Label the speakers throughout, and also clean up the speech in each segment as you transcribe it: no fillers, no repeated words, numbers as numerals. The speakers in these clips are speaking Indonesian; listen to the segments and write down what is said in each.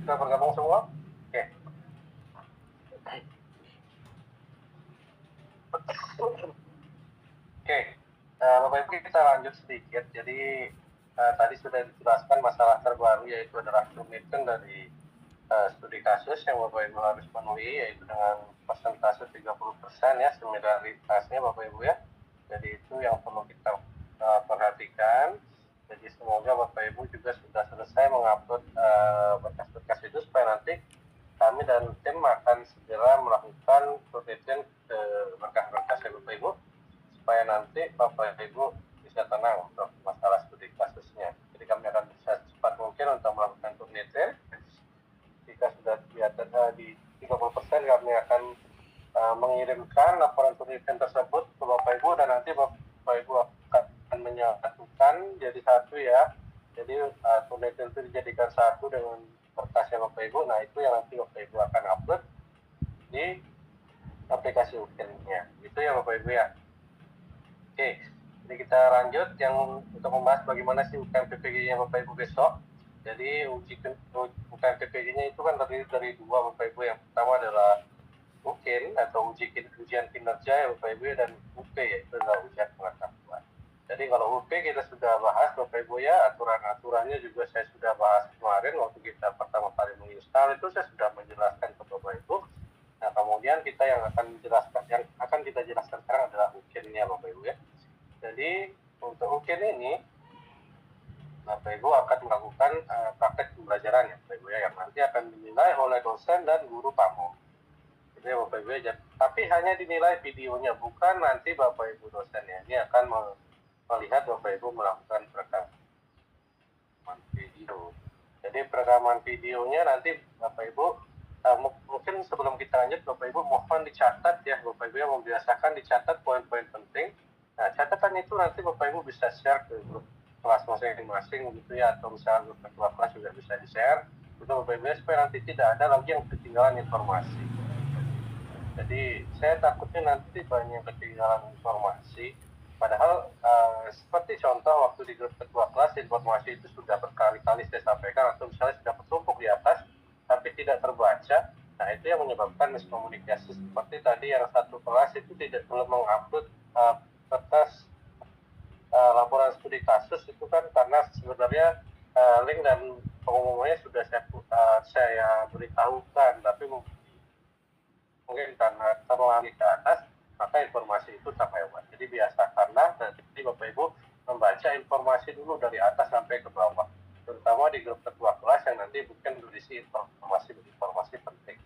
Speaker 1: Sudah bergabung semua? Oke. Oke, Bapak Ibu kita lanjut sedikit. Jadi tadi sudah dijelaskan masalah terbaru yaitu adalah commitment dari studi kasus yang Bapak Ibu harus penuhi, yaitu dengan persentase 30% ya, similaritasnya Bapak Ibu ya. Jadi itu yang perlu kita perhatikan. Jadi semoga Bapak Ibu juga sudah selesai mengupload berkas-berkas itu supaya nanti kami dan tim akan segera melakukan penelitian ke berkas-berkasnya Bapak Ibu supaya nanti Bapak Ibu bisa tenang untuk masalah studi kasusnya. Jadi kami akan bisa cepat mungkin untuk melakukan penelitian. Jika sudah di 30%, kami akan mengirimkan laporan penelitian tersebut ke Bapak Ibu dan nanti Bapak Ibu akan menyatukan jadi satu ya. Jadi penelitian itu dijadikan satu dengan berkasnya Bapak Ibu. Nah itu yang nanti Bapak Ibu akan upload di aplikasi UKIN-nya. Gitu ya Bapak Ibu ya. Oke, jadi kita lanjut yang untuk membahas bagaimana sih UKM PPG-nya Bapak Ibu besok. Jadi UKM PPG-nya itu kan terdiri dari dua Bapak Ibu. Yang pertama adalah UKIN atau ujian kinerja ya Bapak Ibu dan UP yaitu adalah ujian pengetahuan. Jadi kalau UP kita sudah bahas Bapak Ibu ya, aturan-aturannya juga saya sudah bahas kemarin waktu kita pertama kali menginstal itu saya sudah menjelaskan ke Bapak Ibu. Nah kemudian kita yang akan kita jelaskan sekarang adalah UKIN-nya Bapak Ibu ya. Jadi untuk UKIN ini Bapak Ibu akan melakukan praktek pembelajaran ya Bapak Ibu ya, yang nanti akan dinilai oleh dosen dan guru kamu. Itu ya Bapak Ibu ya. Tapi hanya dinilai videonya, bukan nanti Bapak Ibu dosennya. Ini akan melihat Bapak Ibu melakukan perekaman video. Jadi perekaman videonya nanti Bapak Ibu mungkin sebelum kita lanjut Bapak Ibu mohon dicatat ya Bapak Ibu yang membiasakan dicatat poin-poin penting. Nah catatan itu nanti Bapak Ibu bisa share ke grup kelas masing-masing gitu ya, atau misalnya grup ketua kelas juga bisa di-share itu Bapak Ibu supaya nanti tidak ada lagi yang ketinggalan informasi. Jadi saya takutnya nanti banyak ketinggalan informasi. Padahal seperti contoh waktu di grup ketua kelas informasi itu sudah berkali-kali saya sampaikan atau misalnya sudah bertumpuk di atas tapi tidak terbaca. Nah itu yang menyebabkan miskomunikasi seperti tadi yang satu kelas itu belum mengupload kertas laporan studi kasus itu kan karena sebenarnya link dan pengumumannya sudah saya beritahukan, tapi mungkin karena terlalu ke atas maka informasi itu tak lewat. Jadi biasakanlah nanti Bapak Ibu membaca informasi dulu dari atas sampai ke bawah, terutama di grup ketua kelas yang nanti bukan berisi informasi penting.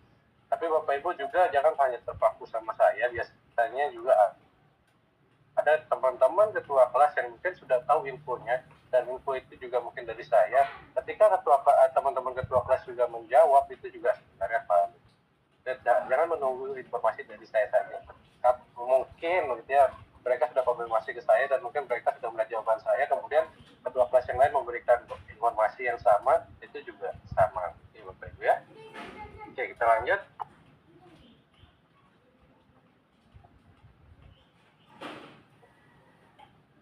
Speaker 1: Tapi Bapak Ibu juga jangan hanya terpaku sama saya, biasanya juga ada teman-teman ketua kelas yang mungkin sudah tahu infonya dan info itu juga mungkin dari saya. Ketika teman-teman ketua kelas juga menjawab itu juga sebenarnya valid. Jangan menunggu informasi dari saya saja. Mungkin ya mereka sudah konfirmasi ke saya dan mungkin mereka sudah melihat jawaban saya, kemudian ketua kelas yang lain memberikan informasi yang sama, itu juga sama. Oke Bapak Ibu ya. Oke kita lanjut.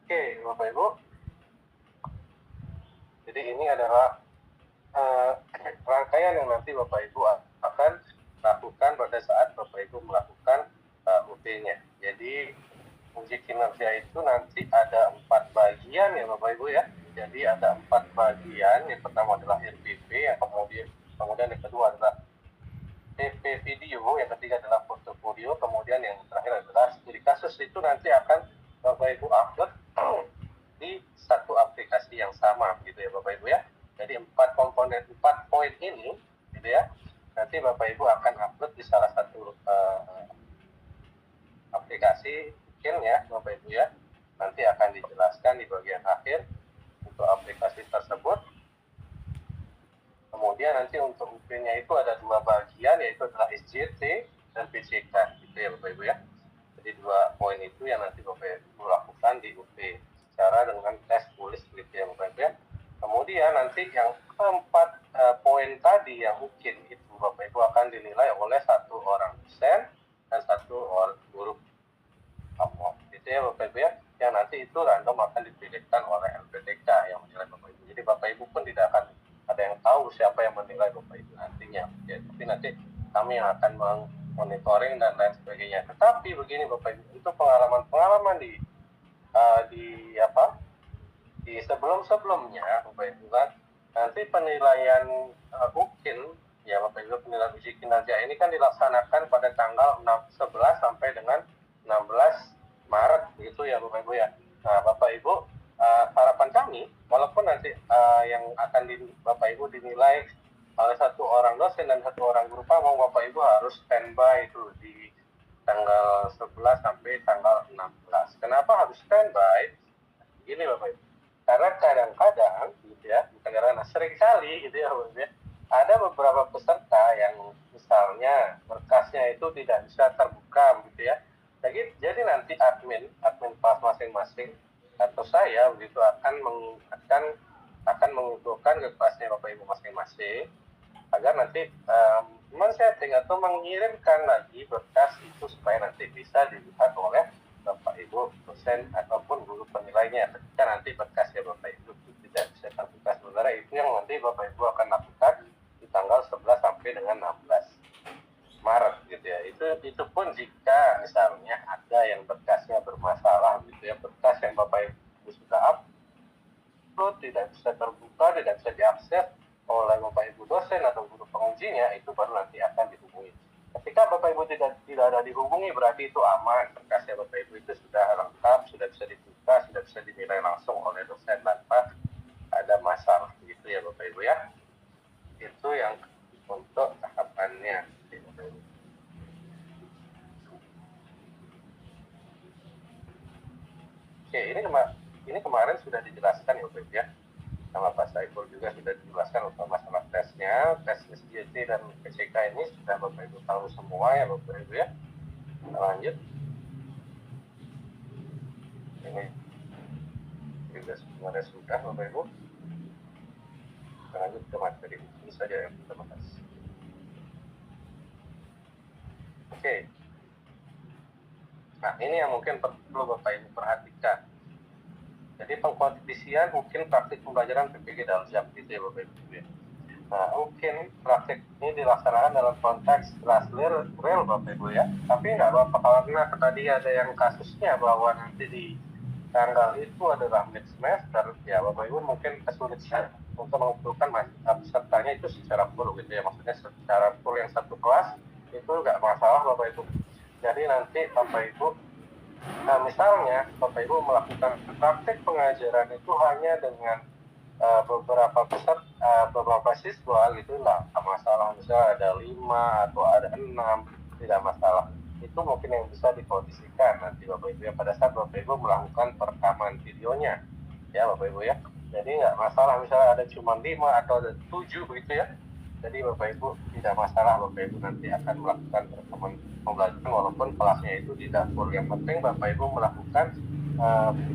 Speaker 1: Oke Bapak Ibu. Jadi ini adalah rangkaian yang nanti Bapak Ibu akan lakukan pada saat Bapak Ibu melakukan UT-nya. Jadi uji kinerja itu nanti ada 4 bagian ya Bapak Ibu ya. Jadi ada 4 bagian. Yang pertama adalah RPP, yang kemudian yang kedua adalah TP video, yang ketiga adalah portofolio, kemudian yang terakhir adalah studi kasus. Itu nanti akan Bapak Ibu upload di satu aplikasi yang sama gitu ya Bapak Ibu ya. Jadi 4 poin ini gitu ya. Nanti Bapak Ibu akan upload di salah satu aplikasi UKIN ya Bapak Ibu ya. Nanti akan dijelaskan di bagian akhir untuk aplikasi tersebut. Kemudian nanti untuk UKIN-nya itu ada 2 bagian, yaitu adalah SJT dan PCK gitu ya Bapak Ibu ya. Jadi 2 poin itu yang nanti Bapak Ibu lakukan di UP secara dengan tes tulis gitu ya Bapak Ibu ya. Kemudian nanti yang keempat poin tadi yang UKIN itu Bapak Ibu akan dinilai oleh 1 orang dosen dan 1 orang guru kamu gitu ya Bapak Ibu ya. Yang nanti itu random akan dipilihkan oleh LPTK yang menilai Bapak Ibu. Jadi Bapak Ibu pun tidak akan ada yang tahu tahu siapa yang menilai Bapak Ibu nantinya. Ya, tapi nanti kami yang akan monitoring dan lain sebagainya. Tetapi begini Bapak Ibu, itu pengalaman di sebelumnya Bapak Ibu kan, nanti penilaian UKIN ya Bapak Ibu, penilaian uji kinerja ini kan dilaksanakan pada tanggal 11 sampai dengan 16 Maret gitu ya Bapak Ibu ya. Nah Bapak Ibu, harapan kami walaupun nanti yang akan Bapak Ibu dinilai oleh satu orang dosen dan satu orang guru pamong, Bapak Ibu harus standby itu di tanggal 11 sampai tanggal 16. Kenapa harus standby? Gini Bapak Ibu, karena kadang-kadang gitu ya, bukan karena sering kali gitu ya Bapak Ibu ya, ada beberapa peserta yang misalnya berkasnya itu tidak bisa terbuka gitu ya. Jadi nanti admin kelas masing-masing atau saya begitu akan mengumpulkan ke kelasnya Bapak Ibu masing-masing agar nanti men-setting atau mengirimkan lagi berkas itu supaya nanti bisa dilihat oleh Bapak Ibu dosen ataupun guru penilainya ketika nanti berkasnya Bapak Ibu itu tidak bisa terbuka. Sebenarnya itu yang nanti Bapak Ibu akan lakukan di tanggal 11 sampai dengan 16 Maret gitu ya. Itu pun jika misalnya ada yang berkasnya bermasalah gitu ya, berkas yang Bapak Ibu sudah upload tidak bisa terbuka, tidak bisa diakses oleh Bapak Ibu dosen atau guru pengujinya, itu baru nanti akan dihubungi. Ketika Bapak Ibu tidak ada dihubungi, berarti itu aman, berkasnya Bapak Ibu itu sudah lengkap, sudah bisa dibuka, sudah bisa dinilai langsung oleh dosen tanpa ada masalah gitu ya Bapak Ibu ya. Itu yang untuk tahapannya. Oke, ini kemarin sudah dijelaskan ya Bapak Ibu ya, sama Pak Saiful juga sudah dijelaskan untuk masalah tesnya, tes SGT dan PCK ini sudah Bapak Ibu tahu semua ya Bapak Ibu ya. Kita lanjut. Ini juga sebenarnya sudah Bapak Ibu. Kita lanjut ke materi ini saja yang kita bahas. Oke. Nah ini yang mungkin perlu Bapak Ibu perhatikan. Jadi pengkondisian mungkin praktik pembelajaran PPG dalam jam gitu ya Bapak Ibu. Nah mungkin praktik ini dilaksanakan dalam konteks kelas real Bapak Ibu ya. Tapi nggak apa-apa karena tadi ada yang kasusnya bahwa nanti di tanggal itu adalah mid semester ya Bapak Ibu, mungkin kesulitan untuk mengumpulkan pesertanya itu secara full gitu ya. Maksudnya secara full yang satu kelas itu nggak masalah Bapak Ibu. Jadi nanti Bapak Ibu, nah misalnya Bapak Ibu melakukan praktek pengajaran itu hanya dengan beberapa siswa gitu lah, masalah misalnya ada 5 atau ada 6 tidak masalah. Itu mungkin yang bisa dikondisikan nanti Bapak Ibu ya pada saat Bapak Ibu melakukan perekaman videonya ya Bapak Ibu ya. Jadi nggak masalah misalnya ada cuma 5 atau ada 7 begitu ya. Jadi Bapak Ibu tidak masalah, Bapak Ibu nanti akan melakukan rekaman pembelajaran walaupun kelasnya itu tidak full. Yang penting Bapak Ibu melakukan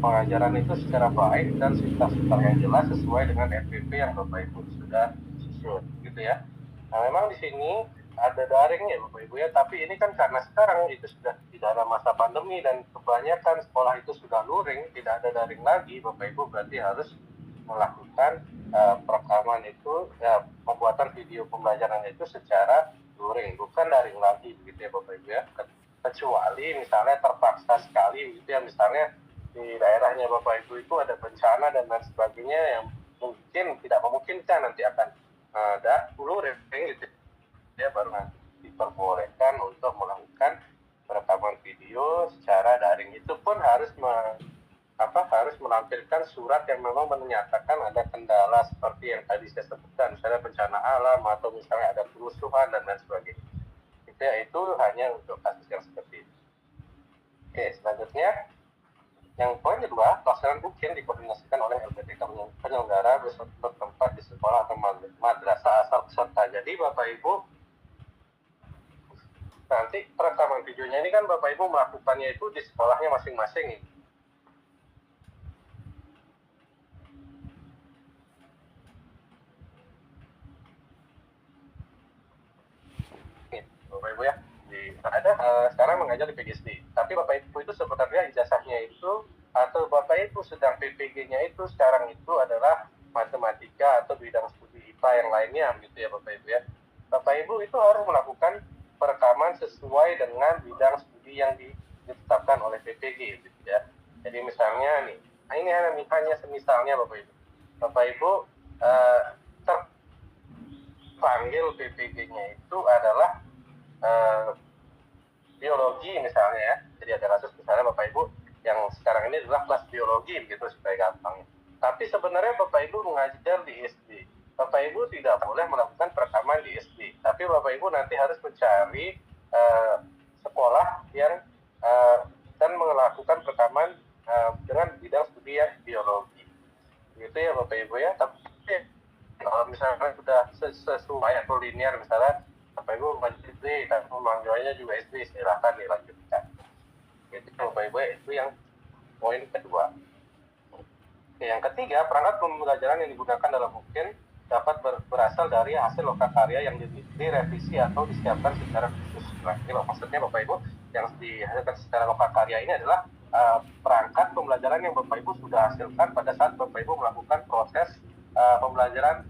Speaker 1: pengajaran itu secara baik dan sintak-sintak yang jelas sesuai dengan FPP yang Bapak Ibu sudah susun gitu ya. Nah memang di sini ada daringnya Bapak Ibu ya, tapi ini kan karena sekarang itu sudah tidak ada masa pandemi dan kebanyakan sekolah itu sudah luring, tidak ada daring lagi, Bapak Ibu berarti harus melakukan perekaman itu ya, pembuatan video pembelajaran itu secara luring, bukan daring lagi begitu ya Bapak Ibu ya. Kecuali misalnya terpaksa sekali gitu ya, misalnya di daerahnya Bapak Ibu itu ada bencana dan lain sebagainya yang mungkin tidak memungkinkan nanti akan ada luring gitu ya, baru nanti diperbolehkan untuk melakukan perekaman video secara daring. Itu pun harus menampilkan surat yang memang menyatakan ada kendala seperti yang tadi saya sebutkan, misalnya bencana alam atau misalnya ada kerusuhan dan lain sebagainya. Itu hanya untuk kasus yang seperti itu. Oke, selanjutnya yang poin kedua, pelaksanaan UKIN dikoordinasikan oleh LPTK penyelenggara bertempat di sekolah atau madrasah asal peserta. Jadi Bapak Ibu nanti perekaman videonya ini kan Bapak Ibu melakukannya itu di sekolahnya masing-masing. Bapak Ibu ya, sekarang mengajar di PGSD. Tapi Bapak Ibu itu sebenarnya ijazahnya itu atau Bapak Ibu sedang PPG-nya itu sekarang itu adalah matematika atau bidang studi IPA peserta yang lainnya gitu ya Bapak Ibu ya. Bapak Ibu itu harus melakukan perekaman sesuai dengan bidang studi yang ditetapkan oleh PPG gitu ya. Jadi misalnya nih, nah ini hanya semisalnya Bapak Ibu. Bapak Ibu terpanggil PPG-nya itu adalah biologi misalnya ya. Jadi ada kasus misalnya Bapak Ibu yang sekarang ini adalah kelas biologi gitu supaya gampang. Tapi sebenarnya Bapak Ibu mengajar di SD. Bapak Ibu tidak boleh melakukan perekaman di SD. Tapi Bapak Ibu nanti harus mencari sekolah yang dan melakukan perekaman dengan bidang studi yang biologi. Gitu ya Bapak Ibu ya. Tapi kalau misalnya sudah sesuai atau linear misalnya Bapak Ibu SD, tapi pemanggilannya juga SD, silahkan dilanjutkan. Itu Bapak Ibu itu yang poin kedua. Oke, yang ketiga, perangkat pembelajaran yang digunakan dalam mungkin dapat berasal dari hasil lokakarya yang direvisi atau disiapkan secara khusus. Nah, ini maksudnya Bapak Ibu yang dihasilkan secara lokakarya ini adalah perangkat pembelajaran yang Bapak Ibu sudah hasilkan pada saat Bapak Ibu melakukan proses pembelajaran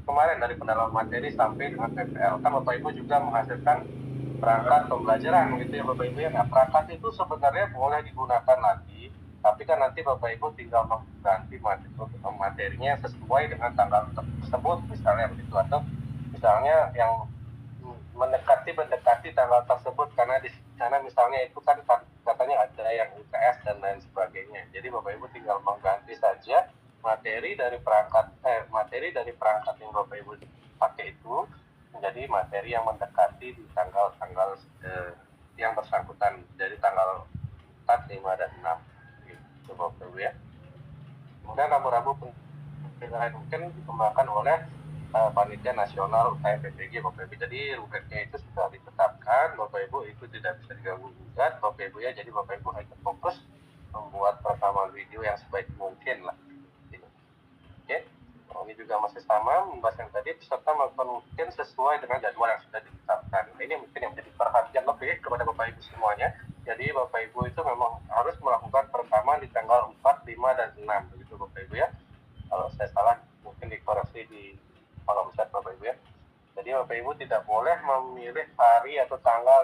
Speaker 1: kemarin dari pendalaman materi sampai dengan PPL. Kan Bapak Ibu juga menghasilkan perangkat pembelajaran gitu ya Bapak Ibu ya. Nah, perangkat itu sebenarnya boleh digunakan lagi, tapi kan nanti Bapak Ibu tinggal mengganti materinya sesuai dengan tanggal tersebut misalnya begitu, atau misalnya yang mendekati tanggal tersebut karena di sana misalnya itu kan katanya ada yang UTS dan lain sebagainya. Jadi Bapak Ibu tinggal mengganti saja materi dari perangkat yang Bapak Ibu pakai itu menjadi materi yang mendekati di tanggal-tanggal yang bersangkutan dari tanggal 4, 5, dan 6 gitu Bapak Ibu ya. Kemudian rambu-rambu penilaian mungkin dikembangkan oleh panitia nasional UKM PPG Bapak Ibu. Jadi rubriknya itu sudah ditetapkan Bapak Ibu, itu tidak bisa diganggu gugat Bapak Ibu ya. Jadi Bapak Ibu hanya fokus membuat rekaman video yang sebaik mungkin lah. Oke, ini juga masih sama membahas yang tadi, peserta melakukan mungkin sesuai dengan jadwal yang sudah ditetapkan. Ini mungkin yang menjadi perhatian lebih kepada Bapak Ibu semuanya. Jadi Bapak Ibu itu memang harus melakukan perekaman di tanggal 4, 5, dan 6 begitu Bapak Ibu ya. Kalau saya salah mungkin dikoreksi di kolom chat Bapak Ibu ya. Jadi Bapak Ibu tidak boleh memilih hari atau tanggal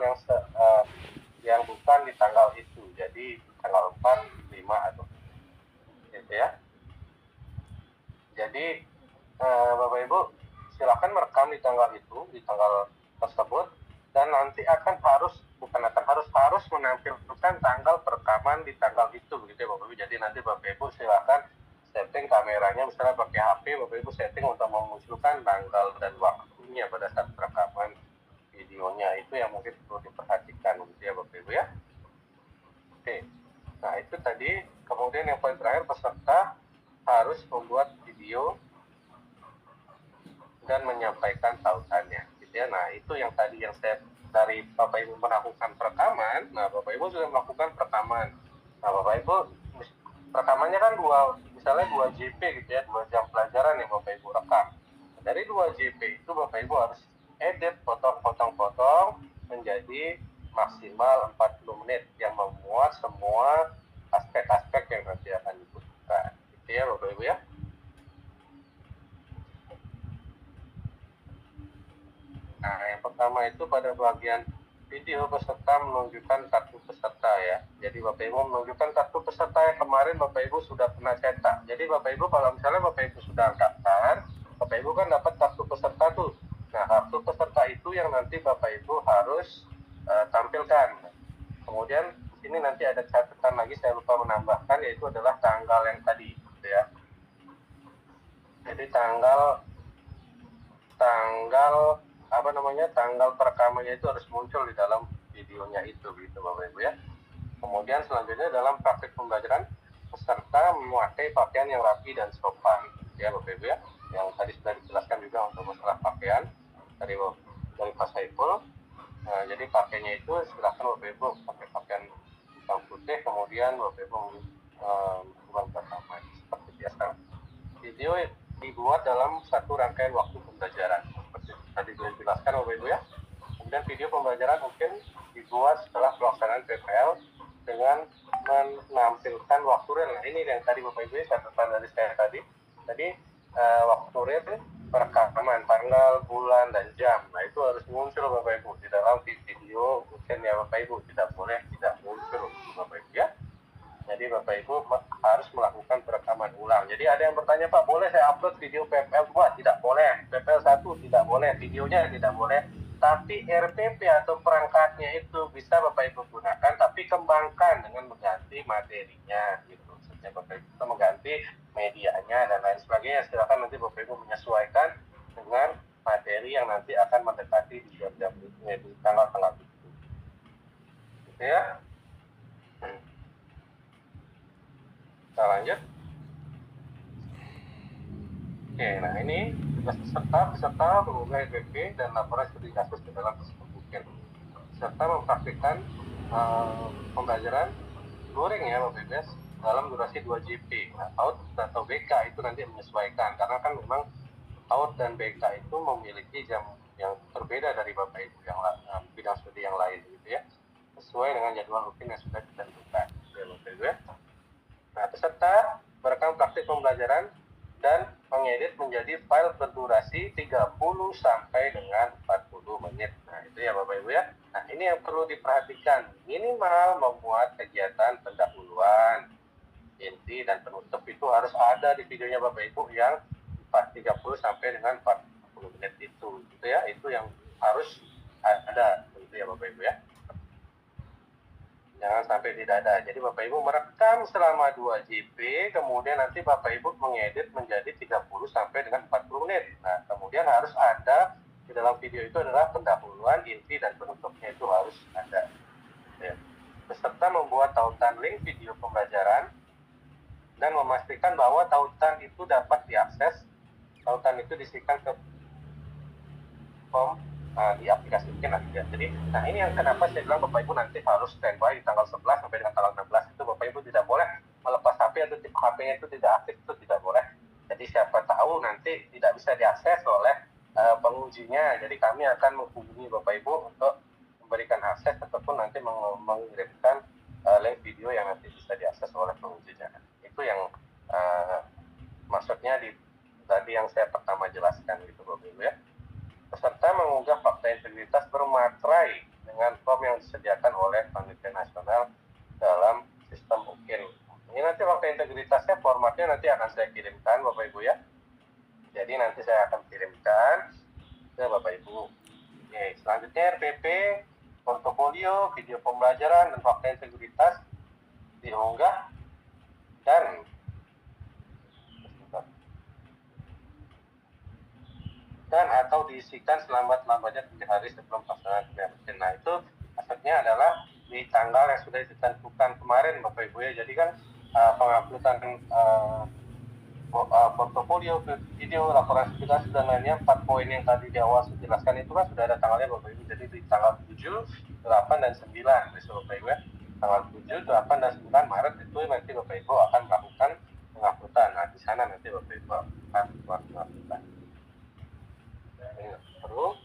Speaker 1: yang bukan di tanggal itu. Jadi tanggal 4, 5, atau gitu ya. Jadi Bapak Ibu silakan merekam di tanggal itu, di tanggal tersebut, dan nanti harus menampilkan tanggal perekaman di tanggal itu begitu ya Bapak Ibu. Jadi nanti Bapak Ibu silakan setting kameranya, misalnya pakai HP, Bapak Ibu setting untuk memunculkan tanggal dan waktunya pada saat perekaman videonya. Itu yang mungkin perlu diperhatikan gitu ya Bapak Ibu ya. Oke, nah itu tadi. Kemudian yang poin terakhir, peserta harus membuat video dan menyampaikan tautannya gitu ya. Nah itu yang tadi yang saya dari Bapak Ibu melakukan perekaman. Nah Bapak Ibu sudah melakukan perekaman. Nah Bapak Ibu rekamannya kan misalnya 2 JP gitu ya, 2 jam pelajaran yang Bapak Ibu rekam. Dari 2 JP itu Bapak Ibu harus edit, potong-potong menjadi maksimal 40 menit yang memuat semua aspek-aspek yang nanti akan dibutuhkan gitu ya Bapak Ibu ya. Nah yang pertama itu pada bagian video peserta menunjukkan kartu peserta ya. Jadi Bapak Ibu menunjukkan kartu peserta yang kemarin Bapak Ibu sudah pernah cetak. Jadi Bapak Ibu kalau misalnya Bapak Ibu sudah daftar, Bapak Ibu kan dapat kartu peserta tuh. Nah kartu peserta itu yang nanti Bapak Ibu harus tampilkan. Kemudian di sini nanti ada catatan lagi, saya lupa menambahkan, yaitu adalah tanggal yang tadi gitu ya. Jadi tanggal tanggal perekamannya itu harus muncul di dalam videonya itu gitu Bapak Ibu ya. Kemudian selanjutnya dalam praktik pembelajaran, peserta memakai pakaian yang rapi dan sopan ya Bapak Ibu ya. Yang tadi sudah dijelaskan juga untuk masalah pakaian dari Pak Saiful. Nah, jadi pakainya itu silakan Bapak Ibu pakai pakaian hitam putih, kemudian Bapak Ibu melakukan perekaman seperti biasa. Video dibuat dalam satu rangkaian waktu pembelajaran seperti tadi sudah dijelaskan Bapak Ibu ya. Kemudian video pembelajaran mungkin dibuat setelah pelaksanaan PPL dengan menampilkan waktu real. Nah, ini yang tadi Bapak Ibu catatan dari saya tadi waktu real perekaman tanggal, bulan, dan jam. Nah, itu harus muncul Bapak Ibu di dalam video ujian ya Bapak Ibu. Tidak boleh tidak muncul Bapak Ibu ya. Jadi Bapak Ibu harus melakukan perekaman ulang. Jadi ada yang bertanya, Pak, boleh saya upload video PPL 2? Tidak boleh. PPL 1 tidak boleh. Videonya tidak boleh. Tapi RPP atau perangkatnya itu bisa Bapak Ibu gunakan, tapi kembangkan dengan mengganti materinya gitu. Maksudnya Bapak Ibu kita mengganti medianya dan lain sebagainya. Silakan nanti Bapak Ibu menyesuaikan dengan materi yang nanti akan mendekati di jam-jam itu, di tanggal-tanggal itu. Gitu ya. Kita lanjut. Oke, nah ini tugas peserta mengunggah RPP dan laporan studi kasus ke dalam pembuktian, serta mempraktikkan pembelajaran luring ya Bapak Ibu dalam durasi 2 JP. Nah, PAUD atau BK itu nanti menyesuaikan, karena kan memang PAUD dan BK itu memiliki jam yang berbeda dari Bapak Ibu yang bidang studi yang lain gitu ya, sesuai dengan jadwal rutin yang sudah ditentukan ya Bapak Ibu ya. Nah, peserta merekam praktik pembelajaran dan mengedit menjadi file berdurasi 30 sampai dengan 40 menit. Nah, itu ya Bapak Ibu ya. Nah, ini yang perlu diperhatikan. Minimal membuat kegiatan pendahuluan, inti, dan penutup itu harus ada di videonya Bapak Ibu yang 30 sampai dengan 40 menit itu. Gitu ya. Itu yang harus ada. Gitu ya Bapak Ibu ya. Jangan sampai tidak ada. Jadi Bapak Ibu merekam selama 2 JP, kemudian nanti Bapak Ibu mengedit menjadi 30 sampai dengan 40 menit. Nah, kemudian harus ada di dalam video itu adalah pendahuluan, inti, dan penutupnya itu harus ada. Ya. Peserta membuat tautan link video pembelajaran dan memastikan bahwa tautan itu dapat diakses. Tautan itu diisikan ke form di aplikasi mungkin nanti ya. Jadi, nah ini yang kenapa saya bilang Bapak Ibu nanti harus standby di tanggal 11 sampai dengan tanggal 16 itu Bapak Ibu tidak boleh melepas HP atau HP-nya itu tidak aktif, itu tidak boleh. Jadi siapa tahu nanti tidak bisa diakses oleh pengujinya. Jadi kami akan menghubungi Bapak Ibu untuk memberikan akses ataupun nanti mengirimkan link video yang nanti bisa diakses oleh pengujinya. Itu yang maksudnya tadi yang saya pertama jelaskan gitu Bapak Ibu ya. Peserta mengunggah fakta integritas bermaterai dengan form yang disediakan oleh Panitia Nasional dalam sistem UKIN. Ini nanti fakta integritasnya formatnya nanti akan saya kirimkan Bapak Ibu ya. Jadi nanti saya akan kirimkan ke Bapak Ibu. Oke, selanjutnya RPP, portofolio, video pembelajaran, dan fakta integritas diunggah dan atau diisikan selambat-lambatnya 3 hari sebelum pelaksanaan PMC. Nah, itu maksudnya adalah di tanggal yang sudah ditentukan kemarin Bapak Ibu ya. Jadi kan penguploadan portofolio, video, laporan studi dan lainnya 4 poin yang tadi di awal saya jelaskan itu kan sudah ada tanggalnya Bapak Ibu. Jadi di tanggal 7, 8, dan 9 besok Bapak Ibu ya. Tanggal 7, 8, dan 9 Maret itu nanti Bapak Ibu akan melakukan penguploadan. Nah, di sana nanti Bapak Ibu akan melakukan. Terus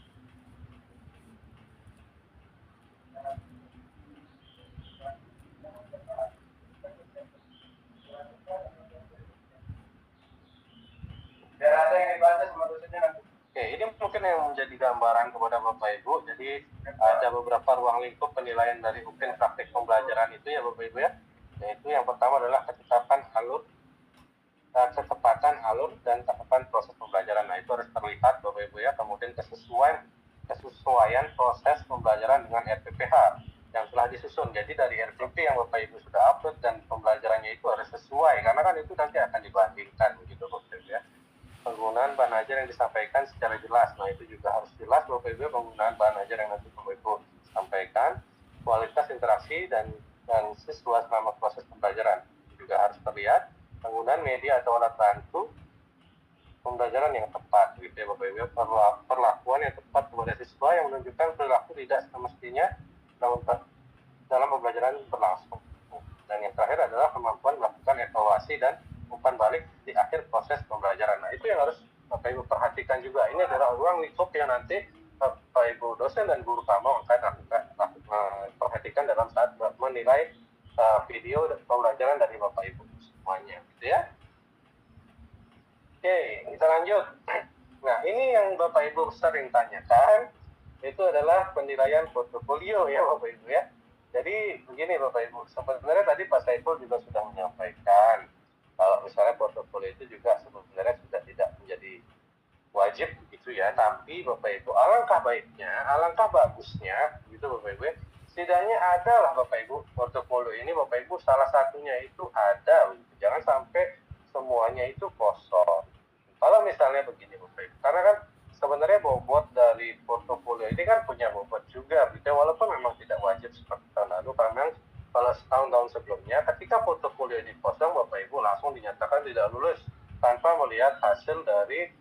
Speaker 1: ada yang dibaca sama dosennya nanti. Oke, ini mungkin yang menjadi gambaran kepada Bapak Ibu. Jadi ada beberapa ruang lingkup penilaian dari UKIN praktik pembelajaran itu ya Bapak Ibu ya. Yaitu yang pertama adalah ketepatan alur dan tahapan proses pembelajaran. Nah, itu harus terlihat Bapak Ibu ya. Kemudian kesesuaian proses pembelajaran dengan RPPH yang telah disusun. Jadi dari RPP yang Bapak Ibu sudah upload dan pembelajarannya itu harus sesuai, karena kan itu nanti akan dibandingkan begitu Bapak Ibu ya. Penggunaan bahan ajar yang disampaikan secara jelas. Nah, itu juga harus jelas Bapak Ibu penggunaan bahan ajar yang nanti Bapak Ibu sampaikan. Kualitas interaksi dan siswa selama proses pembelajaran juga harus terlihat. Penggunaan media atau alat bantu pembelajaran yang tepat gitu ya Bapak Ibu. Perlakuan yang tepat kepada siswa yang menunjukkan perilaku tidak semestinya dalam pembelajaran berlangsung. Dan yang terakhir adalah kemampuan melakukan evaluasi dan umpan balik di akhir proses pembelajaran. Nah, itu yang harus Bapak Ibu perhatikan juga. Ini adalah ruang lingkup yang nanti Bapak Ibu dosen dan guru kamu akan perhatikan dalam saat menilai video pembelajaran dari Bapak Ibu semuanya, gitu ya. Oke, kita lanjut. Nah, yang Bapak Ibu sering tanyakan itu adalah penilaian portofolio ya Bapak Ibu ya. Jadi begini Bapak Ibu, sebenarnya tadi Pak Saiful juga sudah menyampaikan kalau misalnya portofolio itu juga sebenarnya sudah tidak menjadi wajib begitu ya, tapi Bapak Ibu alangkah baiknya, alangkah bagusnya gitu Bapak Ibu, setidaknya ada lah Bapak Ibu portofolio ini Bapak Ibu salah satunya itu ada, gitu. Jangan sampai semuanya itu kosong. Kalau misalnya begini Bapak Ibu, karena kan sebenarnya bobot dari portofolio ini kan punya bobot juga, gitu. Walaupun memang tidak wajib seperti tahun lalu, karena kalau tahun-tahun sebelumnya, ketika portofolio ini kosong, Bapak Ibu langsung dinyatakan tidak lulus tanpa melihat hasil dari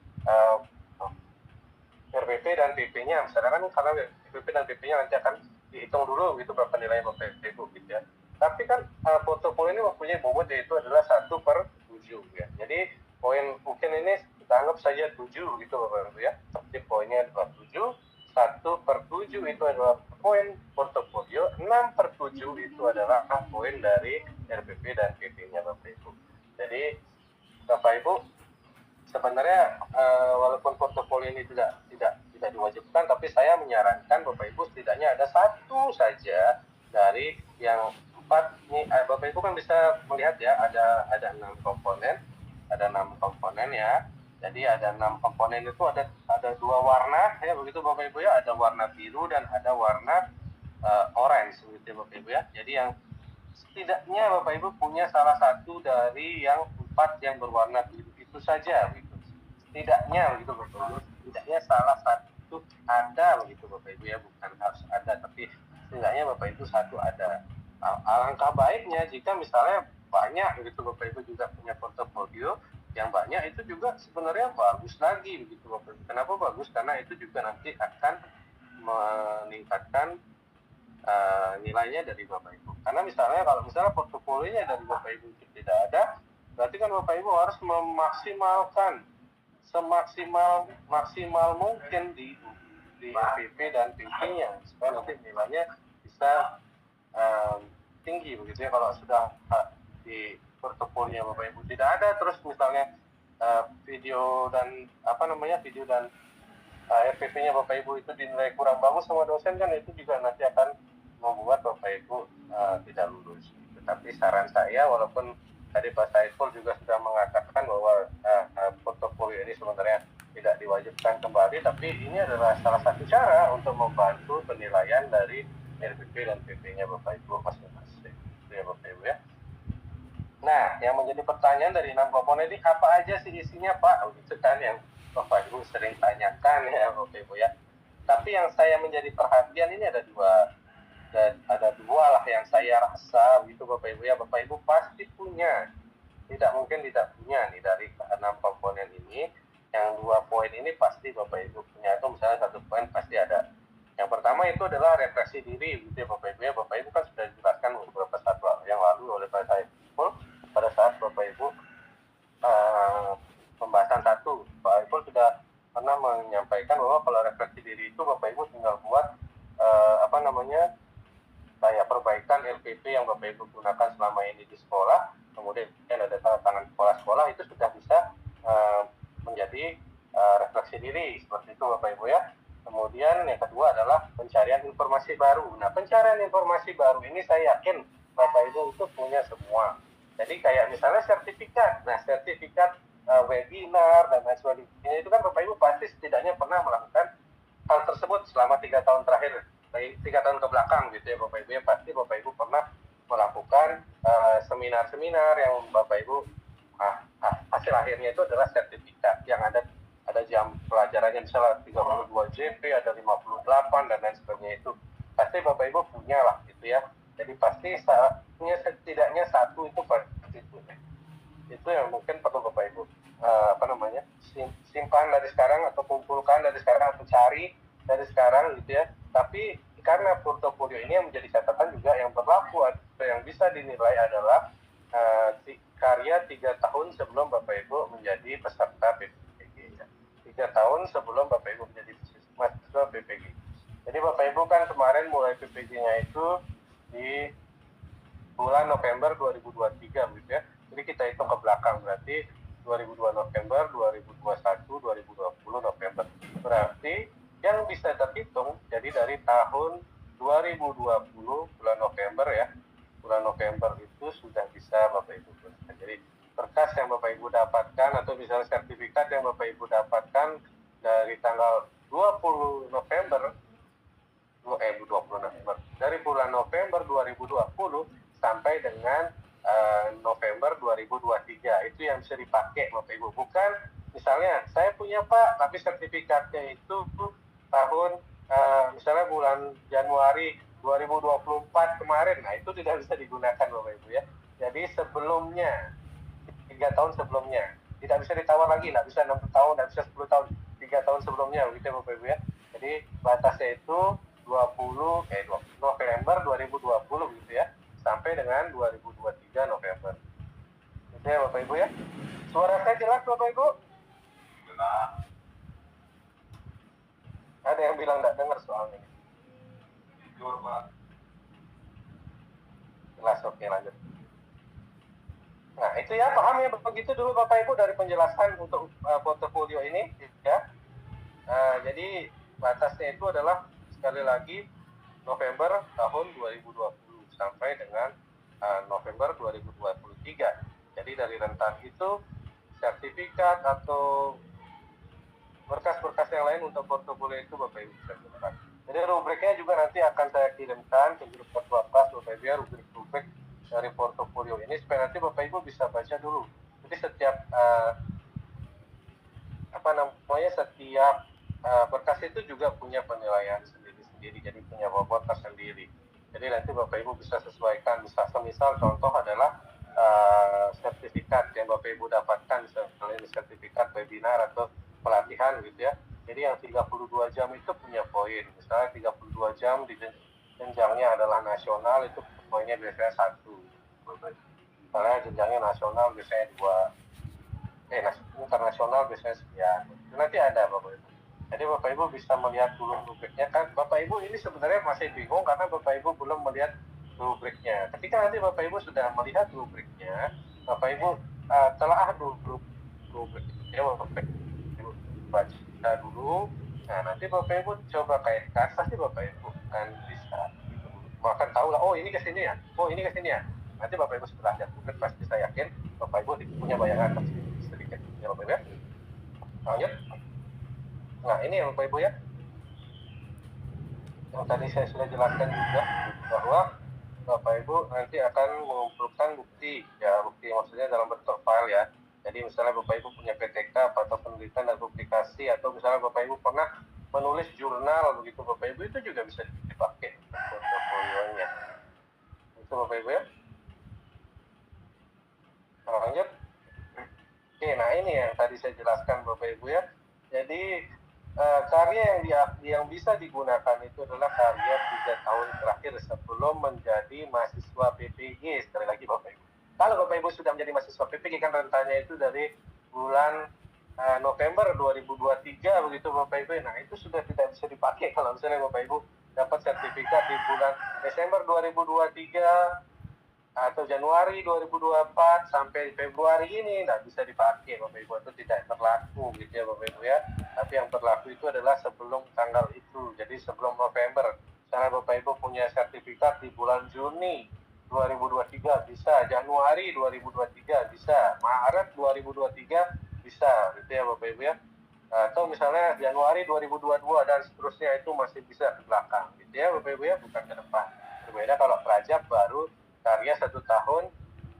Speaker 1: RPP dan PP-nya. Misalnya kan karena RPP dan PP-nya nanti akan dihitung dulu gitu berapa nilai Bapak Ibu gitu ya. Tapi kan portofolio ini mempunyai bobot yaitu adalah 1/7 ya. Jadi poin mungkin ini kita anggap saja 7 gitu Bapak Ibu ya. Jadi poinnya adalah 7, 1/7 itu adalah poin portofolio, 6/7 itu adalah poin dari RPP dan PP-nya Bapak Ibu. Jadi Bapak Ibu sebenarnya walaupun portofolio ini tidak diwajibkan, tapi saya menyarankan Bapak Ibu setidaknya ada satu saja dari yang 4 ini. Bapak Ibu kan bisa melihat ya ada 6 komponen, ya. Jadi ada 6 komponen itu ada 2 warna ya begitu Bapak Ibu ya, ada warna biru dan ada warna orange begitu Bapak Ibu ya. Jadi yang setidaknya Bapak Ibu punya salah satu dari yang 4 yang berwarna biru itu saja begitu. Setidaknya begitu Bapak Ibu, setidaknya salah satu ada begitu Bapak Ibu ya, bukan harus ada, tapi setidaknya Bapak Ibu satu ada. Alangkah baiknya jika misalnya banyak begitu Bapak Ibu juga punya portofolio yang banyak, itu juga sebenarnya bagus lagi begitu Bapak Ibu. Kenapa bagus? Karena itu juga nanti akan meningkatkan nilainya dari Bapak Ibu. Karena misalnya kalau misalnya portofolionya dari Bapak Ibu tidak ada, berarti kan Bapak Ibu harus memaksimalkan semaksimal mungkin di RPP dan PP-nya supaya nanti nilainya bisa tinggi begitu ya. Kalau sudah di portofolio Bapak Ibu tidak ada, terus misalnya video dan RPP-nya Bapak Ibu itu dinilai kurang bagus sama dosen, kan itu juga nanti akan membuat Bapak Ibu tidak lulus. Tapi saran saya, walaupun tadi Pak Saiful juga sudah mengatakan bahwa portofolio ini sebenarnya tidak diwajibkan kembali, tapi ini adalah salah satu cara untuk membantu penilaian dari RPP dan PP-nya Bapak Ibu masing-masing. Itu ya Bapak Ibu ya. Nah, yang menjadi pertanyaan dari 6 komponen ini apa aja sih isinya Pak? Begitu kan yang Bapak Ibu sering tanyakan ya Bapak Ibu ya. Tapi yang saya menjadi perhatian ini ada dua lah yang saya rasa gitu Bapak Ibu ya. Bapak Ibu pasti punya, tidak mungkin tidak punya nih dari 6 komponen ini. Yang 2 poin ini pasti Bapak Ibu punya, itu misalnya 1 poin pasti ada. Yang pertama itu adalah refleksi diri gitu ya Bapak Ibu ya. Bapak Ibu kan sudah dijelaskan beberapa saat yang lalu oleh Pak Saiful pada saat Bapak Ibu pembahasan 1. Pak Saiful sudah pernah menyampaikan bahwa kalau refleksi diri itu Bapak Ibu tinggal buat kayak perbaikan LPP yang Bapak Ibu gunakan selama ini di sekolah, kemudian ada tanda tangan kepala sekolah, itu sudah bisa menjadi refleksi diri seperti itu Bapak Ibu ya. Kemudian yang kedua adalah pencarian informasi baru. Nah, pencarian informasi baru ini saya yakin Bapak Ibu itu punya semua. Jadi kayak misalnya sertifikat. Nah, sertifikat webinar dan lain sebagainya itu kan Bapak Ibu pasti setidaknya pernah melakukan hal tersebut selama 3 tahun terakhir, 3 tahun ke belakang gitu ya Bapak Ibu ya. Pasti Bapak Ibu pernah melakukan seminar-seminar yang Bapak Ibu hasil akhirnya itu adalah sertifikat yang ada jam pelajarannya misalnya 32 JP, ada 58 dan lain sebagainya. Itu pasti Bapak Ibu punya lah gitu ya. Jadi pasti punya setidaknya satu itu pasti punya. Itu yang mungkin perlu Bapak Ibu simpan dari sekarang atau kumpulkan dari sekarang atau cari dari sekarang gitu ya. Tapi karena portofolio ini yang menjadi catatan juga yang berlaku atau yang bisa dinilai adalah karya 3 tahun sebelum Bapak Ibu menjadi peserta PPG ya. 3 tahun sebelum Bapak Ibu menjadi mahasiswa PPG. Jadi Bapak Ibu kan kemarin mulai PPG-nya itu di bulan November 2023 gitu ya. Jadi kita hitung ke belakang, berarti 2002 November, 2021, 2020 November. Jadi dari tahun 2020 bulan November ya, bulan November itu sudah bisa Bapak Ibu gunakan. Jadi berkas yang Bapak Ibu dapatkan atau misalnya sertifikat yang Bapak Ibu dapatkan dari tanggal 20 November dari bulan November 2020 sampai dengan November 2023 itu yang bisa dipakai Bapak Ibu. Bukan misalnya saya punya Pak tapi sertifikatnya itu tahun misalnya bulan Januari 2024 kemarin, nah itu tidak bisa digunakan Bapak Ibu ya. Jadi sebelumnya 3 tahun sebelumnya tidak bisa ditawar lagi, nggak bisa 6 tahun, nggak bisa 10 tahun, 3 tahun sebelumnya begitu ya Bapak Ibu ya. Jadi batasnya itu 20 November 2020 gitu ya, sampai dengan 2023 November. Gitu ya Bapak Ibu ya. Suara saya jelas Bapak Ibu? Jelas. Ada yang bilang nggak dengar soalnya. Jujur Pak. Jelas, oke lanjut. Nah itu ya, paham ya begitu dulu Bapak Ibu dari penjelasan untuk portofolio ini ya. Jadi batasnya itu adalah sekali lagi November tahun 2020 sampai dengan November 2023. Jadi dari rentan itu sertifikat atau berkas-berkas yang lain untuk portofolio itu Bapak Ibu bisa gunakan. Jadi rubriknya juga nanti akan saya kirimkan ke grup Bapak Bapak Ibu ya, rubrik dari portofolio ini supaya nanti Bapak Ibu bisa baca dulu. Jadi setiap setiap berkas itu juga punya penilaian sendiri-sendiri, jadi punya bobot tersendiri. Jadi nanti Bapak Ibu bisa sesuaikan. Misal contoh adalah sertifikat yang Bapak Ibu dapatkan, misalnya sertifikat webinar atau pelatihan gitu ya. Jadi yang 32 jam itu punya poin. Misalnya 32 jam di jenjangnya adalah nasional, itu poinnya biasanya 1. Misalnya jenjangnya nasional biasanya 2. Internasional biasanya sekian. Nanti ada Bapak Ibu. Jadi Bapak Ibu bisa melihat dulu rubriknya kan. Bapak Ibu ini sebenarnya masih bingung karena Bapak Ibu belum melihat rubriknya. Ketika nanti Bapak Ibu sudah melihat rubriknya, Bapak Ibu telah dulu rubriknya, Bapak Ibu baca dulu. Nah nanti Bapak Ibu coba kaitkan, pasti Bapak Ibu kan bisa akan tahu lah, oh ini ke sini ya, oh ini ke sini ya. Nanti Bapak Ibu setelah lihat rubrik pasti saya yakin Bapak Ibu punya bayangan sedikit ya Bapak Ibu ya. Lanjut. Nah ini ya Bapak Ibu ya, yang tadi saya sudah jelaskan juga bahwa Bapak Ibu nanti akan mengumpulkan bukti ya, bukti maksudnya dalam bentuk file ya. Jadi misalnya Bapak Ibu punya PTK atau penelitian dan publikasi, atau misalnya Bapak Ibu pernah menulis jurnal begitu Bapak Ibu, itu juga bisa dipakai portofolionya. Itu Bapak Ibu ya. Nah, lanjut. Oke, nah ini yang tadi saya jelaskan Bapak Ibu ya. Jadi karya yang bisa digunakan itu adalah karya 3 tahun terakhir sebelum menjadi mahasiswa PPG. Sekali lagi Bapak Ibu, kalau Bapak Ibu sudah menjadi mahasiswa PPG kan rentannya itu dari bulan November 2023 begitu Bapak Ibu. Nah itu sudah tidak bisa dipakai kalau misalnya Bapak Ibu dapat sertifikat di bulan Desember 2023 atau Januari 2024 sampai Februari ini nggak bisa dipakai Bapak Ibu, itu tidak berlaku gitu ya Bapak Ibu ya. Tapi yang berlaku itu adalah sebelum tanggal itu, jadi sebelum November. Misalnya Bapak Ibu punya sertifikat di bulan Juni 2023 bisa, Januari 2023 bisa, Maret 2023 bisa gitu ya Bapak Ibu ya. Atau misalnya Januari 2022 dan seterusnya, itu masih bisa ke belakang gitu ya Bapak Ibu ya, bukan ke depan. Berbeda kalau Prajab baru karya 1 tahun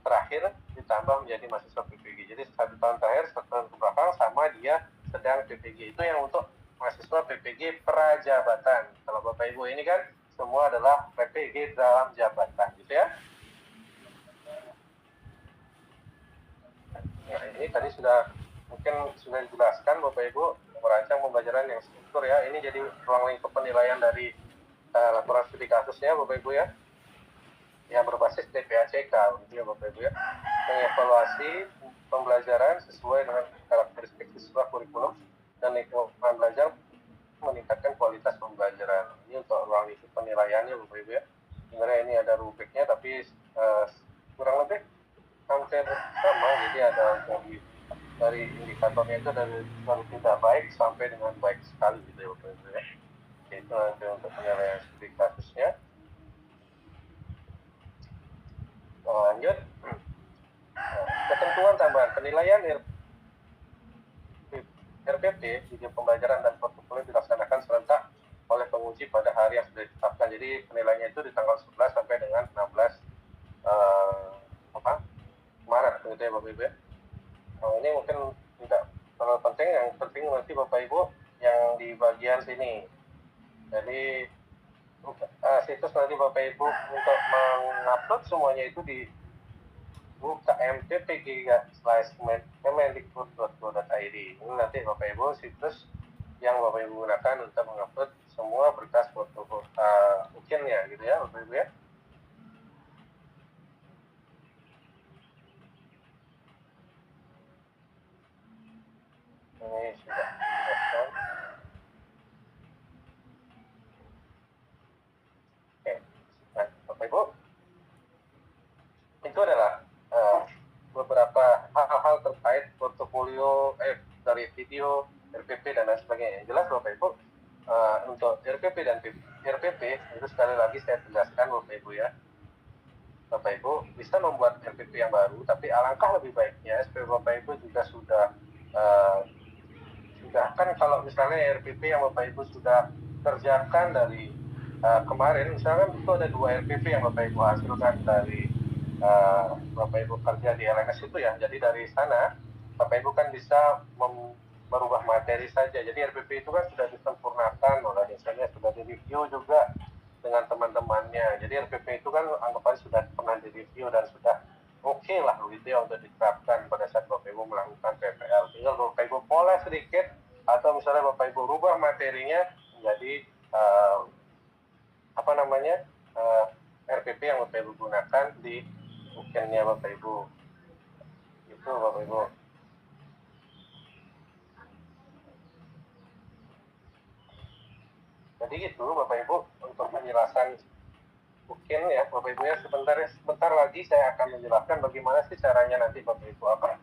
Speaker 1: terakhir ditambah menjadi mahasiswa PPG. Jadi 1 tahun terakhir, 1 tahun ke belakang sama dia sedang PPG. Itu yang untuk mahasiswa PPG prajabatan. Kalau Bapak Ibu ini kan semua adalah PPG dalam jabatan gitu ya. Nah ini tadi mungkin sudah dijelaskan Bapak Ibu merancang pembelajaran yang struktur ya. Ini jadi ruang lingkup penilaian dari laporan studi kasusnya Bapak Ibu ya, yang berbasis TPACK gitu ya Bapak Ibu ya. Mengevaluasi pembelajaran sesuai dengan karakteristik siswa kurikulum dan lingkungan belajar, meningkatkan kualitas pembelajaran. Ini untuk ruang lingkup penilaiannya Bapak Ibu ya. Sebenarnya ini ada rubriknya tapi kurang lebih hampir sama. Jadi ada dari indikatornya itu dari tidak baik sampai dengan baik sekali gitu ya Bapak Ibu ya. itu nanti untuk penilaian studi kasusnya. Lanjut, ketentuan tambahan penilaian RPP video pembelajaran dan portofolio dilaksanakan serentak oleh penguji pada hari yang sudah ditetapkan. Jadi penilaiannya itu di tanggal 11 sampai dengan 16 Maret gitu ya Bapak Ibu ya. Ini mungkin tidak terlalu penting, yang penting nanti Bapak Ibu yang di bagian sini. Jadi situs nanti Bapak Ibu untuk mengupload semuanya itu di kmp3/kemendikbud.go.id. Ini nanti Bapak Ibu situs yang Bapak Ibu gunakan untuk mengupload semua berkas foto ujiannya gitu ya Bapak Ibu ya. Ini sudah dijelaskan. Oke, nah Bapak Ibu, itu adalah beberapa hal-hal terkait portofolio dari video, RPP dan lain sebagainya. Yang jelas Bapak Ibu, untuk RPP dan RPP itu sekali lagi saya jelaskan Bapak Ibu ya. Bapak Ibu bisa membuat RPP yang baru, tapi alangkah lebih baiknya supaya Bapak Ibu juga sudah kan kalau misalnya RPP yang Bapak Ibu sudah kerjakan dari kemarin, misalkan itu ada 2 RPP yang Bapak Ibu hasilkan dari Bapak Ibu kerja di LMS itu ya. Jadi dari sana Bapak Ibu kan bisa merubah materi saja. Jadi RPP itu kan sudah disempurnakan oleh misalnya sudah direview juga dengan teman-temannya. Jadi RPP itu kan anggapannya sudah pernah direview dan sudah oke lah begitu ya untuk diterapkan pada saat Bapak Ibu melakukan PPL. Tinggal Bapak Ibu pola sedikit atau misalnya Bapak Ibu rubah materinya menjadi RPP yang Bapak Ibu gunakan di ujiannya Bapak Ibu. Itu Bapak Ibu. Jadi itu Bapak Ibu untuk penjelasan mungkin ya Bapak Ibu ya, sebentar lagi saya akan menjelaskan bagaimana sih caranya nanti Bapak Ibu akan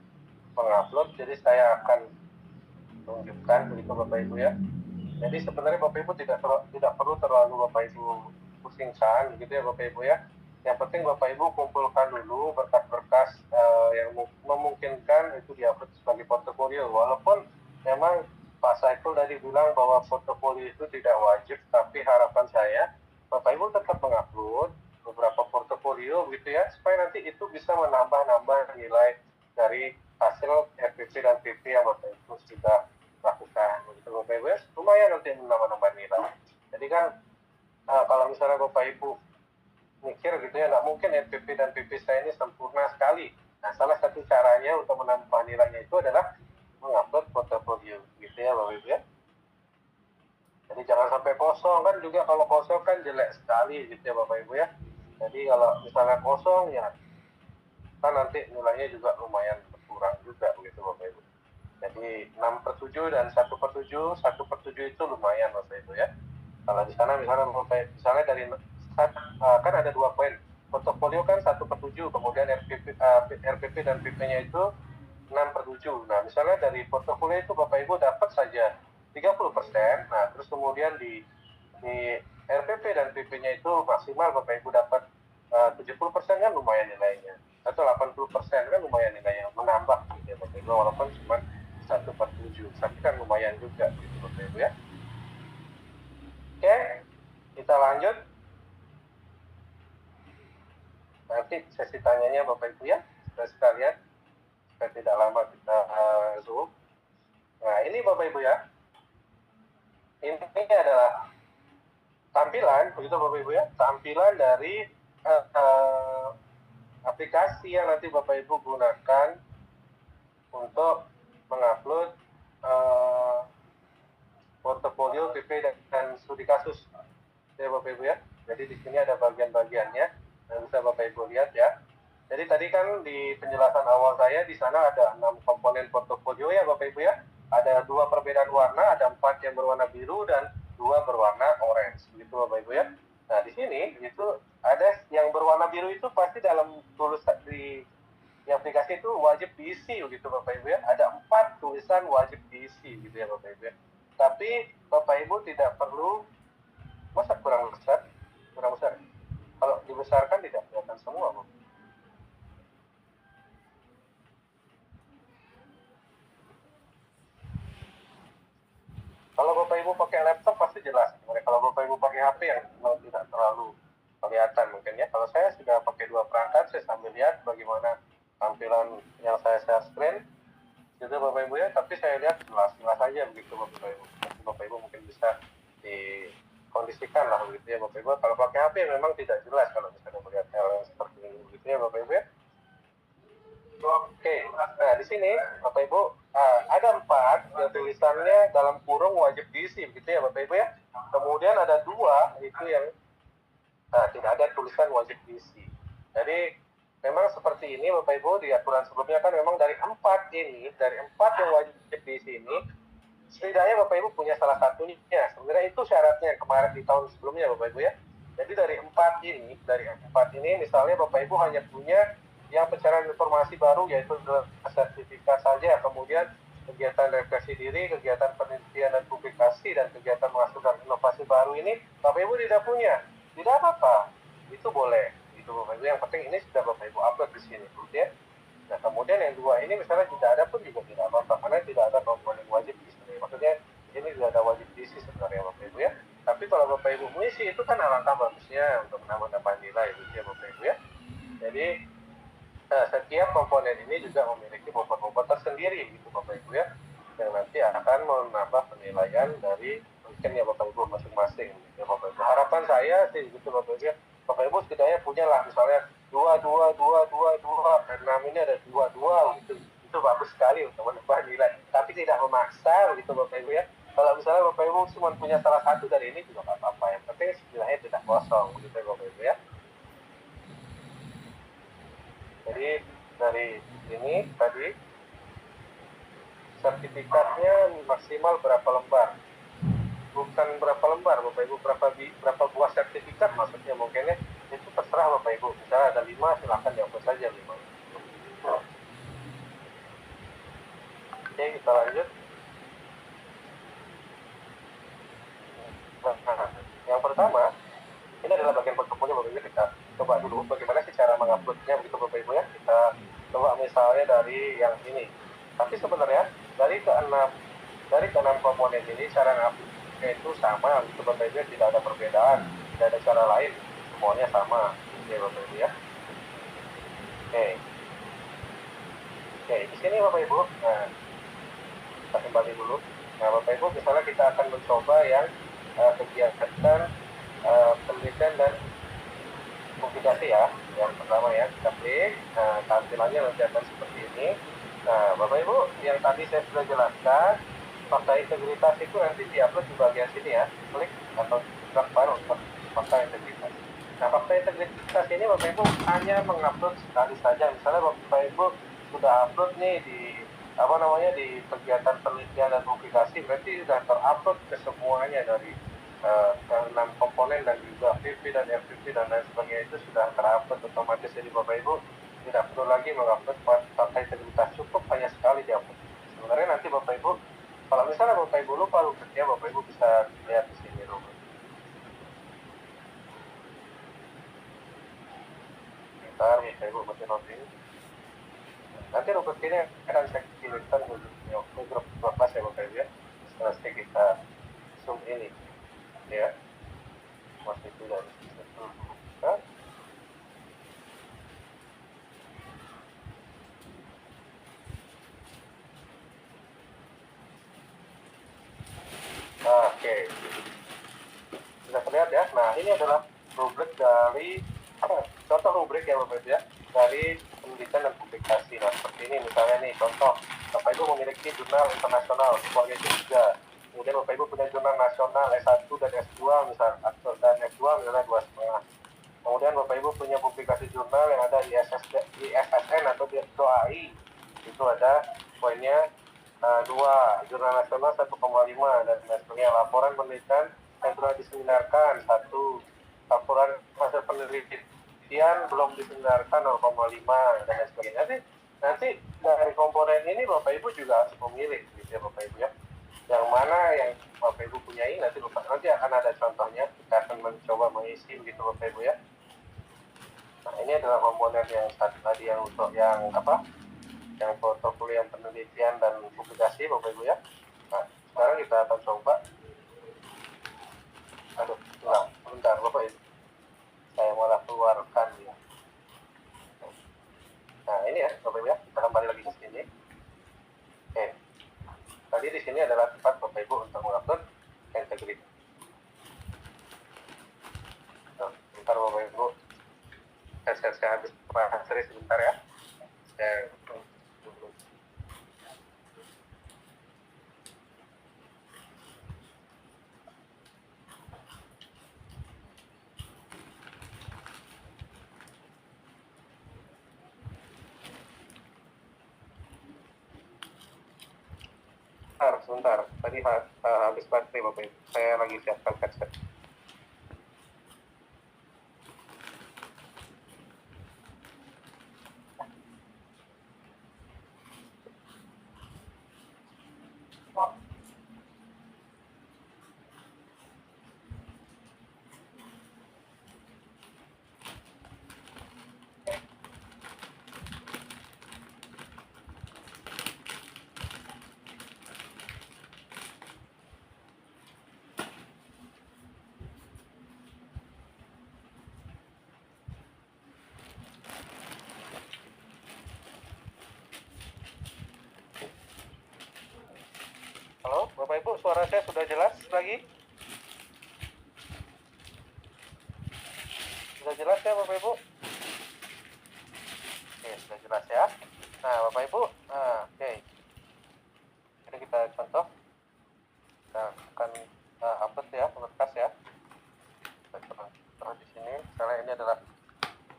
Speaker 1: mengupload. Jadi saya akan tunjukkan begitu Bapak Ibu ya. Jadi sebenarnya Bapak Ibu tidak perlu terlalu Bapak Ibu pusingkan gitu ya Bapak Ibu ya. Yang penting Bapak Ibu kumpulkan dulu berkas-berkas yang memungkinkan itu diupload sebagai portofolio. Walaupun memang Pak Saiful tadi bilang bahwa portofolio itu tidak wajib, tapi harapan saya Bapak Ibu tetap mengupload beberapa portofolio gitu ya, supaya nanti itu bisa menambah nilai dari hasil RPP dan PP yang Bapak Ibu sudah lakukan. Begitu Bapak Ibu ya, lumayan nanti menambah nilai. Jadi kan kalau misalnya Bapak Ibu mikir gitu ya, nggak mungkin RPP dan PP saya ini sempurna sekali. Nah, salah satu caranya untuk menambah nilainya itu adalah mengupload portofolio gitu ya Bapak Ibu ya. Jadi jangan sampai kosong, kan juga kalau kosong kan jelek sekali gitu ya Bapak Ibu ya. Jadi kalau misalnya kosong ya kan nanti nilainya juga lumayan berkurang juga begitu Bapak Ibu. Jadi 6/7 dan 1/7, 1/7 itu lumayan Bapak Ibu ya. Kalau di sana misalnya dari kan ada 2 poin. Portofolio kan 1/7, kemudian RPP dan PP-nya itu 6/7. Nah, misalnya dari portofolio itu Bapak Ibu dapat saja 30%, nah terus kemudian di RPP dan PP-nya itu maksimal Bapak Ibu dapat 70% kan lumayan nilainya, atau 80% kan lumayan nilainya, menambah gitu ya Bapak Ibu, walaupun cuma 1/7, tapi kan lumayan juga gitu Bapak Ibu ya. Oke, kita lanjut. Nanti sesi tanyanya Bapak Ibu ya, sekalian, supaya tidak lama kita zoom. Nah, ini Bapak Ibu ya, ini adalah tampilan, begitu Bapak Ibu ya, tampilan dari aplikasi yang nanti Bapak Ibu gunakan untuk mengupload portofolio PP dan studi kasus ya Bapak Ibu ya. Jadi di sini ada bagian-bagiannya yang bisa Bapak Ibu lihat ya. Jadi tadi kan di penjelasan awal saya di sana ada 6 komponen portofolio ya Bapak Ibu ya. Ada 2 perbedaan warna, ada 4 yang berwarna biru dan 2 berwarna orange, begitu Bapak Ibu ya. Nah di sini itu ada yang berwarna biru itu pasti dalam tulisan di aplikasi itu wajib diisi begitu Bapak Ibu ya. Ada 4 tulisan wajib diisi gitu ya Bapak Ibu ya. Tapi Bapak Ibu tidak perlu Masa kurang besar? Kurang besar. Kalau dibesarkan tidak kelihatan semua, Bu. Kalau Bapak Ibu pakai laptop pasti jelas. Kalau Bapak Ibu pakai HP yang tidak terlalu kelihatan mungkin ya. Kalau saya sudah pakai dua perangkat, saya sambil lihat bagaimana tampilan yang saya share screen gitu Bapak Ibu ya. Tapi saya lihat jelas-jelas saja begitu Bapak Ibu. Nanti Bapak Ibu mungkin bisa dikondisikan lah begitu ya Bapak Ibu. Kalau pakai HP memang tidak jelas kalau misalnya melihat hal yang seperti ini begitu ya Bapak Ibu ya. Oke, nah di sini Bapak Ibu ada 4 yang tulisannya dalam kurung wajib diisi, begitu ya Bapak Ibu ya. Kemudian ada 2 itu yang tidak ada tulisan wajib diisi. Jadi memang seperti ini Bapak Ibu, di aturan sebelumnya kan memang dari 4 yang wajib diisi ini, setidaknya Bapak Ibu punya salah satunya. Sebenarnya itu syaratnya kemarin di tahun sebelumnya Bapak Ibu ya. Jadi dari 4 ini misalnya Bapak Ibu hanya punya yang pencarian informasi baru yaitu sertifikat saja, kemudian kegiatan refleksi diri, kegiatan penelitian dan publikasi, dan kegiatan menghasilkan inovasi baru ini Bapak Ibu tidak punya, tidak apa-apa, itu boleh, itu Bapak Ibu. Yang penting ini sudah Bapak Ibu upload di sini, ya. Nah kemudian yang 2 ini misalnya tidak ada pun juga tidak apa-apa, karena tidak ada komponen wajib di sini. Maksudnya ini tidak ada wajib diisi sebenarnya Bapak Ibu ya. Tapi kalau Bapak Ibu mengisi itu kan alangkah bagusnya untuk menambah nilai, gitu ya Bapak Ibu ya. Jadi setiap komponen ini juga memiliki bobot-bobot tersendiri gitu Bapak Ibu ya, yang nanti akan menambah penilaian dari mungkin ya Bapak Ibu masing-masing gitu ya Bapak Ibu. Harapan saya sih gitu Bapak Ibu ya, Bapak Ibu setidaknya punya lah misalnya 6 ini ada 22 gitu, itu bagus sekali untuk menambah nilai, tapi tidak memaksa gitu Bapak Ibu ya. Kalau misalnya Bapak Ibu cuma punya salah satu dari ini juga nggak apa-apa, yang penting setidaknya tidak kosong gitu ya Bapak Ibu ya. Jadi dari ini tadi sertifikatnya maksimal berapa lembar, bukan berapa lembar Bapak Ibu, berapa buah sertifikat maksudnya mungkin ya, itu terserah Bapak Ibu. Misalnya ada 5 silahkan dihapus saja 5. Oke, kita lanjut. Nah, yang pertama ini adalah bagian portofolio Bapak Ibu. Kita coba dulu bagaimana sih cara menguploadnya begitu Bapak Ibu ya. Kita coba misalnya dari yang ini. Tapi sebenarnya dari keenam komponen ini cara nguploadnya itu sama gitu Bapak Ibu, tidak ada perbedaan, tidak ada cara lain, semuanya sama gitu ya Bapak Ibu ya. Oke, di sini Bapak Ibu, nah kita kembali dulu. Nah Bapak Ibu, misalnya kita akan mencoba yang kegiatan penelitian dan publikasi ya. Yang pertama ya, kita klik. Nah, tampilannya nanti akan seperti ini. Nah, Bapak Ibu, yang tadi saya sudah jelaskan, fakta integritas itu nanti diupload di bagian sini ya. Klik atau drag baru untuk fakta integritas. Nah, fakta integritas ini Bapak Ibu hanya mengupload sekali saja. Misalnya Bapak Ibu sudah upload nih di di kegiatan penelitian dan publikasi, berarti sudah terupload ke semuanya dari 6 komponen dan juga VV dan FVV dan lain sebagainya, itu sudah terupload otomatis. Jadi Bapak Ibu tidak perlu lagi mengupload fakta integritas, cukup hanya sekali diupload. Sebenarnya nanti Bapak Ibu, kalau misalnya Bapak Ibu lupa uploadnya, Bapak Ibu bisa lihat di sini dulu. Bentar, Bapak Ibu masih loading. Nanti rumput ini akan saya kirimkan ke grup kelas ya Bapak Ibu ya. Setelah kita zoom ini ya, masih tidak bisa. Oke, sudah terlihat ya. Nah ini adalah rubrik dari contoh rubrik ya Bapak Ibu ya, dari penelitian dan publikasi. Nah seperti ini misalnya nih contoh, Bapak Ibu memiliki jurnal internasional sebagai juga, kemudian Bapak Ibu punya jurnal nasional S1 dan S2 misalnya, dan S2 misalnya 2,5. Kemudian Bapak Ibu punya publikasi jurnal yang ada di SSN atau di SOAI, itu ada poinnya 2, jurnal nasional 1,5 dan sebagainya. Laporan penelitian yang telah diseminarkan 1, laporan hasil penelitian belum diseminarkan 0,5 dan sebagainya. Nanti dari komponen ini Bapak Ibu juga harus memilih gitu ya Bapak Ibu ya, yang mana yang Bapak Ibu punyai. Nanti akan ada contohnya, kita akan mencoba mengisi begitu Bapak Ibu ya. Nah, ini adalah komponen yang tadi yang untuk yang apa? Yang portofolio penelitian dan publikasi Bapak Ibu ya. Nah, sekarang kita akan coba. Aduh, enggak, bentar Bapak Ibu. Saya malah keluarkan ya. Nah, ini ya Bapak Ibu ya, kita kembali lagi ke sini. Oke. Tadi di sini adalah tempat Bapak Ibu untuk mengupload integritas. Nah, bentar Bapak Ibu. Saya habis seri sebentar ya. Saya sebentar. Tadi habis baterai Bapak Ibu. Saya lagi siapkan headset. Halo, Bapak Ibu, suara saya sudah jelas lagi? Sudah jelas ya Bapak Ibu? Oke, sudah jelas ya. Nah, Bapak Ibu, oke. Jadi kita contoh. Kita akan upload ya, berkas ya. Terus di sini, misalnya ini adalah,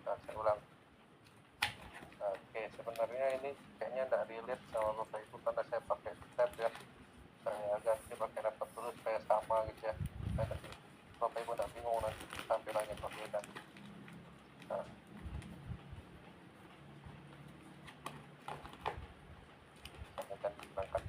Speaker 1: saya ulang. Oke, sebenarnya ini kayaknya tidak relate sama Bapak Ibu karena saya pakai tab ya. Saya ganti pakai laptop dulu supaya sama gitu ya. Bapak Ibu tidak bingung nanti tampilannya berbeda. Nah. Berangkat.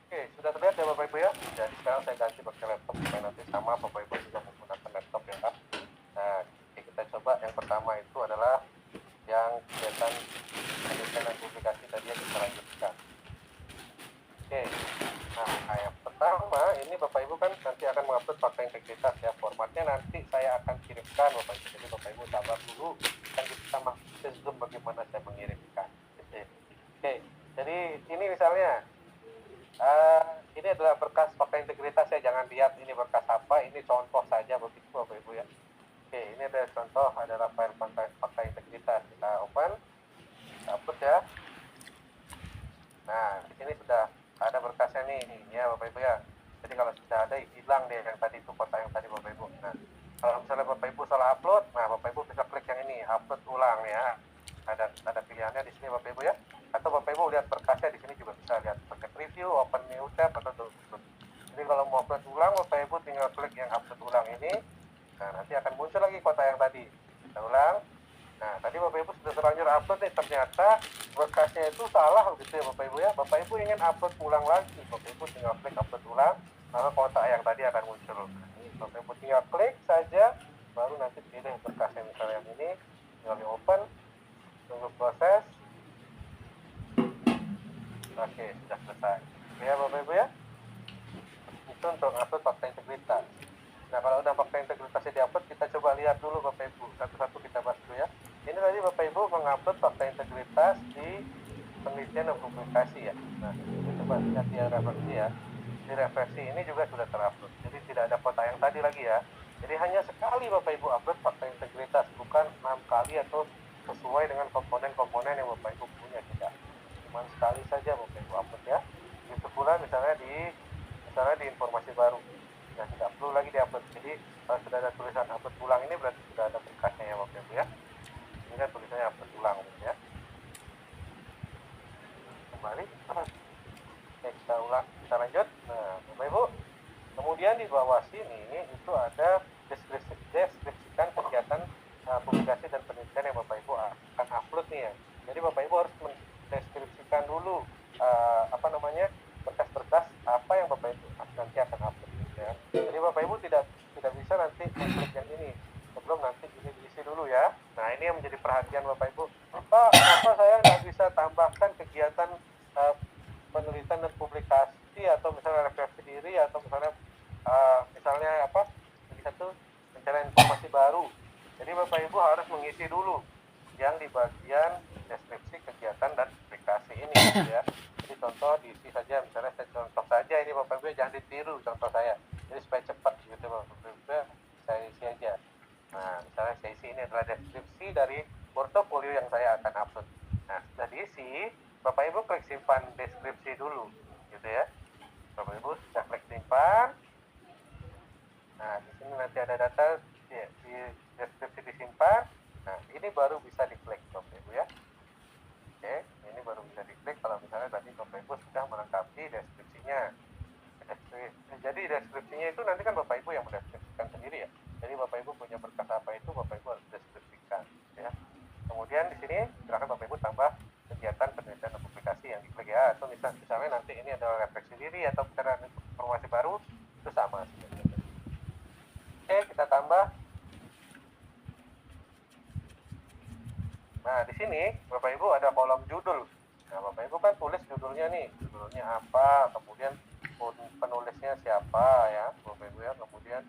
Speaker 1: Oke, sudah terlihat ya Bapak Ibu ya. Jadi sekarang saya ganti pakai laptop supaya nanti sama Bapak Ibu juga menggunakan laptop ya. Nah, kita coba yang pertama itu adalah yang kegiatan penelitian dan publikasi tadi yang kita lanjutkan. Oke, nah yang pertama ini Bapak Ibu kan nanti akan mengupload fakta integritas ya. Formatnya nanti saya akan kirimkan Bapak Ibu. Jadi Bapak Ibu sabar dulu, kan kita masih zoom bagaimana saya mengirimkan. Oke, jadi ini misalnya ini adalah berkas fakta integritas ya, jangan lihat ini berkas apa, ini contoh saja begitu Bapak Ibu ya. Oke, ini ada contoh, adalah file fakta integritas. Kita open, kita upload ya. Nah, di sini sudah ada berkasnya nih ya Bapak Ibu ya. Jadi kalau sudah ada, hilang deh yang tadi itu kota yang tadi Bapak Ibu. Nah, kalau misalnya Bapak Ibu salah upload, nah Bapak Ibu bisa klik yang ini, upload ulang ya. Ada pilihannya di sini Bapak Ibu ya. Atau Bapak Ibu lihat berkasnya di sini juga bisa lihat pakai preview, open new tab atau download. Jadi kalau mau upload ulang, Bapak Ibu tinggal klik yang upload ulang ini. Nah, nanti akan muncul lagi kota yang tadi. Kita ulang. Nah, tadi Bapak Ibu sudah terlanjur upload nih, ternyata berkasnya itu salah gitu ya Bapak Ibu ya. Bapak Ibu ingin upload ulang lagi, Bapak Ibu tinggal klik upload ulang, maka kotak yang tadi akan muncul. Nah, ini Bapak Ibu tinggal klik saja, baru nanti pilih berkasnya misalnya yang ini, tinggal di open, tunggu proses. Oke, sudah selesai. Ya Bapak Ibu ya. Itu untuk upload fakta integritas. Nah, kalau udah fakta integritasnya diupload, kita coba lihat dulu Bapak Ibu. Satu-satu kita bahas dulu ya. Ini tadi Bapak Ibu mengupload fakta integritas di penelitian dan publikasi ya. Nah, ini coba lihat di referensi ya. Di referensi ini juga sudah terupload. Jadi tidak ada kota yang tadi lagi ya. Jadi hanya sekali Bapak Ibu upload fakta integritas, bukan 6 kali atau sesuai dengan komponen-komponen yang Bapak Ibu punya, tidak. Cuma sekali saja Bapak Ibu upload ya. Begitu pula misalnya di informasi baru. Nah, tidak perlu lagi diupload. Jadi kalau sudah ada tulisan upload ulang ini berarti sudah ada berkasnya ya Bapak Ibu ya. Ini kan tulisannya upload ulang gitu ya. kembali. Oke, kita ulang, kita lanjut. Nah, Bapak Ibu, kemudian di bawah sini itu ada deskripsikan kegiatan publikasi dan penelitian yang Bapak Ibu akan upload nih ya. Jadi Bapak Ibu harus mendeskripsikan dulu berkas-berkas apa yang Bapak Ibu nanti akan upload ya. Jadi Bapak Ibu tidak bisa nanti mengklik yang ini sebelum nanti ini diisi dulu ya. Nah, ini yang menjadi perhatian Bapak Ibu. Pak, kenapa saya nggak bisa tambahkan kegiatan penelitian dan publikasi atau misalnya refleksi diri atau misalnya pencarian informasi baru. Jadi Bapak Ibu harus mengisi dulu yang di bagian deskripsi kegiatan dan publikasi ini ya. Jadi contoh diisi saja, misalnya saya contoh saja ini Bapak Ibu, jangan ditiru contoh saya. Jadi supaya cepat gitu Bapak Ibu, saya isi aja. Nah, misalnya saya isi ini adalah deskripsi dari portofolio yang saya akan upload. Nah, sudah diisi, Bapak Ibu klik simpan deskripsi dulu, gitu ya. Bapak Ibu sudah klik simpan. Nah, di sini nanti ada data di deskripsi disimpan. Nah, ini baru bisa diklik Bapak Ibu ya. Oke, ini baru bisa diklik kalau misalnya tadi Bapak Ibu sudah melengkapi deskripsinya. Jadi deskripsinya itu nanti kan Bapak Ibu yang mendeskripsikan sendiri ya. Jadi Bapak Ibu punya berkas apa itu Bapak Ibu harus deskripsikan ya. Kemudian di sini silakan Bapak Ibu tambah kegiatan penelitian dan publikasi yang diklik ya. Atau misalnya nanti ini adalah refleksi diri atau pencarian informasi baru, itu sama sebenarnya. Oke, kita tambah. Nah, di sini Bapak Ibu ada kolom judul. Nah, Bapak Ibu kan tulis judulnya nih, judulnya apa, kemudian penulisnya siapa ya, Bapak Ibu ya, kemudian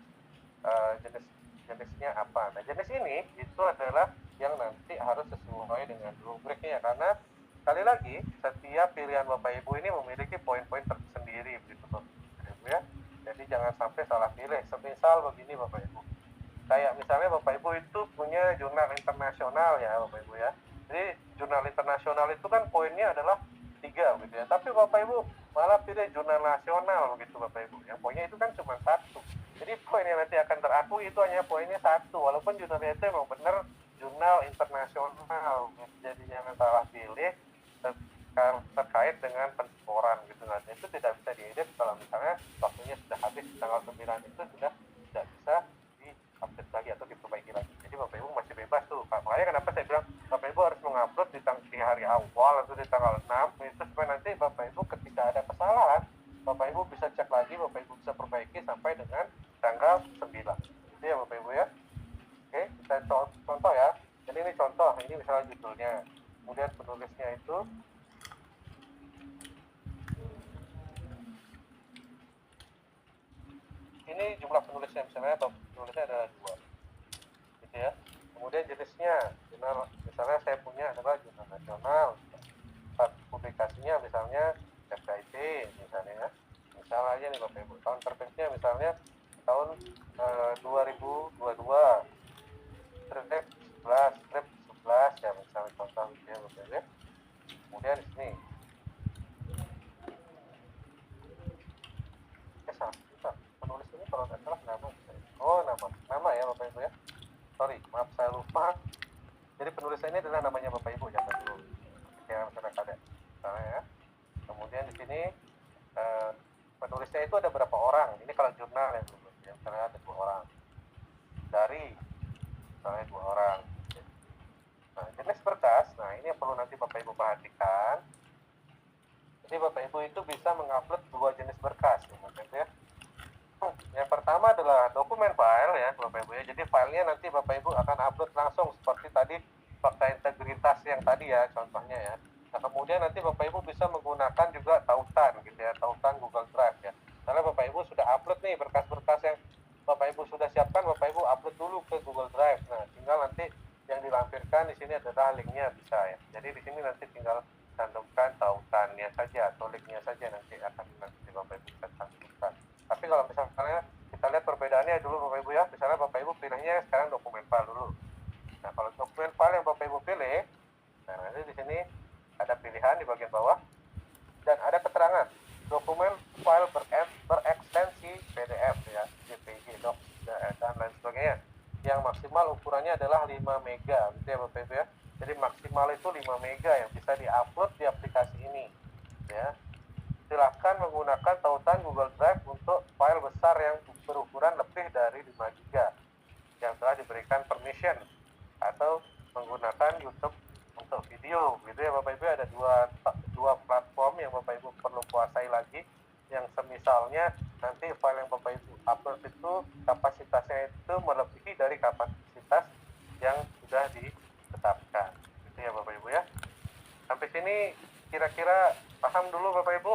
Speaker 1: jenisnya apa. Nah, jenis ini itu adalah yang nanti harus sesuai dengan rubriknya, karena sekali lagi setiap pilihan Bapak Ibu ini memiliki poin-poin tersendiri begitu Bapak Ibu ya. Jadi jangan sampai salah pilih. Semisal begini Bapak Ibu, kayak misalnya Bapak Ibu itu punya jurnal internasional ya Bapak Ibu ya. Jadi jurnal internasional itu kan poinnya adalah 3 gitu ya. Tapi Bapak Ibu malah pilih jurnal nasional begitu Bapak Ibu. Yang poinnya itu kan cuma 1. Jadi poin yang nanti akan terakui itu hanya poinnya 1. Walaupun jurnalnya itu memang benar jurnal internasional. Jadi jangan salah pilih terkait dengan pensporan gitu. Nah, itu tidak bisa diedit kalau misalnya waktunya sudah habis tanggal 9 itu sudah tidak bisa update lagi atau diperbaiki lagi. Jadi Bapak Ibu masih bebas tuh. Makanya kenapa saya bilang Bapak Ibu harus mengupload di hari awal atau di tanggal 6 itu supaya nanti Bapak Ibu ketika ada kesalahan Bapak Ibu bisa cek lagi, Bapak Ibu bisa perbaiki sampai dengan tanggal 9. Itu ya Bapak Ibu ya. Oke, kita contoh ya. Jadi ini contoh, ini misalnya judulnya. Kemudian penulisnya itu ini jumlah penulisnya, misalnya penulisnya ada 2 gitu ya. Kemudian jenisnya, jurnal, misalnya saya punya adalah jurnal nasional, publikasinya misalnya FKIP misalnya ya. Misalnya aja nih Bapak Ibu, tahun terbitnya misalnya tahun 2022 strip 11 ya, misalnya contoh gitu ya Bapak Ibu. Kemudian di sini penulis ini kalau nggak salah nama ya Bapak Ibu ya. Sorry, maaf saya lupa. Jadi penulisnya ini adalah namanya Bapak Ibu ya dulu. Ya misalnya ada ya. Kemudian di sini penulisnya itu ada berapa orang? Ini kalau jurnal ya dulu. Ya, misalnya ada 2 orang. Dari misalnya 2 orang. Nah, jenis berkas. Nah, ini yang perlu nanti Bapak Ibu perhatikan. Jadi Bapak Ibu itu bisa mengupload 2 jenis berkas ya Bapak Ibu ya. Yang pertama adalah dokumen file ya Bapak Ibu ya. Jadi filenya nanti Bapak Ibu akan upload langsung seperti tadi fakta integritas yang tadi ya contohnya ya. Nah, kemudian nanti Bapak Ibu bisa menggunakan juga tautan gitu ya, tautan Google Drive ya. Karena Bapak Ibu sudah upload nih berkas-berkas yang Bapak Ibu sudah siapkan, Bapak Ibu upload dulu ke Google Drive. Nah, tinggal nanti yang dilampirkan di sini adalah linknya bisa ya. Jadi di sini nanti tinggal cantumkan tautannya saja atau linknya saja nanti akan nanti Bapak Ibu bisa cantumkan. Tapi kalau misalnya kita lihat perbedaannya dulu Bapak Ibu ya, misalnya Bapak Ibu pilihnya sekarang dokumen file dulu. Nah, kalau dokumen file yang Bapak Ibu pilih, nah nanti di sini ada pilihan di bagian bawah dan ada keterangan dokumen file berekstensi PDF ya, JPG, doc dan lain sebagainya. Yang maksimal ukurannya adalah 5 mega gitu ya Bapak Ibu ya. Jadi maksimal itu 5 mega yang bisa diupload di aplikasi ini. gitu ya. Silakan menggunakan tautan Google Drive untuk file besar yang berukuran lebih dari 5 GB yang telah diberikan permission, atau menggunakan YouTube untuk video gitu ya Bapak Ibu. Ada dua platform yang Bapak Ibu perlu kuasai lagi, yang semisalnya nanti file yang Bapak Ibu upload itu kapasitasnya itu melebihi dari kapasitas yang sudah ditetapkan gitu ya Bapak Ibu ya. Sampai sini kira-kira paham dulu Bapak Ibu?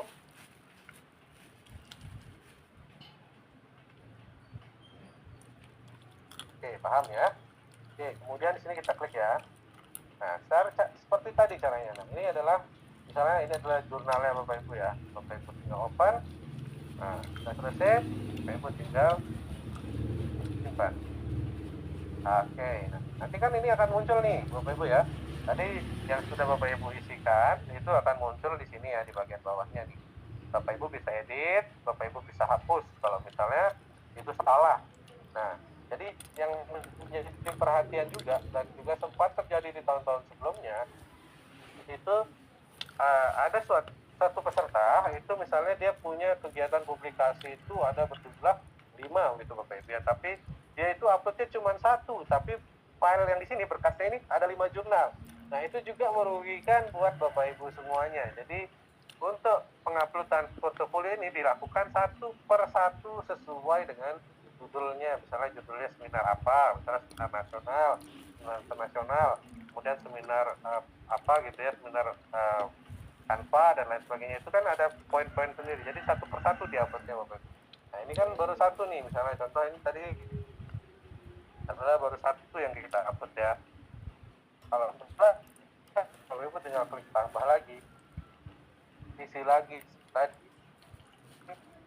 Speaker 1: Oke, paham ya. Oke, kemudian di sini kita klik ya. Nah, seperti tadi caranya. Nah, ini adalah misalnya ini adalah jurnalnya Bapak Ibu ya. Bapak Ibu tinggal open. Nah, sudah selesai, Bapak Ibu tinggal simpan. Oke, nah, nanti kan ini akan muncul nih Bapak Ibu ya. Tadi yang sudah Bapak Ibu isikan itu akan muncul di sini ya, di bagian bawahnya nih. Bapak Ibu bisa edit, Bapak Ibu bisa hapus kalau misalnya itu salah. Nah, jadi yang menjadi perhatian juga dan juga sempat terjadi di tahun-tahun sebelumnya itu ada satu peserta itu misalnya dia punya kegiatan publikasi itu ada berjumlah 5 gitu Bapak Ibu ya, tapi dia itu uploadnya cuma 1, tapi file yang di sini berkasnya ini ada 5 jurnal. Nah, itu juga merugikan buat Bapak Ibu semuanya. Jadi untuk penguploadan portofolio ini dilakukan satu per satu sesuai dengan judulnya. Misalnya judulnya seminar apa, misalnya seminar nasional, seminar internasional, kemudian seminar apa gitu ya, seminar Canva dan lain sebagainya. Itu kan ada poin-poin sendiri. Jadi satu per satu diuploadnya Bapak. Nah, ini kan baru satu nih, misalnya contoh ini tadi adalah baru satu yang kita upload ya. Kalau misalnya Bapak Ibu tinggal klik tambah lagi, isi lagi tadi.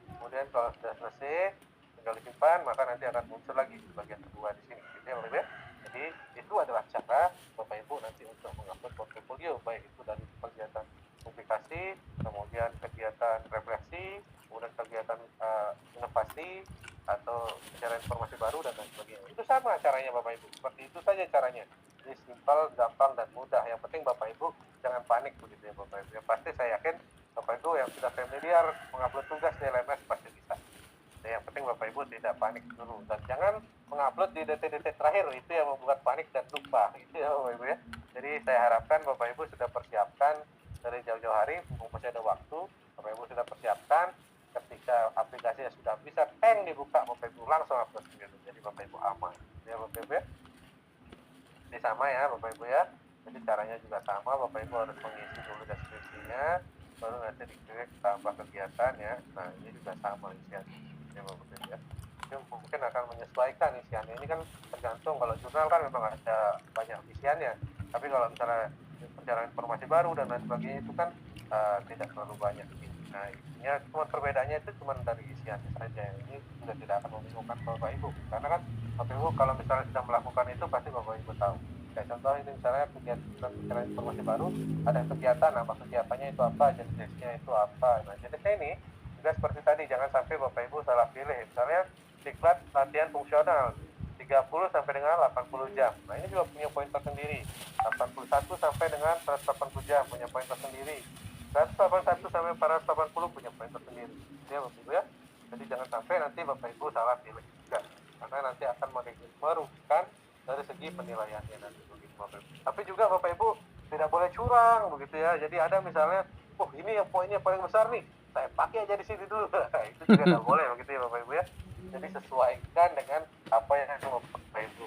Speaker 1: Kemudian kalau sudah selesai, tinggal disimpan, maka nanti akan muncul lagi bagian kedua di sini, gitu ya Bapak Ibu. Jadi itu adalah cara Bapak Ibu nanti untuk mengupload portfolio, baik itu dari kegiatan publikasi, kemudian kegiatan refleksi, kemudian kegiatan inovasi atau pencarian informasi baru dan lain sebagainya. Itu sama caranya Bapak Ibu. Seperti itu saja caranya. Jadi simpel, gampang dan mudah. Yang penting Bapak Ibu jangan panik begitu ya Bapak Ibu. Yang pasti saya yakin Bapak Ibu yang sudah familiar mengupload tugas di LMS pasti bisa. Jadi yang penting Bapak Ibu tidak panik dulu dan jangan mengupload di detik-detik terakhir, itu yang membuat panik dan lupa. Itu ya Bapak Ibu ya. Jadi saya harapkan Bapak Ibu sudah persiapkan dari jauh-jauh hari, mumpung masih ada waktu, Bapak Ibu sudah persiapkan. Ketika aplikasinya sudah bisa dibuka, Bapak Ibu langsung upload sendiri. Jadi Bapak Ibu aman. Ya Bapak Ibu ya. Ini sama ya Bapak Ibu ya. Jadi caranya juga sama, Bapak Ibu harus mengisi dulu deskripsinya, baru nanti diklik tambah kegiatan ya. Nah, ini juga sama isiannya ya Bapak Ibu ya. Ini mungkin akan menyesuaikan isiannya. Ini kan tergantung, kalau jurnal kan memang ada banyak isiannya. Tapi kalau misalnya pencarian informasi baru dan lain sebagainya itu kan tidak terlalu banyak. Nah, isinya cuma perbedaannya itu cuma dari isiannya saja. Ini sudah tidak akan membingungkan Bapak Ibu. Karena kan Bapak Ibu kalau misalnya sudah melakukan itu pasti Bapak Ibu tahu. Kayak contoh ini misalnya kegiatan pencarian informasi baru, ada kegiatan, nama kegiatannya itu apa, jenisnya itu apa. Nah, jenisnya ini juga seperti tadi, jangan sampai Bapak Ibu salah pilih. Misalnya diklat latihan fungsional 30 sampai dengan 80 jam. Nah, ini juga punya poin tersendiri. 81 sampai dengan 180 jam punya poin tersendiri. 181 sampai 480 punya poin tersendiri. Ya Bapak Ibu ya. Jadi jangan sampai nanti Bapak Ibu salah pilih juga. Karena nanti akan merugikan dari segi penilaiannya nanti begitu Bapak Ibu. Tapi juga Bapak Ibu tidak boleh curang begitu ya. Jadi ada misalnya, oh ini yang poinnya paling besar nih, saya pakai aja di sini dulu. Itu juga tidak boleh begitu ya Bapak Ibu ya. Jadi sesuaikan dengan apa yang Bapak Ibu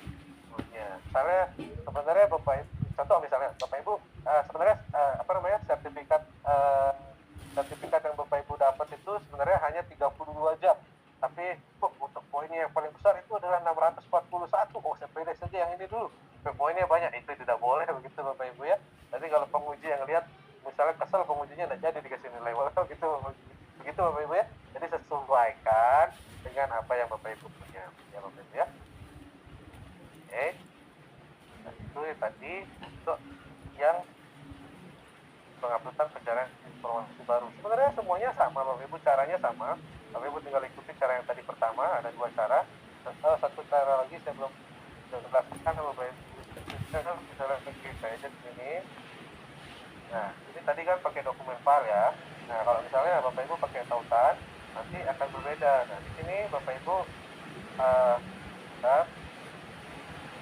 Speaker 1: punya. Misalnya sebenarnya Bapak Ibu, contoh misalnya Bapak Ibu sebenarnya sertifikat yang Bapak Ibu dapat itu sebenarnya hanya 32 jam. Tapi untuk poinnya yang paling besar itu adalah 641. Oh, saya pilih saja yang ini dulu. Poinnya banyak, itu tidak boleh begitu Bapak Ibu ya. Nanti kalau penguji yang lihat misalnya kesel, pengujinya tidak jadi dikasih nilai gitu begitu Bapak Ibu ya. Jadi sesuaikan dengan apa yang Bapak Ibu punya ya Bapak Ibu ya. Oke. Nah, itu ya tadi untuk yang penguploadan pencarian informasi baru. Sebenarnya semuanya sama Bapak Ibu, caranya sama. Bapak Ibu tinggal ikuti cara yang tadi pertama, ada 2 cara. Satu cara lagi saya belum jelaskan Bapak Ibu. Misalnya klik edit ini. Nah, ini tadi kan pakai dokumen file ya. Nah, kalau misalnya Bapak Ibu pakai tautan, nanti akan berbeda. Nah, di sini Bapak Ibu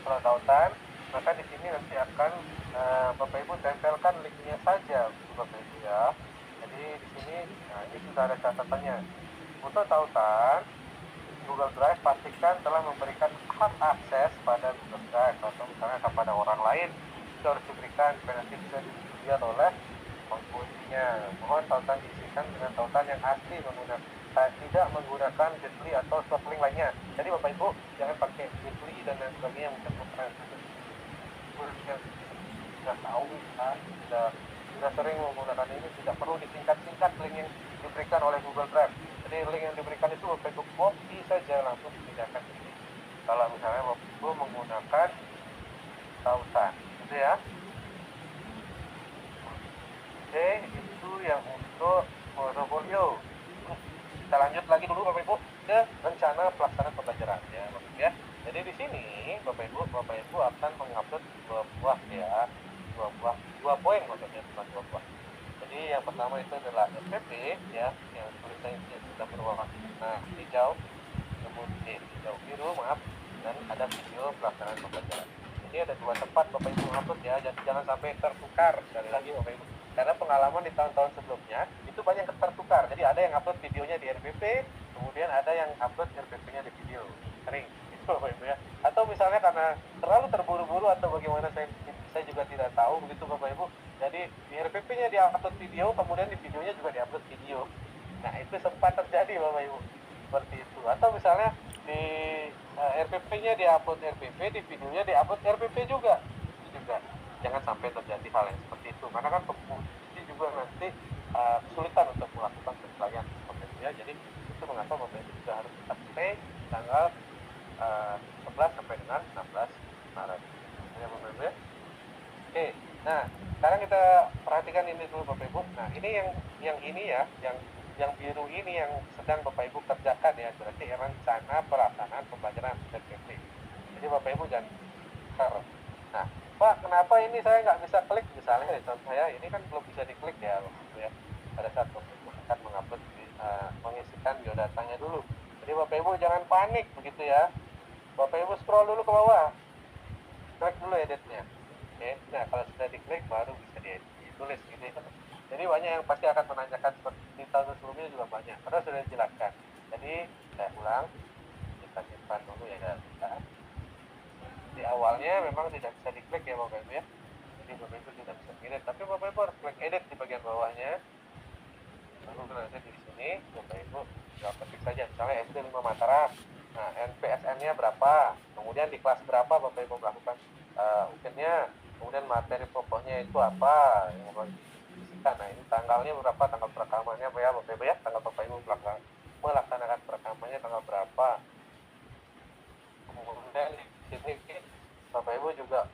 Speaker 1: kalau tautan, maka di sini nanti akan Bapak Ibu tempelkan linknya saja, Bapak Ibu ya. Jadi di sini, nah ini sudah ada catatannya. Untuk tautan, Google Drive pastikan telah memberikan hak akses pada Google Drive atau misalnya kepada orang lain. Itu harus diberikan supaya nanti bisa dilihat oleh pengunjungnya. Mohon tautan diisikan dengan tautan yang asli tidak menggunakan Bitly atau soft link lainnya. Jadi Bapak Ibu jangan pakai Bitly dan lain sebagainya, mungkin bukan yang sudah tahu kan, sudah sering menggunakan ini, tidak perlu disingkat-singkat link yang diberikan oleh Google Drive. Jadi link yang diberikan itu Bapak Ibu copy saja langsung dipindahkan ke sini. Kalau misalnya Bapak Ibu menggunakan tautan, gitu ya. Oke, itu yang untuk portofolio. Kita lanjut lagi dulu Bapak Ibu ke rencana pelaksanaan pembelajaran ya Bapak Ibu ya. Jadi di sini Bapak Ibu akan mengupload dua poin maksudnya, bukan dua buah. Jadi yang pertama itu adalah RPP ya, yang tulisannya sudah berwarna hijau, kemudian hijau biru maaf, dan ada video pelaksanaan pembelajaran. Jadi ada dua tempat Bapak Ibu upload ya, jadi jangan sampai tertukar sekali lagi Bapak Ibu. Karena pengalaman di tahun-tahun sebelumnya itu banyak tertukar. Jadi ada yang upload videonya di RPP, kemudian ada yang upload RPP-nya di video. Sering itu Bapak Ibu ya. Atau misalnya karena terlalu terburu-buru atau bagaimana saya juga tidak tahu begitu Bapak Ibu. Jadi di RPP-nya diupload video, kemudian di videonya juga diupload video. Nah, itu sempat terjadi Bapak Ibu. Seperti itu. Atau misalnya di RPP-nya diupload RPP, di videonya diupload RPP juga. Itu juga jangan sampai terjadi hal yang seperti itu. Karena kan pengemudi juga nanti kesulitan untuk melakukan penilaian seperti itu ya. Jadi itu mengapa Bapak Ibu juga harus tetap stay tanggal 11 sampai dengan 16 Maret. Ya Bapak Ibu ya. Oke, nah sekarang kita perhatikan ini dulu Bapak Ibu. Nah ini yang ini ya, yang biru ini yang sedang Bapak Ibu kerjakan ya, berarti rencana pelaksanaan pembelajaran PPT. Jadi Bapak Ibu jangan nah Pak kenapa ini saya nggak bisa klik misalnya contoh saya ini kan belum bisa diklik ya Bapak Ibu ya, pada saat Bapak Ibu akan mengupload mengisikan biodatanya dulu. Jadi Bapak Ibu jangan panik begitu ya. Bapak Ibu scroll dulu ke bawah, klik dulu editnya. Oke, nah kalau sudah diklik baru bisa ditulis gitu ya. Jadi banyak yang pasti akan menanyakan seperti tahun sebelumnya juga banyak, karena sudah dijelaskan. Jadi saya ulang, kita simpan dulu ya data. Di awalnya memang tidak bisa diklik ya Bapak Ibu ya. Jadi Bapak Ibu tidak bisa edit, tapi Bapak Ibu harus klik edit di bagian bawahnya. Lalu nanti di sini Bapak Ibu tinggal ketik saja, misalnya SD 5 Mataram. Nah, NPSN-nya berapa? Kemudian di kelas berapa Bapak Ibu melakukan UN-nya? Kemudian materi pokoknya itu apa? Yang diisikan. Nah, ini tanggalnya berapa? Tanggal perekamannya ya Bapak Ibu ya? Tanggal Bapak Ibu melaksanakan perekamannya tanggal berapa? Kemudian di sini Bapak Ibu juga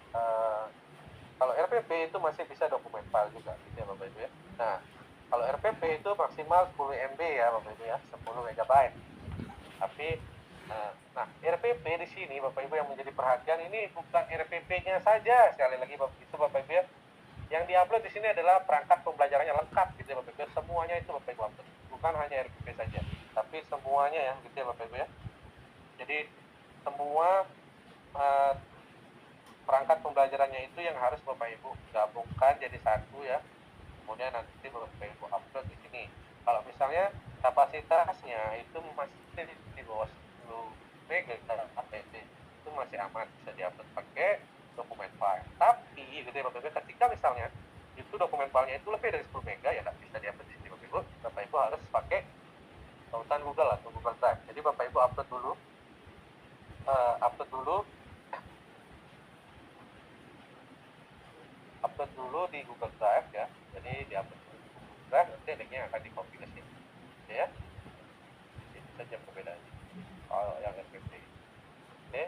Speaker 1: kalau RPP itu masih bisa dokumen file juga gitu ya Bapak Ibu ya. Nah, kalau RPP itu maksimal 10 MB ya Bapak Ibu ya, 10 MB. Tapi nah, RPP di sini Bapak Ibu yang menjadi perhatian ini bukan RPP-nya saja. Sekali lagi Bapak Ibu ya. Yang diupload di sini adalah perangkat pembelajarannya lengkap gitu ya Bapak Ibu. Semuanya itu Bapak Ibu upload. Bukan hanya RPP saja, tapi semuanya ya gitu ya Bapak Ibu ya. Jadi semua perangkat pembelajarannya itu yang harus Bapak Ibu gabungkan jadi satu ya. Kemudian nanti Bapak Ibu upload di sini. Kalau misalnya kapasitasnya itu masih di bawah 10 MB APD itu masih aman, bisa diupload pakai dokumen file. Tapi gitu ya Bapak Ibu, ketika misalnya itu dokumen filenya itu lebih dari 10 MB ya nggak bisa diupload di sini Bapak Ibu. Bapak Ibu harus pakai tautan Google atau Google Drive. Jadi Bapak Ibu upload dulu di Google Drive ya. Jadi di-upload di Google Drive, nanti linknya akan di-copy ke sini. Ya. Itu saja perbedaannya. Kalau yang RPP. Oke,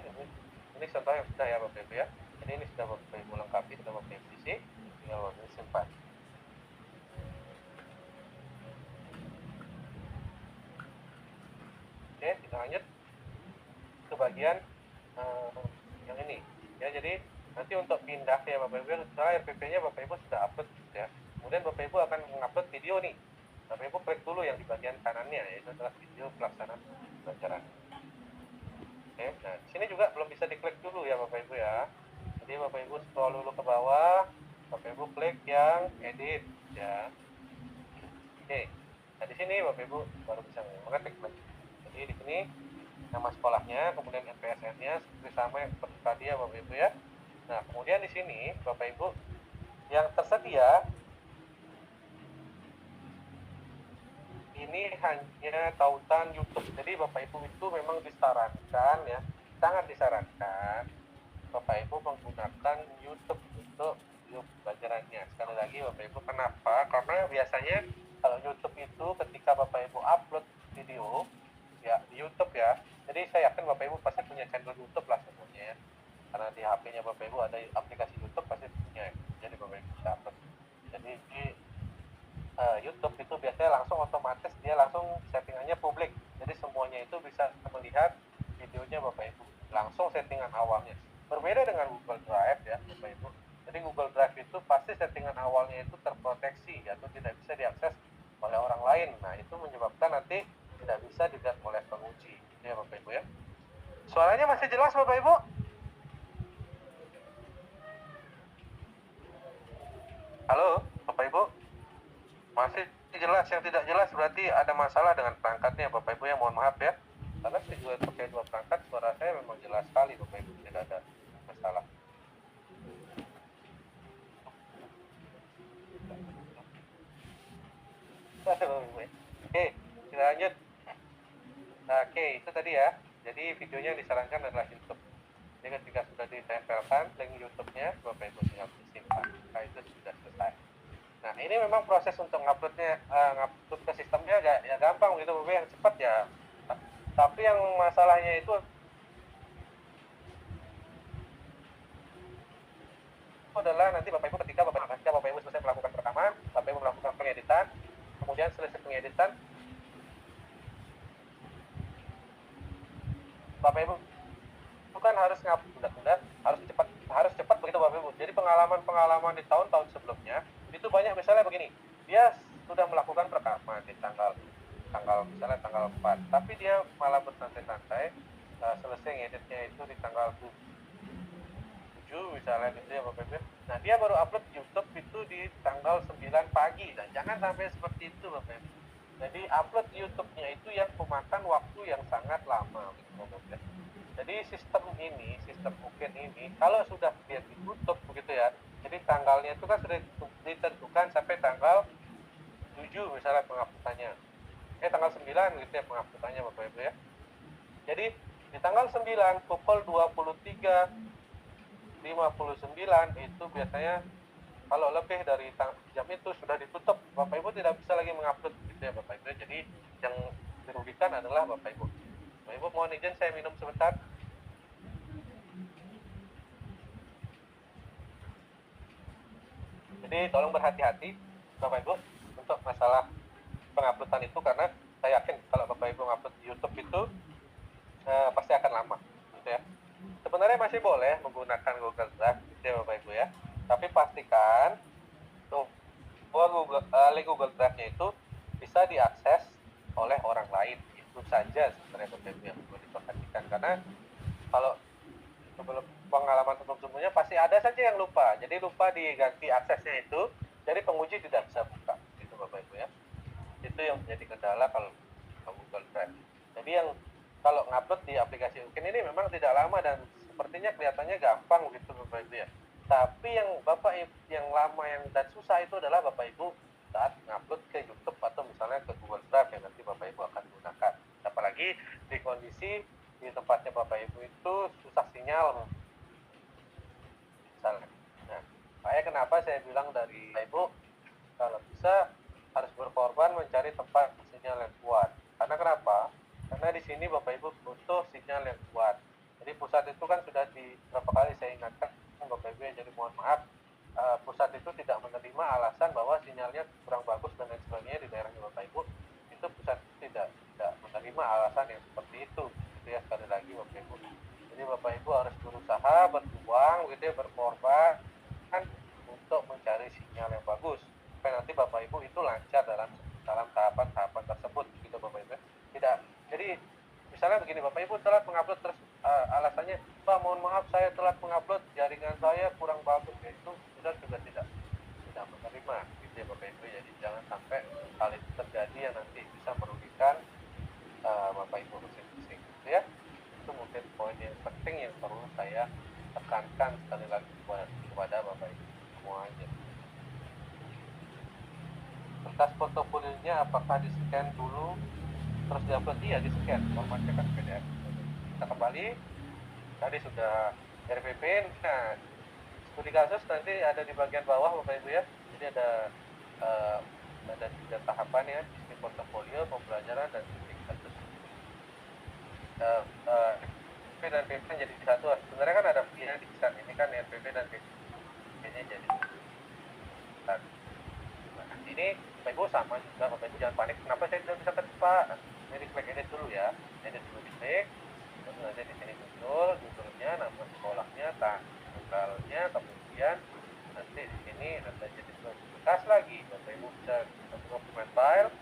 Speaker 1: ini contoh yang sudah ya Bapak Ibu ya. Ini sudah Bapak Ibu lengkapi, sudah Bapak Ibu isi, tinggal Bapak Ibu simpan. Oke, kita lanjut ke bagian yang ini. Ya, jadi nanti untuk pindah ya Bapak Ibu, setelah RPP-nya Bapak Ibu sudah upload ya. kemudian Bapak Ibu akan mengupload video nih. Bapak Ibu klik dulu yang di bagian kanannya, yaitu adalah video pelaksanaan pembelajaran. Oke, nah di sini juga belum bisa diklik dulu ya Bapak Ibu ya. Jadi Bapak Ibu scroll dulu ke bawah, Bapak Ibu klik yang edit ya. Oke, nah di sini Bapak Ibu baru bisa mengetik lagi. Jadi di sini nama sekolahnya, kemudian MPSN-nya seperti sama yang seperti tadi ya Bapak Ibu ya. Nah kemudian di sini Bapak Ibu yang tersedia ini hanya tautan YouTube. Jadi Bapak Ibu itu memang disarankan ya, sangat disarankan Bapak Ibu menggunakan YouTube untuk video pelajarannya. Sekali lagi Bapak Ibu, kenapa? Karena biasanya kalau YouTube itu ketika Bapak Ibu upload video ya di YouTube ya, jadi saya yakin Bapak Ibu pasti punya channel YouTube lah semuanya ya. Karena di HP-nya Bapak Ibu ada aplikasi YouTube pasti punya. Jadi Bapak Ibu bisa upload. Jadi di YouTube itu biasanya langsung otomatis dia langsung settingannya publik. Jadi semuanya itu bisa melihat videonya Bapak Ibu. Langsung settingan awalnya. Berbeda dengan Google Drive ya Bapak Ibu. Jadi Google Drive itu pasti settingan awalnya itu terproteksi atau tidak bisa diakses oleh orang lain. Nah itu menyebabkan nanti tidak bisa dilihat oleh penguji. Gitu ya Bapak Ibu ya. Suaranya masih jelas Bapak Ibu? Halo Bapak Ibu? Masih jelas, yang tidak jelas berarti ada masalah dengan perangkatnya Bapak Ibu ya, mohon maaf ya. Karena saya juga pakai dua perangkat, suara saya memang jelas sekali Bapak Ibu, tidak ada masalah. Oke, kita lanjut. Nah, oke, itu tadi ya. Jadi videonya yang disarankan adalah YouTube. Jadi ketika sudah ditempelkan link YouTube-nya, Bapak Ibu tinggal simpan. Nah, itu sudah selesai. Nah, ini memang proses untuk nguploadnya, ngupload ke sistemnya ya gampang gitu, Bapak, yang cepat ya. Tapi yang masalahnya itu adalah nanti Bapak Ibu ketika Bapak Ibu selesai melakukan perekaman, Bapak Ibu melakukan pengeditan, kemudian selesai pengeditan, Bapak Ibu bukan harus ngupload, harus cepat begitu Bapak Ibu. Jadi pengalaman di tahun-tahun sebelumnya itu banyak misalnya begini, dia sudah melakukan perekaman di tanggal misalnya tanggal 4, tapi dia malah bersantai-santai selesai ngeditnya itu di tanggal 7 misalnya gitu ya Bapak Ibu. Nah dia baru upload YouTube itu di tanggal 9 pagi. Dan jangan sampai seperti itu Bapak Ibu. Jadi upload YouTube-nya itu yang memakan waktu yang sangat lama gitu Bapak Ibu. Jadi sistem UKIN ini kalau sudah dia ditutup begitu ya, jadi tanggalnya itu kan sudah ditentukan sampai tanggal 7 misalnya penghapusannya. Tanggal 9 gitu ya penghapusannya Bapak Ibu ya. Jadi di tanggal 9 pukul 23.59 itu biasanya kalau lebih dari jam itu sudah ditutup, Bapak Ibu tidak bisa lagi mengupload gitu ya Bapak Ibu. Jadi yang dirugikan adalah Bapak Ibu. Bapak Ibu mohon izin saya minum sebentar. Jadi tolong berhati-hati Bapak Ibu untuk masalah penguploadan itu, karena saya yakin kalau Bapak Ibu ngupload di YouTube itu pasti akan lama gitu ya. Sebenarnya masih boleh menggunakan Google Drive gitu ya Bapak Ibu ya. Tapi pastikan tuh bahwa link Google Drive-nya itu bisa diakses oleh orang lain. Itu saja sebenarnya Bapak Ibu yang perlu diperhatikan, karena kalau pengalaman sebelumnya pasti ada saja yang lupa. Jadi lupa diganti aksesnya itu, jadi penguji tidak bisa buka. Itu Bapak Ibu ya. Itu yang menjadi kendala kalau Google Drive. Jadi yang kalau ngupload di aplikasi UKIN ini memang tidak lama dan sepertinya kelihatannya gampang gitu Bapak Ibu ya. Tapi yang Bapak Ibu yang lama dan susah itu adalah Bapak Ibu saat ngupload ke YouTube atau misalnya ke Google Drive yang nanti Bapak Ibu akan gunakan. Apalagi di kondisi di tempatnya Bapak Ibu itu susah sinyal misalnya. Nah, makanya kenapa saya bilang dari Bapak Ibu kalau bisa harus berkorban mencari tempat sinyal yang kuat. Karena kenapa? Karena di sini Bapak Ibu butuh sinyal yang kuat. Jadi pusat itu kan sudah di berapa kali saya ingatkan Bapak Ibu, jadi mohon maaf, pusat itu tidak menerima alasan bahwa sinyalnya kurang bagus dan lain sebagainya di daerahnya Bapak Ibu. Itu pusat tidak menerima alasan yang seperti itu. Gitu ya, sekali lagi Bapak Ibu. Jadi Bapak Ibu harus berusaha, berjuang gitu ya, berkorban untuk mencari sinyal yang bagus supaya terima gitu ya Bapak Ibu. Jadi jangan sampai hal itu terjadi yang nanti bisa merugikan Bapak Ibu masing-masing gitu ya. Itu mungkin poin yang penting yang perlu saya tekankan sekali lagi kepada Bapak Ibu semuanya. Kertas portofolionya apakah di scan dulu terus diupload? Iya, di scan, formatnya kan PDF. Kita kembali, tadi sudah RPP. Nah, studi kasus nanti ada di bagian bawah Bapak Ibu ya. Jadi ada 3 tahapan ya, studi portofolio, pembelajaran, dan studi kasus. RPP dan PP jadi satu. Sebenarnya kan ada pilihan di sana, ini kan RPP dan PP-nya jadi satu. Nah, ini Bapak Ibu sama juga, Bapak Ibu jangan panik. Kenapa saya tidak bisa ketik Pak? Ini klik edit dulu ya, edit dulu diklik. Terus nanti di sini muncul judulnya, nama sekolahnya, tanggalnya, kemudian nanti di sini ada jenis bekas lagi. Bapak Ibu bisa dokumen file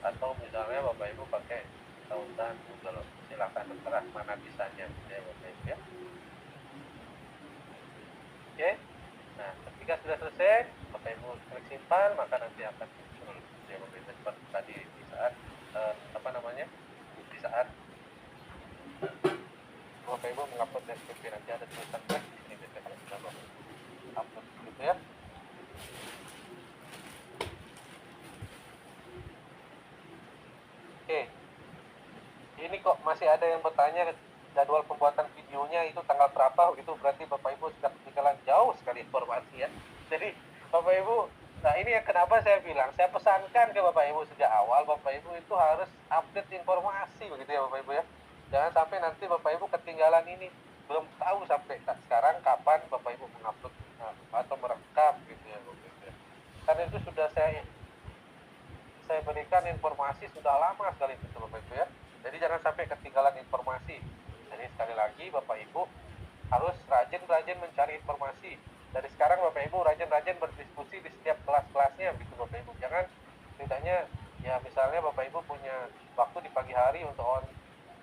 Speaker 1: atau misalnya Bapak Ibu pakai tautan Google. Silahkan terserah mana bisanya ya Bapak Ibu ya. Oke. Nah, ketika sudah selesai, Bapak Ibu klik simpan, maka nanti akan muncul ya Bapak Ibu seperti tadi di saat di saat Bapak Ibu mengupload SPP, nanti ada tulisan klik di sini kalau sudah Bapak upload gitu ya. Oke. Ini kok masih ada yang bertanya jadwal pembuatan videonya itu tanggal berapa gitu, berarti Bapak Ibu sudah ketinggalan jauh sekali informasi ya. Jadi Bapak Ibu, nah ini yang kenapa saya bilang, saya pesankan ke Bapak Ibu sejak awal, Bapak Ibu itu harus update informasi begitu ya Bapak Ibu ya. Jangan sampai nanti Bapak Ibu ketinggalan ini, belum tahu sampai sekarang kapan Bapak Ibu mengupload atau merekam gitu ya Bapak Ibu ya. Karena itu sudah saya berikan informasi sudah lama sekali itu Bapak Ibu ya. Jadi jangan sampai ketinggalan informasi. Jadi sekali lagi Bapak Ibu harus rajin-rajin mencari informasi. Dari sekarang Bapak Ibu rajin-rajin berdiskusi di setiap kelas-kelasnya gitu Bapak Ibu. Jangan tidaknya ya misalnya Bapak Ibu punya waktu di pagi hari untuk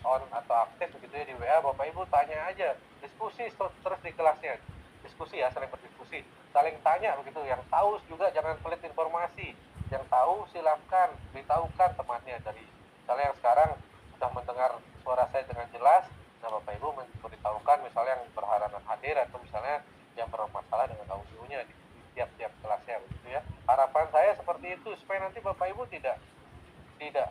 Speaker 1: on atau aktif begitu ya di WA, Bapak Ibu tanya aja, diskusi terus di kelasnya. Diskusi ya, saling berdiskusi, saling tanya begitu. Yang tahu juga jangan pelit informasi. Yang tahu silakan beritahukan temannya. Dari misalnya yang sekarang sudah mendengar suara saya dengan jelas, nah Bapak Ibu memberitahukan misalnya yang berhalangan hadir atau misalnya yang bermasalah dengan audionya di tiap-tiap kelasnya begitu ya. Harapan saya seperti itu supaya nanti Bapak Ibu tidak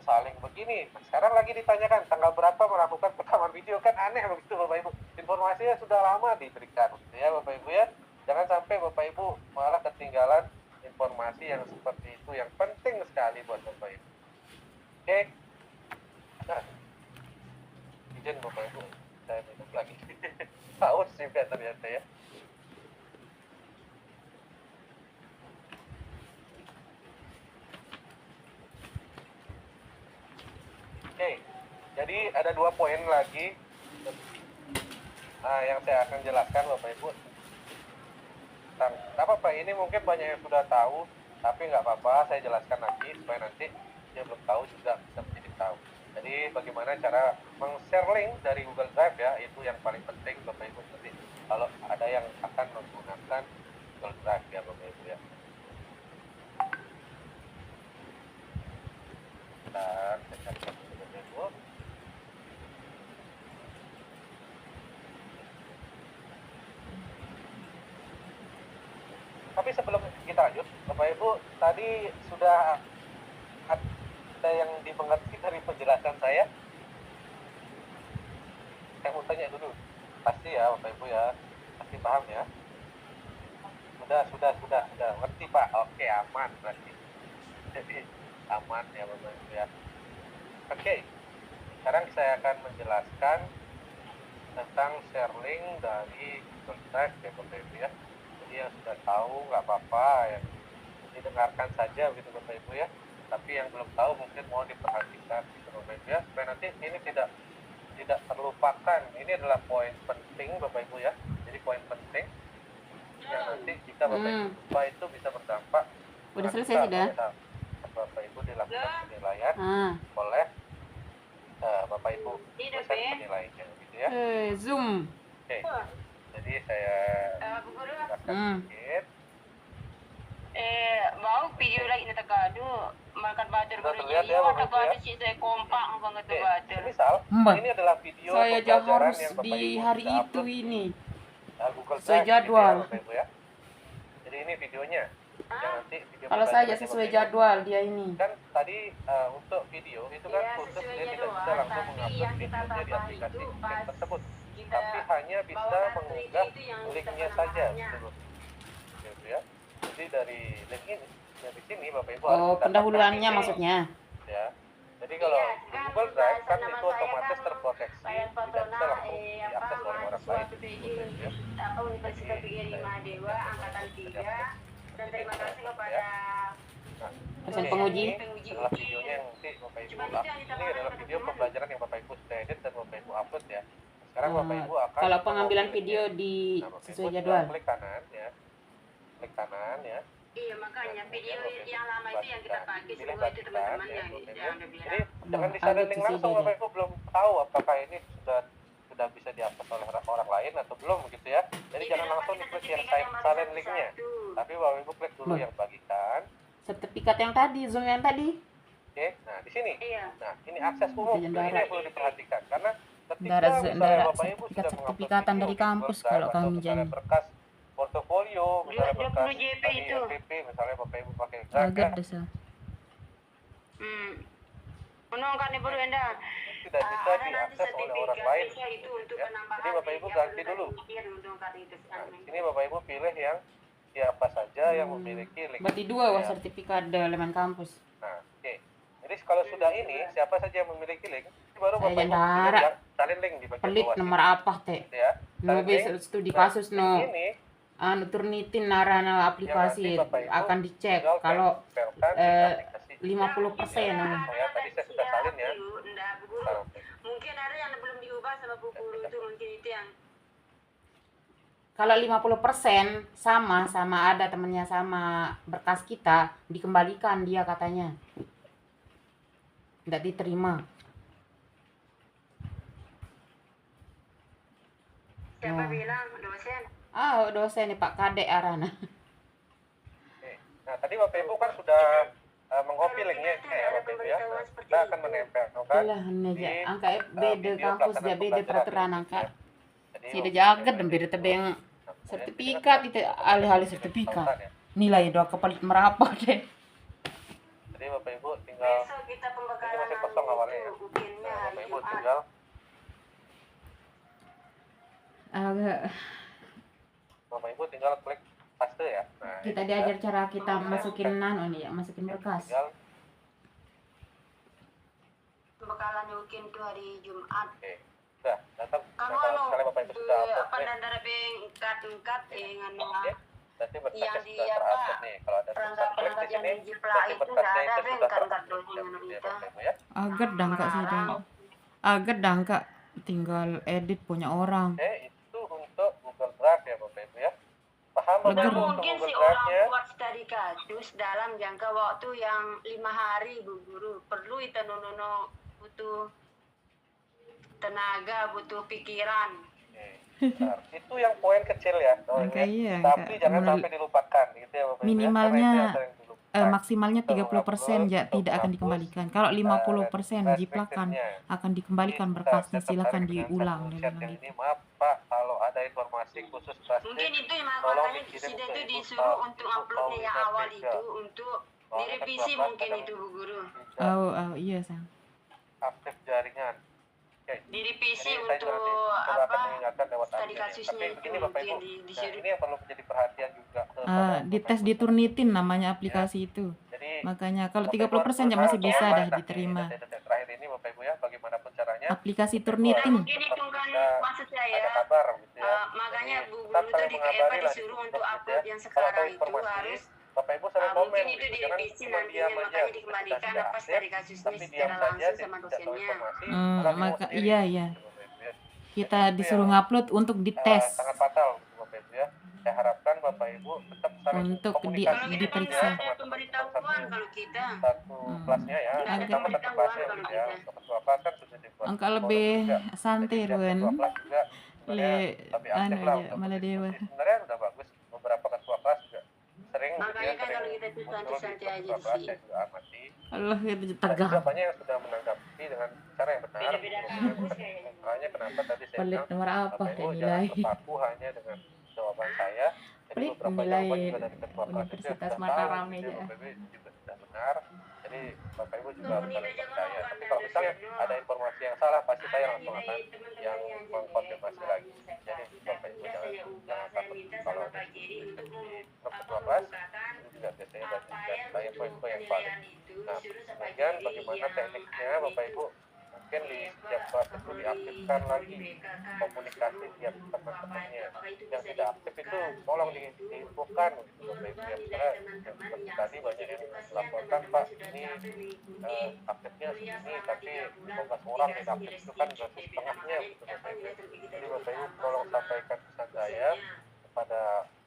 Speaker 1: saling begini. Sekarang lagi ditanyakan tanggal berapa melakukan rekaman video, kan aneh begitu Bapak Ibu. Informasinya sudah lama diberikan gitu ya Bapak Ibu ya. Jangan sampai Bapak Ibu malah ketinggalan informasi yang seperti itu yang penting sekali buat Bapak Ibu. Oke. Nah, izin Bapak Ibu, saya minum lagi. Haus juga ternyata ya. Oke, jadi ada 2 poin lagi yang saya akan jelaskan Bapak Ibu. Apa ini mungkin banyak yang sudah tahu, tapi nggak apa-apa, saya jelaskan lagi supaya nanti dia belum tahu juga bisa menjadi tahu. Jadi bagaimana cara meng-share link dari Google Drive ya, itu yang paling penting Bapak Ibu. Nanti kalau ada yang akan menggunakan Google Drive ya Bapak Ibu ya. Bentar, saya carikan dulu Bapak Ibu. Tapi sebelum kita lanjut, Bapak Ibu, tadi sudah ada yang dimengerti dari penjelasan saya? Saya mau tanya dulu. Pasti ya Bapak Ibu ya, pasti paham ya? Sudah ngerti Pak. Oke, aman berarti. Jadi aman ya Bapak Ibu ya. Oke, sekarang saya akan menjelaskan tentang share link dari Google Drive ya Bapak Ibu ya. Jadi yang sudah tahu nggak apa-apa, yang didengarkan saja gitu Bapak Ibu ya. Tapi yang belum tahu mungkin mau diperhatikan gitu Bapak Ibu ya, supaya nanti ini tidak terlupakan. Ini adalah poin penting Bapak Ibu ya. Jadi poin penting yang nanti jika Bapak Ibu lupa itu bisa berdampak.
Speaker 2: Udah selesai sudah.
Speaker 1: Bapak Ibu dilakukan penilaian oleh Bapak Ibu dosen penilaiannya gitu ya.
Speaker 2: Zoom.
Speaker 1: Oke. Jadi saya jelaskan sedikit.
Speaker 3: Bau video lagi na tagado. Makan bater
Speaker 1: Sudah
Speaker 3: baru
Speaker 1: terlihat
Speaker 3: jadi
Speaker 1: ya,
Speaker 3: ada
Speaker 1: Bapak Ibu,
Speaker 3: bater
Speaker 1: ya?
Speaker 3: sih saya kompak banget tuh bater.
Speaker 1: Misal
Speaker 2: Mbak,
Speaker 1: ini adalah video
Speaker 2: saya aja
Speaker 1: pembelajaran
Speaker 2: harus
Speaker 1: yang Bapak
Speaker 2: di
Speaker 1: Ibu
Speaker 2: hari
Speaker 1: sudah
Speaker 2: itu
Speaker 1: upload
Speaker 2: ini.
Speaker 1: di Google
Speaker 2: Sesuai
Speaker 1: Drive gitu ya,
Speaker 2: jadwal.
Speaker 1: Bapak Ibu ya. Jadi ini videonya. Yang nanti video
Speaker 2: Kalau saja
Speaker 1: pembelajarannya
Speaker 2: sesuai
Speaker 1: Bapak Ibu.
Speaker 2: jadwal dia ini.
Speaker 1: Kan tadi untuk video itu kan
Speaker 3: Ya,
Speaker 1: khusus
Speaker 3: sesuai
Speaker 1: dia tidak
Speaker 3: jadwal,
Speaker 1: bisa langsung
Speaker 3: tapi
Speaker 1: mengupload
Speaker 3: yang kita
Speaker 1: videonya di
Speaker 3: tambah
Speaker 1: aplikasi
Speaker 3: itu
Speaker 1: game
Speaker 3: pas
Speaker 1: tersebut.
Speaker 3: kita
Speaker 1: Tapi hanya bisa
Speaker 3: bawa kartu
Speaker 1: mengunggah
Speaker 3: itu yang kita
Speaker 1: linknya
Speaker 3: pernah
Speaker 1: saja
Speaker 3: makannya.
Speaker 1: gitu, gitu ya. Jadi dari link ini dari sini Bapak Ibu harus
Speaker 2: Oh,
Speaker 1: mendapatkan
Speaker 2: pendahuluannya
Speaker 1: link,
Speaker 2: maksudnya.
Speaker 1: ya. Jadi kalau
Speaker 3: Iya,
Speaker 1: di
Speaker 3: kan
Speaker 1: Google Drive kan
Speaker 3: nama
Speaker 1: itu
Speaker 3: saya
Speaker 1: otomatis
Speaker 3: kan
Speaker 1: terproteksi,
Speaker 3: Bayan
Speaker 1: tidak
Speaker 3: Fatona,
Speaker 1: bisa langsung diakses oleh orang
Speaker 3: mahasiswa
Speaker 1: lain.
Speaker 3: PPJ
Speaker 1: Gitu ya.
Speaker 3: Universitas PGRI Mahadewa angkatan 3, dan terima kasih kepada
Speaker 2: Dosen
Speaker 1: Oke,
Speaker 2: penguji.
Speaker 1: ini adalah videonya yang nanti Bapak Ibu ini adalah video pembelajaran yang Bapak Ibu sudah edit dan Bapak Ibu upload ya. Sekarang Bapak Ibu akan
Speaker 2: Kalau pengambilan
Speaker 1: mengambil
Speaker 2: video
Speaker 1: linknya.
Speaker 2: di
Speaker 1: Nah, Bapak Ibu
Speaker 2: sesuai
Speaker 1: tinggal
Speaker 2: jadwal.
Speaker 1: klik kanan ya. Klik kanan ya.
Speaker 3: Iya, makanya
Speaker 1: Nah,
Speaker 3: video
Speaker 1: kemudian Bapak Ibu
Speaker 3: yang lama itu yang kita
Speaker 1: bagikan.
Speaker 3: pakai
Speaker 1: Pilih
Speaker 3: semua itu
Speaker 1: bagikan,
Speaker 3: teman-teman
Speaker 1: ya,
Speaker 3: yang
Speaker 1: Bapak Ibu.
Speaker 3: udah
Speaker 1: Jadi
Speaker 3: bilang.
Speaker 1: jangan
Speaker 2: Nah,
Speaker 1: disalin
Speaker 2: agak
Speaker 1: link
Speaker 2: sisi
Speaker 1: langsung
Speaker 2: dia.
Speaker 1: Bapak Ibu, belum tahu apakah ini sudah bisa diakses oleh orang lain atau belum gitu ya. Jadi jangan langsung diklik yang salin linknya. Tapi Bapak Ibu klik dulu
Speaker 2: Loh.
Speaker 1: yang bagikan.
Speaker 2: Sertifikat yang tadi, Zoom yang tadi.
Speaker 1: Oke, nah di sini.
Speaker 3: Iya.
Speaker 1: Nah, ini akses umum.
Speaker 2: Jajan
Speaker 1: Nah, ini
Speaker 2: darat.
Speaker 1: yang perlu diperhatikan karena ketika
Speaker 2: Darat,
Speaker 1: misalnya
Speaker 2: darat,
Speaker 1: Bapak Ibu sudah
Speaker 2: sertifikatan dari kampus kalau
Speaker 1: atau
Speaker 2: kami
Speaker 1: misalnya
Speaker 2: jadi.
Speaker 1: berkas portofolio, misalnya
Speaker 3: 20
Speaker 1: berkas
Speaker 3: JP
Speaker 1: tadi
Speaker 3: itu.
Speaker 1: RPP, misalnya Bapak Ibu pakai Drive ya,
Speaker 2: Agak desa.
Speaker 3: Menong kan ibu Enda.
Speaker 1: tidak bisa diakses oleh orang lain.
Speaker 3: Itu untuk
Speaker 1: Ya.
Speaker 3: penambahan.
Speaker 1: Jadi Bapak Ibu ganti dulu. Nah, di sini Bapak Ibu pilih yang siapa saja yang memiliki link.
Speaker 2: Berarti dua wah
Speaker 1: Ya.
Speaker 2: sertifikat di elemen kampus.
Speaker 1: Nah, oke. Jadi kalau sudah ini, siapa saja yang memiliki link, itu baru
Speaker 2: Saya
Speaker 1: Bapak Ibu
Speaker 2: jandara.
Speaker 1: pilih yang salin link di bagian
Speaker 2: Pelit
Speaker 1: bawah
Speaker 2: nomor
Speaker 1: sini.
Speaker 2: apa teh?
Speaker 1: Ya.
Speaker 2: No
Speaker 1: Salin link.
Speaker 2: bisa studi
Speaker 1: Nah,
Speaker 2: kasus
Speaker 1: link
Speaker 2: no.
Speaker 1: ini
Speaker 2: Anu turnitin narana aplikasi
Speaker 1: yang nanti Bapak Ibu
Speaker 2: akan dicek
Speaker 1: tinggal
Speaker 2: kalau
Speaker 1: tempelkan di aplikasi.
Speaker 2: 50%.
Speaker 1: Ya, tadi saya sudah salin ya. Nah,
Speaker 3: Mungkin ada yang belum diubah sama Bu Guru itu, mungkin itu yang
Speaker 2: Kalau 50% sama ada temennya sama berkas kita dikembalikan dia katanya. Tidak diterima.
Speaker 3: siapa
Speaker 2: Nah.
Speaker 3: bilang dosen?
Speaker 2: Dosen nih Pak Kadek Arana.
Speaker 1: oke. Nah, tadi Bapak Ibu kan sudah mengcopy linknya ya Bapak Ibu ya. Nah, kita akan menempelkan
Speaker 2: Itulah ini
Speaker 1: di
Speaker 2: aja. Angka beda
Speaker 1: video
Speaker 2: kampus
Speaker 1: pelaksanaan
Speaker 2: dia beda
Speaker 1: pembelajaran
Speaker 2: peraturan
Speaker 1: ini,
Speaker 2: angka.
Speaker 1: ya. Jadi,
Speaker 2: Sida jagat dan beda tebeng sertifikat itu alih-alih sertifikat. Nilai doa kepalit merapat deh.
Speaker 1: Jadi Bapak Ibu tinggal
Speaker 3: Besok kita
Speaker 1: ini
Speaker 3: pembekalan
Speaker 1: masih kosong awalnya ya.
Speaker 3: ukinnya
Speaker 1: Nah,
Speaker 3: hari
Speaker 1: Bapak Ibu
Speaker 3: Jumat.
Speaker 1: tinggal
Speaker 2: Agak
Speaker 1: Bapak Ibu tinggal klik paste ya. Nah,
Speaker 2: kita
Speaker 1: ini
Speaker 2: diajar
Speaker 1: sudah.
Speaker 2: cara kita masukin nano nih ya, masukin berkas.
Speaker 1: Tinggal
Speaker 3: Pembekalan ukin itu hari Jumat.
Speaker 1: oke. Sudah, datang.
Speaker 3: Kalau
Speaker 1: Nah,
Speaker 3: anu
Speaker 1: misalnya Bapak Ibu sudah upload
Speaker 3: apa
Speaker 1: nih.
Speaker 3: dan dari bengkat nganu
Speaker 1: Oke. Berarti berkasnya
Speaker 3: yang di
Speaker 1: sudah
Speaker 3: apa,
Speaker 1: terupload nih. Kalau ada tulisan klik
Speaker 3: perangkat
Speaker 1: di
Speaker 3: yang
Speaker 1: sini,
Speaker 3: di Jipla
Speaker 1: berarti
Speaker 3: itu nggak
Speaker 1: berkasnya
Speaker 3: ada
Speaker 1: itu sudah
Speaker 3: bengkat
Speaker 1: terupload.
Speaker 3: dosen
Speaker 1: Ya,
Speaker 3: kita.
Speaker 1: Bapak Ibu ya.
Speaker 2: Agak dangka sih dan. Agak dangka tinggal edit punya orang.
Speaker 1: Oke, itu untuk Google Drive ya Bapak Ibu ya. Paham Bapak
Speaker 2: Betul.
Speaker 1: Ibu untuk
Speaker 3: Mungkin
Speaker 1: Google
Speaker 3: si orang
Speaker 1: Drive-nya?
Speaker 3: buat studi kasus dalam jangka waktu yang 5 hari Bu Guru. Perlu itu nono butuh tenaga, butuh pikiran.
Speaker 1: Oke, bentar. Itu yang poin kecil ya.
Speaker 2: Angka iya,
Speaker 1: Tapi
Speaker 2: angka
Speaker 1: jangan
Speaker 2: menurut-
Speaker 1: sampai dilupakan gitu ya Bapak Ibu ya.
Speaker 2: Minimalnya,
Speaker 1: Karena itu yang sering dilupakan.
Speaker 2: maksimalnya 30% ya tidak akan dikembalikan. Kalau 50% jiplakan akan dikembalikan berkasnya, silakan diulang dan
Speaker 1: Chat
Speaker 2: lain-lain.
Speaker 1: ini maaf Pak, kalau ada informasi khusus pasti
Speaker 3: Mungkin itu yang
Speaker 1: tolong
Speaker 3: makanya
Speaker 1: dikirim
Speaker 3: Sida
Speaker 1: ke
Speaker 3: itu
Speaker 1: Ibu
Speaker 3: disuruh
Speaker 1: Pak,
Speaker 3: untuk
Speaker 1: Ibu
Speaker 3: uploadnya yang
Speaker 1: Paulina
Speaker 3: awal
Speaker 1: Tega.
Speaker 3: itu untuk
Speaker 1: Soalnya
Speaker 3: direvisi
Speaker 1: ketua
Speaker 3: mungkin
Speaker 1: kelas
Speaker 3: itu Bu Guru.
Speaker 2: Oh, iya sang.
Speaker 1: aktif jaringan. Oke.
Speaker 3: Direvisi
Speaker 1: Jadi saya juga nanti
Speaker 3: untuk
Speaker 1: coba akan
Speaker 3: apa?
Speaker 1: mengingatkan lewat
Speaker 3: Studi
Speaker 1: admin ya.
Speaker 3: kasusnya
Speaker 1: Tapi
Speaker 3: itu
Speaker 1: begini Bapak Ibu,
Speaker 3: mungkin
Speaker 1: nah,
Speaker 3: disuruh.
Speaker 1: ini yang perlu menjadi perhatian juga
Speaker 2: Dites
Speaker 1: Bapak Ibu.
Speaker 2: diturnitin namanya aplikasi itu.
Speaker 1: Jadi
Speaker 2: Makanya kalau
Speaker 1: Bapak Ibu
Speaker 2: 30% ya
Speaker 1: harus
Speaker 2: masih
Speaker 1: berusaha
Speaker 2: bisa dah
Speaker 1: bahwa
Speaker 2: diterima.
Speaker 1: di detik-detik terakhir ini Bapak Ibu ya, bagaimanapun caranya
Speaker 2: Aplikasi
Speaker 3: Nah,
Speaker 2: turnitin.
Speaker 3: mungkin itu kan maksud
Speaker 1: ada
Speaker 3: saya.
Speaker 1: kabar gitu ya.
Speaker 3: Makanya
Speaker 1: Jadi,
Speaker 3: Bu
Speaker 1: tetap
Speaker 3: Guru itu
Speaker 1: saling
Speaker 3: di
Speaker 1: mengabari lah
Speaker 3: disuruh
Speaker 1: di
Speaker 3: untuk
Speaker 1: grup gitu
Speaker 3: upload
Speaker 1: ya.
Speaker 3: yang
Speaker 1: Kalau
Speaker 3: sekarang
Speaker 1: tahu
Speaker 3: itu
Speaker 1: informasi,
Speaker 3: harus
Speaker 1: Bapak Ibu sering komen
Speaker 3: mungkin itu
Speaker 1: gitu. Jangan
Speaker 3: direvisi
Speaker 1: cuma
Speaker 3: nantinya,
Speaker 1: diam aja
Speaker 3: makanya
Speaker 1: ketika
Speaker 3: dikembalikan
Speaker 1: sudah
Speaker 3: apa
Speaker 1: update,
Speaker 3: studi kasusnya
Speaker 1: tapi diam
Speaker 3: secara
Speaker 1: saja
Speaker 3: langsung sama
Speaker 1: tidak tahu
Speaker 3: dosennya.
Speaker 1: informasi, malah bingung
Speaker 2: Maka
Speaker 1: sendiri,
Speaker 2: iya.
Speaker 1: gitu, Bapak Ibu ya.
Speaker 2: Kita
Speaker 1: Jadi itu
Speaker 2: disuruh
Speaker 1: yang,
Speaker 2: ngupload untuk dites.
Speaker 1: sangat fatal gitu, Bapak Ibu ya. Saya harapkan Bapak Ibu tetap saling
Speaker 2: Untuk
Speaker 1: komunikasi
Speaker 3: Kalau kita kan
Speaker 2: diperiksa.
Speaker 3: nggak ada
Speaker 1: sama
Speaker 3: pemberitahuan kalau kita.
Speaker 1: satu kelasnya ya,
Speaker 3: Nggak ada
Speaker 1: terutama satu
Speaker 3: pemberitahuan
Speaker 1: kelasnya
Speaker 3: kalau
Speaker 1: gitu ya.
Speaker 3: kita.
Speaker 1: Untuk ketua kelas kan sudah dibuat
Speaker 2: Angka
Speaker 1: forum
Speaker 2: lebih
Speaker 1: juga.
Speaker 2: santai
Speaker 1: Jadi tiap
Speaker 2: Ruan.
Speaker 1: ketua kelas juga sebenarnya
Speaker 2: Le
Speaker 1: lebih aktif
Speaker 2: anu
Speaker 1: lah
Speaker 2: aja
Speaker 1: untuk
Speaker 2: malah dewa.
Speaker 1: berdiskusi. Sebenarnya udah bagus, beberapa ketua kelas juga sering sering
Speaker 3: Makanya kan kalau kita
Speaker 1: muncul di
Speaker 3: santai-santai aja
Speaker 1: beberapa
Speaker 3: di
Speaker 1: kelas
Speaker 3: sini.
Speaker 1: saya juga amati.
Speaker 2: Allah itu
Speaker 1: Dan juga
Speaker 2: tegang.
Speaker 1: banyak yang sudah menanggapi dengan cara yang benar.
Speaker 3: Beda-beda kampus kayaknya.
Speaker 1: Makanya kenapa tadi saya
Speaker 2: Pelit
Speaker 1: bilang
Speaker 2: nomor apa
Speaker 1: Bapak Ibu
Speaker 2: dan
Speaker 1: jangan
Speaker 2: nilai.
Speaker 1: terpaku hanya dengan jawaban saya. Jadi
Speaker 2: Pelit
Speaker 1: beberapa
Speaker 2: nilai
Speaker 1: jawaban juga dari ketua kelas itu yang
Speaker 2: Universitas
Speaker 1: sudah tahu
Speaker 2: Mataram
Speaker 1: gitu ya,
Speaker 2: aja.
Speaker 1: Bapak Ibu juga sudah benar. Jadi Bapak Ibu juga harus
Speaker 3: Turun
Speaker 1: saling
Speaker 3: itu aja
Speaker 1: percaya.
Speaker 3: mau
Speaker 1: Tapi kalau misalnya ada informasi yang salah, pasti saya langsung akan yang mengkonfirmasi lagi. Jadi Bapak Ibu jangan takut kalau ada
Speaker 3: Jadi untuk
Speaker 1: grup ketua kelas itu juga biasanya banyak dan saya info-info yang valid. Nah, kemudian bagaimana tekniknya Bapak Ibu? Mungkin di setiap kelas itu diaktifkan lagi komunikasi tiap teman-temannya. Yang tidak aktif itu tolong diinfokan gitu Bapak Ibu ya. Karena seperti tadi banyak yang melaporkan Pak ini aktifnya segini tapi 12 orang yang aktif itu kan 1,5-nya gitu Bapak Ibu. Jadi Bapak Ibu tolong sampaikan pesan saya kepada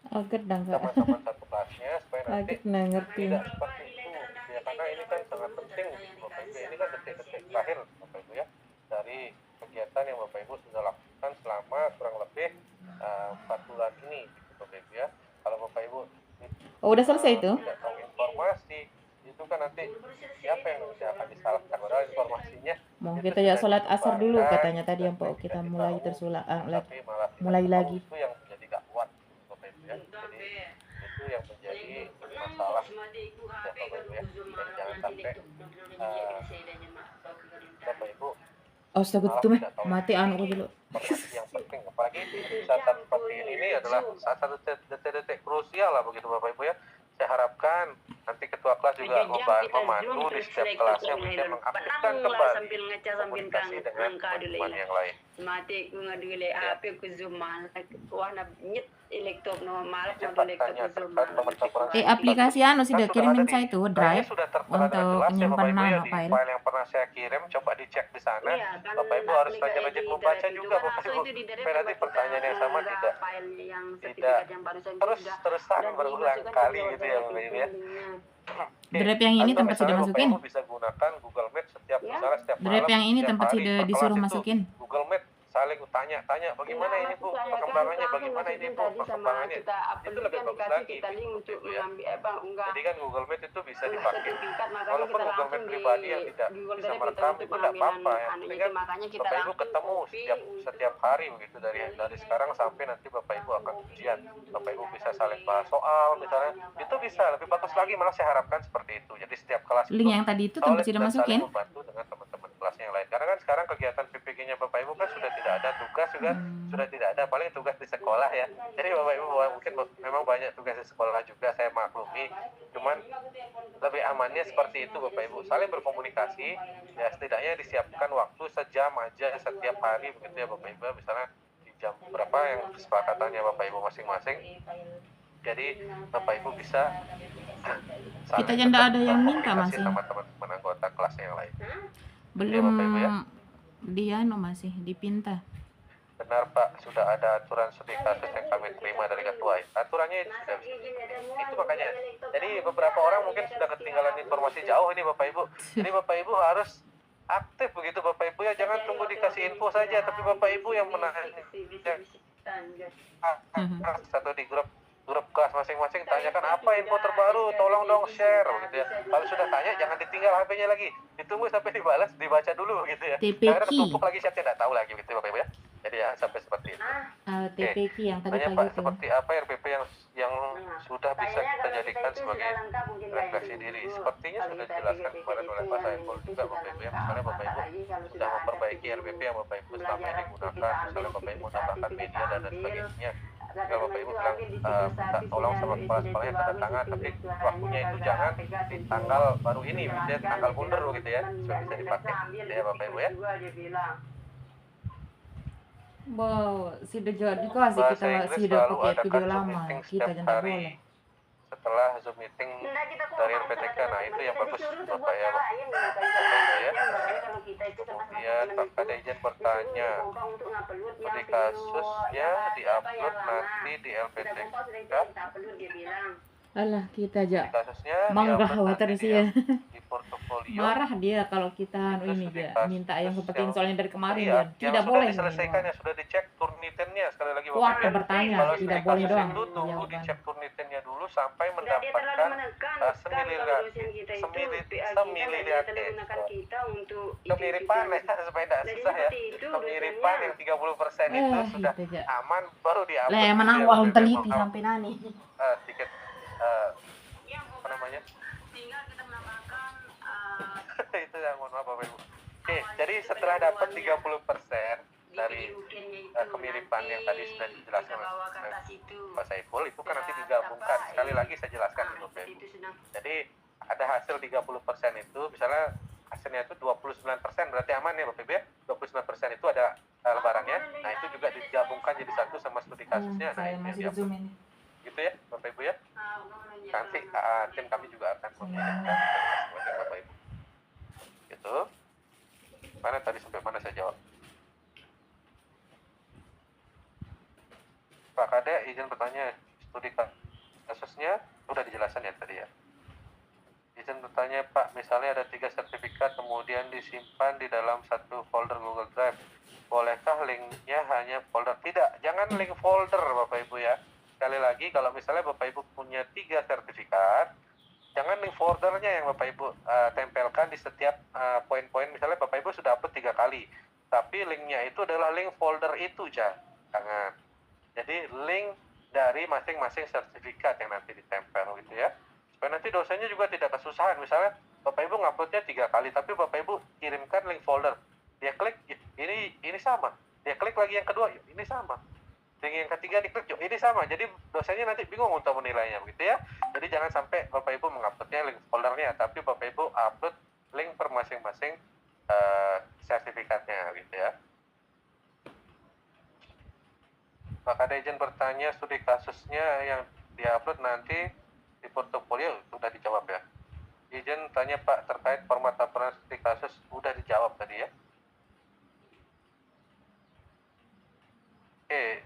Speaker 2: Aget dah kak.
Speaker 1: teman-teman satu kelasnya supaya nanti
Speaker 2: Aget nah ngerti.
Speaker 1: tidak seperti itu ya, karena ini kan sangat penting Bapak Ibu. Ini kan detik-detik terakhir Bapak Ibu ya dari kegiatan yang Bapak Ibu sudah lakukan selama kurang lebih 4 bulan ini gitu Bapak Ibu ya. Kalau Bapak Ibu
Speaker 2: Oh udah selesai itu?
Speaker 1: tidak tahu informasi itu kan nanti siapa yang akan disalahkan, padahal informasinya
Speaker 2: Mau
Speaker 1: itu
Speaker 2: kita ya
Speaker 1: sudah
Speaker 2: sholat asar dulu
Speaker 1: disebarkan,
Speaker 2: katanya tadi yang
Speaker 1: sudah
Speaker 2: Pak kita
Speaker 1: dikasih
Speaker 2: mulai
Speaker 1: tahu,
Speaker 2: tersulat
Speaker 1: tapi malah tidak
Speaker 2: mulai
Speaker 1: tahu.
Speaker 2: lagi.
Speaker 1: Itu yang menjadi gak kuat Bapak Ibu ya. Jadi itu yang menjadi masalah ya Bapak Ibu ya. Dan jangan sampai Bapak Ibu
Speaker 2: Astaga
Speaker 1: malah
Speaker 2: tuh
Speaker 1: tidak tahu
Speaker 2: mati anu dulu.
Speaker 1: informasi yang penting, apalagi saat seperti ini adalah salah satu detik-detik krusial lah begitu Bapak Ibu ya. Saya harapkan nanti ketua kelas juga memandu di setiap kelasnya untuk mengaktifkan kembali
Speaker 3: sambil ngeca sambil
Speaker 1: komunikasi dengan teman-teman yang lain.
Speaker 3: mati ku ngadule HP ku zoom wah na nyet laptop no mal
Speaker 1: Izin
Speaker 3: no laptop
Speaker 1: bertanya
Speaker 3: ku zoom
Speaker 1: terkait pembentukan
Speaker 2: Aplikasi anu sudah
Speaker 1: Kan
Speaker 2: kirimin
Speaker 1: ada
Speaker 2: saya
Speaker 1: di-
Speaker 2: itu
Speaker 1: kayaknya
Speaker 2: drive
Speaker 1: sudah tertera dengan
Speaker 2: untuk
Speaker 1: jelas ya
Speaker 2: menyimpan
Speaker 1: Bapak Ibu ya
Speaker 2: nano
Speaker 1: di
Speaker 2: file.
Speaker 1: file yang pernah saya kirim, coba dicek di sana.
Speaker 3: Iya, kan
Speaker 1: Bapak Ibu harus
Speaker 3: aplikasi
Speaker 1: rajin-rajin
Speaker 3: di
Speaker 1: membaca
Speaker 3: internet
Speaker 1: juga
Speaker 3: itu
Speaker 1: Bapak
Speaker 3: langsung
Speaker 1: Ibu.
Speaker 3: itu di direct
Speaker 1: Supaya nanti
Speaker 3: buat kita
Speaker 1: pertanyaan yang sama
Speaker 3: unggah
Speaker 1: tidak
Speaker 3: file yang
Speaker 1: tidak
Speaker 3: sertifikat yang barusan
Speaker 1: terus-terusan
Speaker 3: dan
Speaker 1: berulang
Speaker 3: dimasukkan ke
Speaker 1: kali
Speaker 3: Google
Speaker 1: gitu ya
Speaker 3: Drive
Speaker 1: Bapak
Speaker 3: itu
Speaker 1: Ibu ya.
Speaker 3: linknya.
Speaker 1: Oke.
Speaker 2: Drive yang ini
Speaker 1: Atau
Speaker 2: tempat sudah
Speaker 1: misalnya
Speaker 2: masukin.
Speaker 1: Bapak Ibu bisa gunakan Google Meet setiap
Speaker 3: Ya.
Speaker 1: misalnya setiap
Speaker 2: Drive
Speaker 1: malam,
Speaker 2: yang ini
Speaker 1: setiap
Speaker 2: tempat
Speaker 1: hari
Speaker 2: sudah
Speaker 1: per kelas
Speaker 2: disuruh
Speaker 1: itu
Speaker 2: masukin.
Speaker 1: Google Meet saling tanya-tanya bagaimana
Speaker 3: Nah,
Speaker 1: ini Bu
Speaker 3: maksud saya kan
Speaker 1: perkembangannya,
Speaker 3: langsung
Speaker 1: bagaimana ini
Speaker 3: masukin
Speaker 1: Bu
Speaker 3: tadi sama
Speaker 1: perkembangannya.
Speaker 3: kita
Speaker 1: Itu
Speaker 3: upload
Speaker 1: lebih
Speaker 3: kan
Speaker 1: bagus
Speaker 3: dikasih
Speaker 1: lagi
Speaker 3: kita link
Speaker 1: gitu,
Speaker 3: untuk
Speaker 1: Bapak Ibu ya.
Speaker 3: mengambil unggah
Speaker 1: Jadi kan Google Meet itu bisa
Speaker 3: unggah
Speaker 1: dipakai.
Speaker 3: sertifikat makanya
Speaker 1: Walaupun
Speaker 3: kita
Speaker 1: Google
Speaker 3: langsung
Speaker 1: Meet
Speaker 3: di
Speaker 1: pribadi yang tidak
Speaker 3: Google
Speaker 1: bisa
Speaker 3: Drive kita
Speaker 1: merekam
Speaker 3: untuk
Speaker 1: itu tidak
Speaker 3: pengambilan
Speaker 1: apa-apa. Yang
Speaker 3: anu
Speaker 1: penting
Speaker 3: itu
Speaker 1: kan
Speaker 3: makanya kita
Speaker 1: Bapak Ibu
Speaker 3: langsung
Speaker 1: ketemu
Speaker 3: copy
Speaker 1: setiap hari begitu dari sekarang sampai nanti Bapak Ibu akan ujian. Bapak Ibu bisa saling bahas soal misalnya. Itu bisa lebih bagus lagi, malah saya harapkan seperti itu. Jadi setiap kelas
Speaker 2: Link
Speaker 1: itu
Speaker 2: yang tadi itu
Speaker 1: solid
Speaker 2: tempat sudah
Speaker 1: dan saling
Speaker 2: masukin.
Speaker 1: membantu dengan teman-teman kelasnya yang lain. Karena kan sekarang kegiatan PPG-nya Bapak Ibu kan sudah tidak ada, tugas juga sudah tidak ada, paling tugas di sekolah ya. Jadi Bapak Ibu mungkin memang banyak tugas di sekolah juga, saya maklumi. Cuman lebih amannya seperti itu Bapak Ibu, saling berkomunikasi ya, setidaknya disiapkan waktu sejam aja setiap hari begitu ya Bapak Ibu, misalnya di jam berapa yang kesepakatannya Bapak Ibu masing-masing. Jadi Bapak Ibu bisa
Speaker 2: Kita aja ndak ada yang minta
Speaker 1: berkomunikasi
Speaker 2: masih.
Speaker 1: sama teman-teman anggota kelas yang lain.
Speaker 2: Belum
Speaker 1: Bapak Ibu ya.
Speaker 2: dia no masih dipinta.
Speaker 1: Benar Pak, sudah ada aturan studi kasus yang kami terima dari ketua. Aturannya itu sudah itu makanya. Jadi beberapa orang mungkin sudah ketinggalan informasi jauh ini Bapak Ibu. Jadi Bapak Ibu harus aktif begitu Bapak Ibu ya, jangan tunggu dikasih info saja, tapi Bapak Ibu yang menanya atau di grup kelas masing-masing tanyakan apa info terbaru, tolong dong share gitu ya. Kalau sudah tanya jangan ditinggal HP-nya lagi, ditunggu sampai dibalas, dibaca dulu gitu ya. Karena
Speaker 2: TPQ.
Speaker 1: ketumpuk lagi chatnya nggak tahu lagi gitu Bapak Ibu ya. Jadi ya sampai seperti itu.
Speaker 2: TPQ yang tadi
Speaker 1: Tanya
Speaker 2: pagi
Speaker 1: Pak,
Speaker 2: itu.
Speaker 1: seperti apa RPP yang sudah bisa kita jadikan sebagai refleksi diri? Sepertinya sudah dijelaskan kemarin oleh Pak Saiful juga Bapak Ibu ya. Misalnya Bapak Ibu sudah memperbaiki RPP yang Bapak Ibu selama ini gunakan, misalnya Bapak Ibu menambahkan media dan sebagainya. Jika Bapak Ibu bilang minta tolong sama kepala-kepalanya tanda tangan, tapi waktunya itu jangan di tanggal baru ini, gitu ya, tanggal mundur gitu ya, supaya bisa dipakai. Ya Bapak Ibu ya.
Speaker 2: Wow, sudah jadi kasih
Speaker 1: Bahasa
Speaker 2: kita
Speaker 1: Inggris
Speaker 2: sudah
Speaker 1: selalu
Speaker 2: pakai
Speaker 1: adakan
Speaker 2: video
Speaker 1: Zoom
Speaker 2: lama.
Speaker 1: meeting
Speaker 2: Kita
Speaker 1: setiap
Speaker 2: aja ndak
Speaker 1: hari
Speaker 2: boleh.
Speaker 1: setelah Zoom meeting dari RPTK. Nah itu yang bagus Bapak ya. Kemudian Pak ada izin bertanya, studi kasusnya diupload nanti di LPTK
Speaker 2: Alah, kita aja
Speaker 1: Studi kasusnya
Speaker 2: manggah
Speaker 1: di-upload
Speaker 2: khawatir
Speaker 1: nanti
Speaker 2: sih
Speaker 1: dia
Speaker 2: ya.
Speaker 1: di portofolio.
Speaker 2: Marah dia kalau kita
Speaker 1: Itu
Speaker 2: ini
Speaker 1: studi
Speaker 2: dia minta yang
Speaker 1: kasus
Speaker 2: seperti
Speaker 1: yang
Speaker 2: soalnya dari kemarin dia
Speaker 1: iya, yang
Speaker 2: tidak
Speaker 1: sudah
Speaker 2: boleh katanya
Speaker 1: diselesaikan,
Speaker 2: doang.
Speaker 1: yang sudah dicek Turnitinnya. Sekali lagi Bapak
Speaker 2: Kuat
Speaker 1: Ibu ya,
Speaker 2: bertanya,
Speaker 1: kalau
Speaker 2: tidak
Speaker 1: studi
Speaker 2: boleh
Speaker 1: kasus
Speaker 2: doang
Speaker 1: itu tunggu
Speaker 2: jawaban.
Speaker 1: dicek Turnitinnya dulu sampai
Speaker 3: Udah dia terlalu
Speaker 1: mendapatkan
Speaker 3: menekan kan
Speaker 1: semiliar
Speaker 3: kalau dosen kita itu PA kita dan dia terlalu menekan kita untuk
Speaker 1: kemiripan ya,
Speaker 3: identifikasi.
Speaker 1: supaya tidak
Speaker 3: Jadi
Speaker 1: susah ya.
Speaker 3: seperti itu
Speaker 1: Kemiripan
Speaker 3: dosennya.
Speaker 1: yang 30% itu sudah
Speaker 2: Itu aja.
Speaker 1: aman baru
Speaker 2: Lah
Speaker 1: diupload
Speaker 2: yang
Speaker 1: gitu
Speaker 2: menang
Speaker 1: ya
Speaker 2: wah
Speaker 1: Bapak Ibu.
Speaker 2: teliti sampai nani.
Speaker 1: Sedikit eh,
Speaker 3: Ya,
Speaker 1: apa namanya?
Speaker 3: tinggal kita menambahkan
Speaker 1: Itu yang mohon maaf Bapak Ibu. Oke,
Speaker 3: awalnya
Speaker 1: jadi
Speaker 3: itu
Speaker 1: setelah dapat
Speaker 3: pendahuluannya
Speaker 1: 30% dari
Speaker 3: di UKIN-nya itu
Speaker 1: kemiripan yang tadi sudah dijelaskan
Speaker 3: kita bawa ke
Speaker 1: oleh
Speaker 3: atas itu.
Speaker 1: Pak Saiful, itu kan nanti
Speaker 3: Berat
Speaker 1: digabungkan.
Speaker 3: apa,
Speaker 1: Sekali lagi saya jelaskan
Speaker 3: Nah,
Speaker 1: nih Bapak
Speaker 3: seperti
Speaker 1: Ibu.
Speaker 3: itu sudah.
Speaker 1: Jadi ada hasil 30% itu, misalnya hasilnya itu 29%, berarti aman ya Bapak Ibu ya. 29% itu ada lebarannya. Nah, itu juga digabungkan jadi satu sama studi kasusnya. Nah,
Speaker 2: Saya
Speaker 1: itu yang
Speaker 2: masih
Speaker 1: diupload.
Speaker 2: zoom ini.
Speaker 1: Gitu ya Bapak Ibu ya. Nanti tim kami juga akan mengirimkan informasi kepada Bapak Ibu. Gitu. Mana tadi sampai mana saya jawab? Pak Kade izin bertanya, studi kasusnya udah dijelasin ya tadi ya. Izin bertanya Pak, misalnya ada 3 sertifikat kemudian disimpan di dalam satu folder Google Drive. Bolehkah linknya hanya folder? Tidak, jangan link folder Bapak Ibu ya. Sekali lagi, kalau misalnya Bapak Ibu punya 3 sertifikat, jangan link foldernya yang Bapak Ibu tempelkan di setiap poin-poin. Misalnya Bapak Ibu sudah upload 3 kali, tapi linknya itu adalah link folder itu, jangan. Jadi link dari masing-masing sertifikat yang nanti ditempel gitu ya. Supaya nanti dosennya juga tidak kesusahan. Misalnya Bapak Ibu nguploadnya 3 kali, tapi Bapak Ibu kirimkan link folder. Dia klik, ini sama. Dia klik lagi yang kedua, ini sama. Link yang ketiga diklik, ini sama. Jadi dosennya nanti bingung untuk menilainya begitu ya. Jadi jangan sampai Bapak Ibu menguploadnya link foldernya, tapi Bapak Ibu upload link per masing-masing sertifikatnya gitu ya. Maka ada izin bertanya studi kasusnya yang diupload nanti di portofolio sudah dijawab ya. Izin tanya Pak terkait format laporan studi kasus sudah dijawab tadi ya. Oke,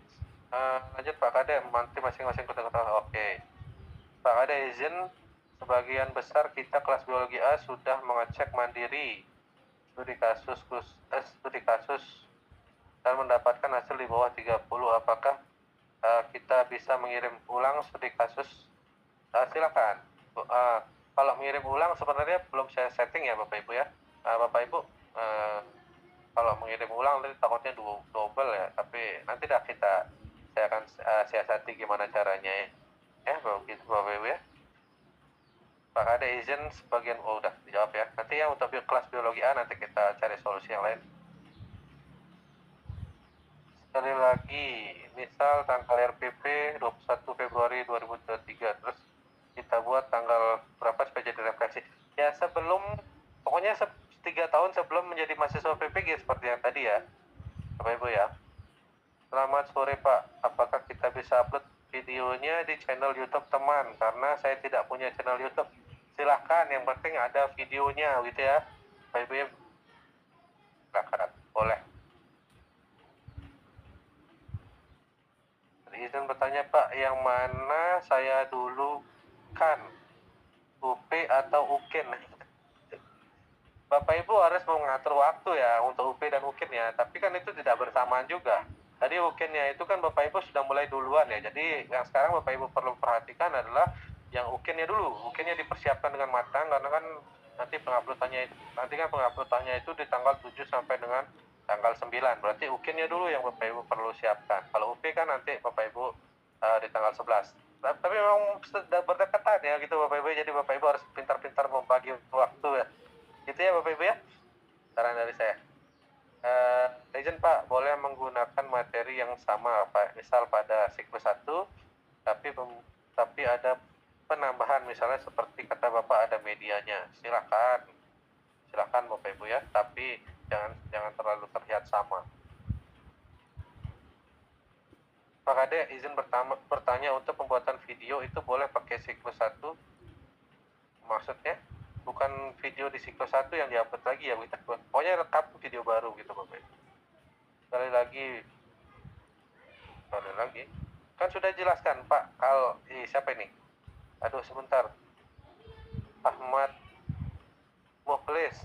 Speaker 1: lanjut Pak Kade, nanti masing-masing kota-kota. Oke, Pak Kade izin sebagian besar kita kelas biologi A sudah mengecek mandiri studi kasus dan mendapatkan hasil di bawah 30. Apakah kita bisa mengirim ulang studi kasus? Silakan. Kalau mengirim ulang sebenarnya belum saya setting ya Bapak Ibu ya. Bapak Ibu kalau mengirim ulang nanti takutnya double ya. Tapi nanti saya akan siasati gimana caranya ya. Begitu Bapak Ibu ya. Pak ada izin sebagian udah dijawab ya. Nanti yang untuk kelas biologi A nanti kita cari solusi yang lain. Sekali lagi, misal tanggal RPP 21 Februari 2023, terus kita buat tanggal berapa supaya jadi refleksi. Ya pokoknya 3 tahun sebelum menjadi mahasiswa PPG seperti yang tadi ya, Bapak Ibu ya. Selamat sore Pak, apakah kita bisa upload videonya di channel YouTube teman? Karena saya tidak punya channel YouTube. Silahkan, yang penting ada videonya gitu ya, Bapak Ibu ya. Silahkan, boleh. Izin bertanya Pak, yang mana saya dulu kan UP atau UKIN? Bapak Ibu harus mengatur waktu ya untuk UP dan UKIN ya, tapi kan itu tidak bersamaan juga. Tadi UKIN-nya itu kan Bapak Ibu sudah mulai duluan ya, jadi yang sekarang Bapak Ibu perlu perhatikan adalah yang UKIN-nya dulu. UKIN-nya dipersiapkan dengan matang karena kan nanti penguploadannya itu di tanggal 7 sampai dengan tanggal 9, berarti UKIN-nya dulu yang Bapak Ibu perlu siapkan. Kalau UP kan nanti Bapak Ibu di tanggal 11. Tapi memang sudah berdekatan ya gitu Bapak Ibu, jadi Bapak Ibu harus pintar-pintar membagi waktu ya. Gitu ya Bapak Ibu ya, saran dari saya. Izin Pak, boleh menggunakan materi yang sama Pak, misal pada siklus 1, tapi ada penambahan misalnya seperti kata Bapak ada medianya. Silakan Bapak Ibu ya, tapi jangan terlalu terlihat sama. Pak Kade, izin bertanya untuk pembuatan video itu boleh pakai siklus 1? Maksudnya bukan video di siklus 1 yang diupload lagi ya, pokoknya rekam video baru gitu Bapak Ibu. Sekali lagi kan sudah jelaskan Pak, siapa ini? Aduh sebentar, Ahmad Mukhlis.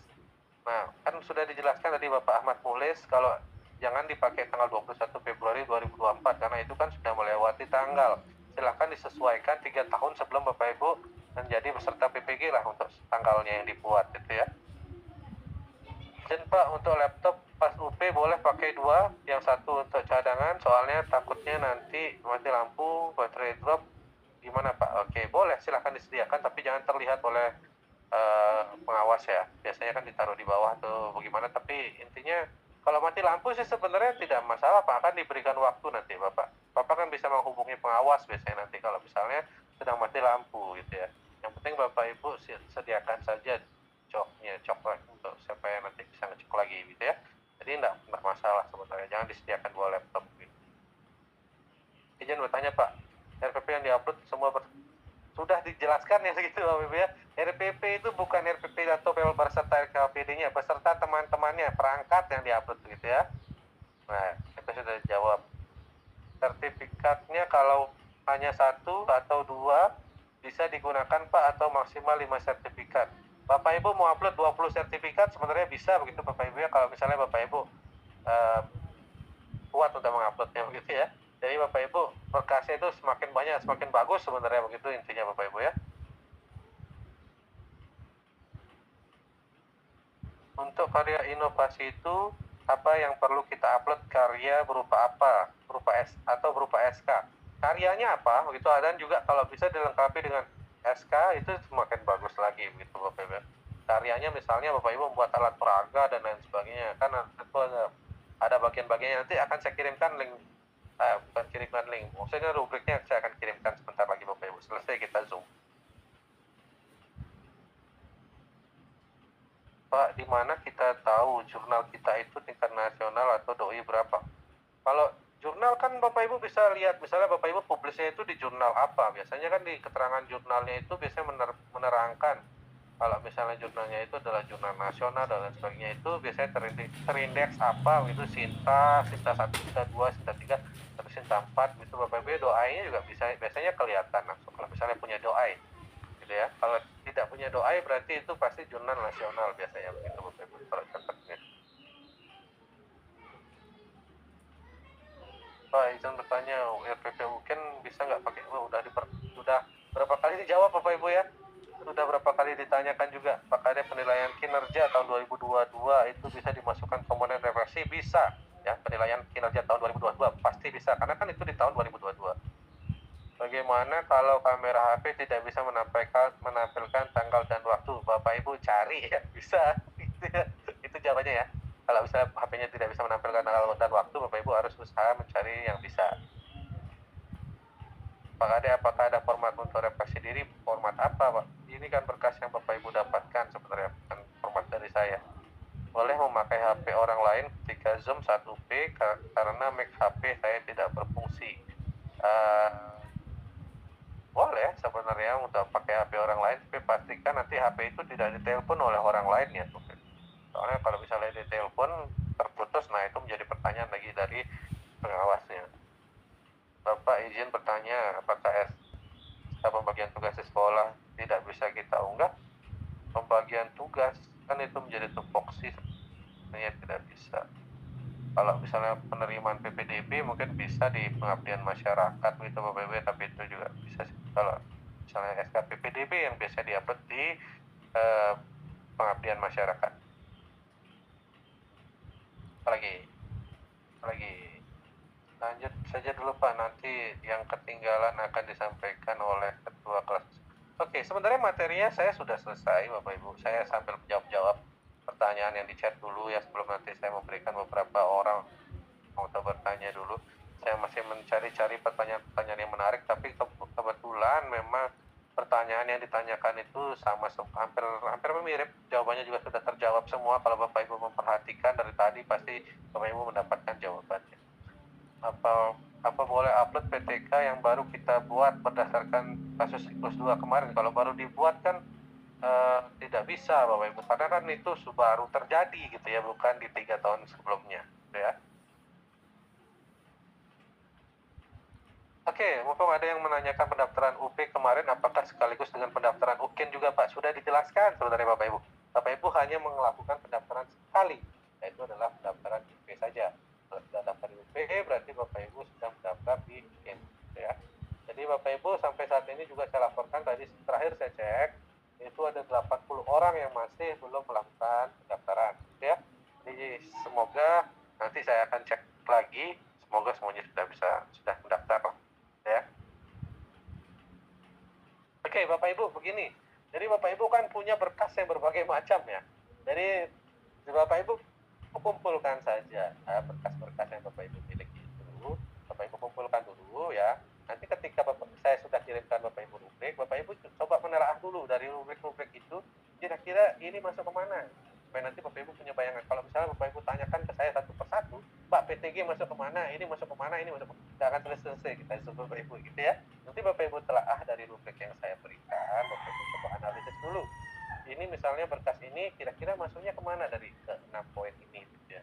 Speaker 1: Nah, kan sudah dijelaskan tadi Bapak Ahmad Mukhlis kalau jangan dipakai tanggal 21 Februari 2024 karena itu kan sudah melewati tanggal. Silahkan disesuaikan 3 tahun sebelum Bapak Ibu menjadi peserta PPG lah untuk tanggalnya yang dibuat gitu ya. Dan Pak, untuk laptop pas UP boleh pakai 2, yang satu untuk cadangan soalnya takutnya nanti mati lampu, baterai drop, gimana Pak? Oke, boleh, silahkan disediakan tapi jangan terlihat oleh pengawas ya. Biasanya kan ditaruh di bawah tuh bagaimana, tapi intinya kalau mati lampu sih sebenarnya tidak masalah Pak, akan diberikan waktu nanti Bapak. Bapak kan bisa menghubungi pengawas biasanya nanti kalau misalnya sedang mati lampu gitu ya. Yang penting Bapak Ibu sediakan saja cok untuk supaya nanti bisa ngecek lagi gitu ya. Jadi enggak masalah sebenarnya, jangan disediakan 2 laptop gitu. Izin bertanya Pak, RPP yang diupload semua sudah dijelaskan ya segitu Bapak Ibu ya. RPP itu bukan RPP atau beserta RKPD-nya, beserta teman-temannya, perangkat yang diupload gitu ya. Nah, itu sudah dijawab. Sertifikatnya kalau hanya 1 atau 2 bisa digunakan Pak, atau maksimal 5 sertifikat. Bapak Ibu mau upload 20 sertifikat sebenarnya bisa begitu Bapak Ibu ya, kalau misalnya Bapak Ibu kuat untuk menguploadnya begitu ya. Jadi Bapak Ibu berkasnya itu semakin banyak semakin bagus sebenarnya begitu intinya Bapak Ibu ya. Untuk karya inovasi itu apa yang perlu kita upload, karya berupa apa? Berupa atau berupa SK. Karyanya apa? Begitu, dan juga kalau bisa dilengkapi dengan SK itu semakin bagus lagi begitu Bapak Ibu. Karyanya misalnya Bapak Ibu membuat alat peraga dan lain sebagainya. Kan itu ada bagian-bagiannya, nanti akan saya kirimkan link. Bukan kirimkan link, maksudnya rubriknya saya akan kirimkan sebentar lagi Bapak Ibu, selesai kita Zoom. Pak, di mana kita tahu jurnal kita itu tingkat nasional atau doi berapa? Kalau jurnal kan Bapak Ibu bisa lihat, misalnya Bapak Ibu publisnya itu di jurnal apa, biasanya kan di keterangan jurnalnya itu biasanya menerangkan kalau misalnya jurnalnya itu adalah jurnal nasional dan lain sebagainya, itu biasanya terindeks apa gitu, Sinta 1, Sinta 2, Sinta 3, atau Sinta 4 gitu Bapak Ibu. Doainya juga biasanya kelihatan langsung kalau misalnya punya doai gitu ya. Kalau tidak punya doai berarti itu pasti jurnal nasional biasanya begitu Bapak Ibu kalau catatnya. Pak, izin bertanya, RPP mungkin bisa nggak pakai? Sudah berapa kali dijawab Bapak Ibu ya? Sudah berapa kali ditanyakan juga, apakah ada penilaian kinerja tahun 2022 itu bisa dimasukkan komponen referensi? Bisa ya, penilaian kinerja tahun 2022 pasti bisa, karena kan itu di tahun 2022. Bagaimana kalau kamera HP tidak bisa menampilkan tanggal dan waktu? Bapak Ibu cari ya, bisa gitu ya. Itu jawabannya ya. Kalau misalnya HP-nya tidak bisa menampilkan tanggal dan waktu, Bapak Ibu harus usaha mencari yang bisa. Apakah ada format untuk refleksi diri? Format apa Pak? Ini kan berkas yang Bapak Ibu dapatkan sebenarnya, bukan format dari saya. Boleh memakai HP orang lain ketika Zoom 1P karena mic HP saya tidak berfungsi. Boleh sebenarnya untuk pakai HP orang lain, tapi pastikan nanti HP itu tidak ditelepon oleh orang lain ya. Soalnya kalau misalnya ditelepon terputus, nah itu menjadi pertanyaan lagi dari pengawasnya. Bapak izin bertanya, apakah pembagian tugas di sekolah tidak bisa kita unggah? Pembagian tugas kan itu menjadi tupoksi, sebenarnya tidak bisa. Kalau misalnya penerimaan PPDB mungkin bisa di pengabdian masyarakat gitu Bapak Ibu, tapi itu juga bisa sih. Kalau misalnya SK PPDB yang biasa diupload di pengabdian masyarakat. Lagi lanjut saja dulu Pak, nanti yang ketinggalan akan disampaikan oleh ketua kelas. Oke, sebenarnya materinya saya sudah selesai Bapak Ibu. Saya sambil menjawab pertanyaan yang di chat dulu ya, sebelum nanti saya memberikan beberapa orang untuk bertanya dulu. Saya masih mencari-cari pertanyaan-pertanyaan yang menarik, tapi kebetulan memang pertanyaan yang ditanyakan itu sama, hampir mirip, jawabannya juga sudah terjawab semua. Kalau Bapak Ibu memperhatikan dari tadi pasti Bapak Ibu mendapatkan jawabannya. Apa boleh upload PTK yang baru kita buat berdasarkan kasus siklus 2 kemarin? Kalau baru dibuat kan tidak bisa Bapak Ibu, karena kan itu baru terjadi gitu ya, bukan di 3 tahun sebelumnya gitu ya. Oke, mumpung ada yang menanyakan pendaftaran UP kemarin apakah sekaligus dengan pendaftaran UKIN juga Pak? Sudah dijelaskan sebenarnya Bapak Ibu. Bapak Ibu hanya melakukan pendaftaran sekali, yaitu adalah pendaftaran UP saja. Kalau sudah daftar di UP berarti Bapak Ibu sudah mendaftar di UKIN, gitu ya. Jadi Bapak Ibu sampai saat ini juga saya laporkan tadi terakhir saya cek itu ada 80 orang yang masih belum melakukan pendaftaran, gitu ya. Jadi semoga nanti saya akan cek lagi, semoga semuanya sudah mendaftar lah. Ya. Oke, Bapak Ibu begini. Jadi Bapak Ibu kan punya berkas yang berbagai macam ya. Jadi Bapak Ibu kumpulkan saja berkas-berkas yang Bapak Ibu miliki itu. Bapak Ibu kumpulkan dulu ya. Nanti ketika saya sudah kirimkan Bapak Ibu rubrik, Bapak Ibu coba menelaah dulu dari rubrik-rubrik itu kira-kira ini masuk kemana. Supaya nanti Bapak Ibu punya bayangan. Kalau misalnya Bapak Ibu tanyakan ke saya satu persatu, Pak PTG masuk kemana, ini masuk kemana, ini masuk kemana, nggak akan selesai kita suruh Bapak Ibu gitu ya. Nanti Bapak Ibu telaah dari rubrik yang saya berikan, Bapak Ibu coba analisis dulu. Ini misalnya berkas ini kira-kira masuknya kemana dari ke 6 poin ini gitu ya.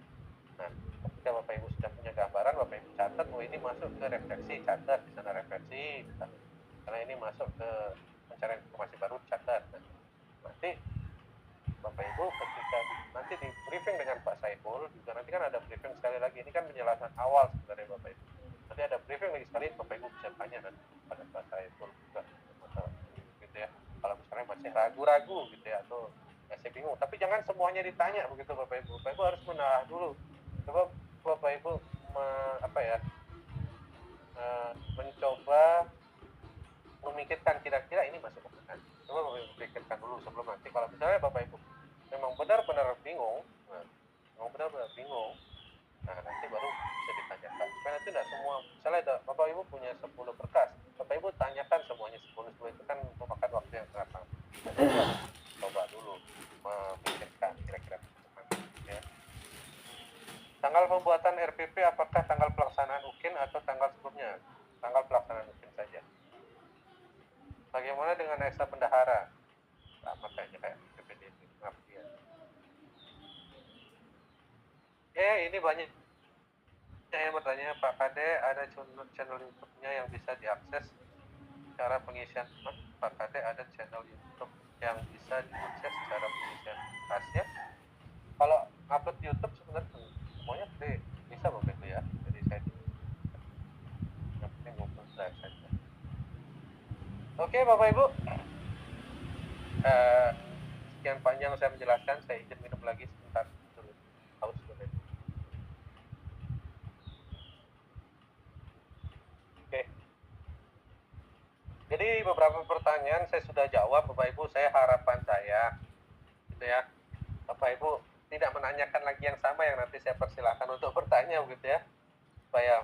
Speaker 1: Nah, ketika Bapak Ibu sudah punya gambaran, Bapak Ibu catat, oh ini masuk ke refleksi, catat di sana refleksi, karena ini masuk ke pencarian informasi baru, catat. Nah, nanti Bapak Ibu ketika nanti di briefing dengan Pak Saiful juga nanti kan ada briefing sekali lagi, ini kan penjelasan awal sebenarnya Bapak Ibu. Nanti ada briefing lagi sekali, Bapak Ibu bisa tanya nanti pada Pak Saiful juga masalah gitu ya. Kalau misalnya masih ragu-ragu gitu ya atau masih bingung, tapi jangan semuanya ditanya begitu Bapak Ibu. Bapak Ibu harus menelaah dulu. Coba Bapak Ibu mencoba memikirkan kira-kira ini masuk ke mana. Coba Bapak Ibu pikirkan dulu sebelum nanti. Kalau misalnya Bapak Ibu memang benar-benar bingung, nah nanti baru bisa ditanyakan. Supaya nanti tidak semua, misalnya Bapak Ibu punya 10 berkas, Bapak Ibu tanyakan semuanya 10 itu kan memakan waktu yang sangat lama. Jadi harus coba dulu memikirkan kira-kira ya. Tanggal pembuatan RPP apakah tanggal pelaksanaan UKIN atau tanggal sebelumnya? Tanggal pelaksanaan UKIN saja. Bagaimana dengan eksa bendahara? Sama kayaknya kayak PPDB. Ini banyak yang bertanya, Pak Kade ada channel YouTube-nya yang bisa diakses cara pengisian. Pak Kade ada channel YouTube yang bisa diakses cara pengisian berkasnya. Kalau upload YouTube sebenarnya semuanya bisa begitu ya. Jadi saya yang penting Google Drive saja. Oke Bapak Ibu, sekian panjang saya menjelaskan. Saya izin minum lagi sebentar dulu. Haus dulu. Oke. Jadi beberapa pertanyaan saya sudah jawab Bapak Ibu. Harapan saya gitu ya, Bapak Ibu tidak menanyakan lagi yang sama, yang nanti saya persilahkan untuk bertanya begitu ya, supaya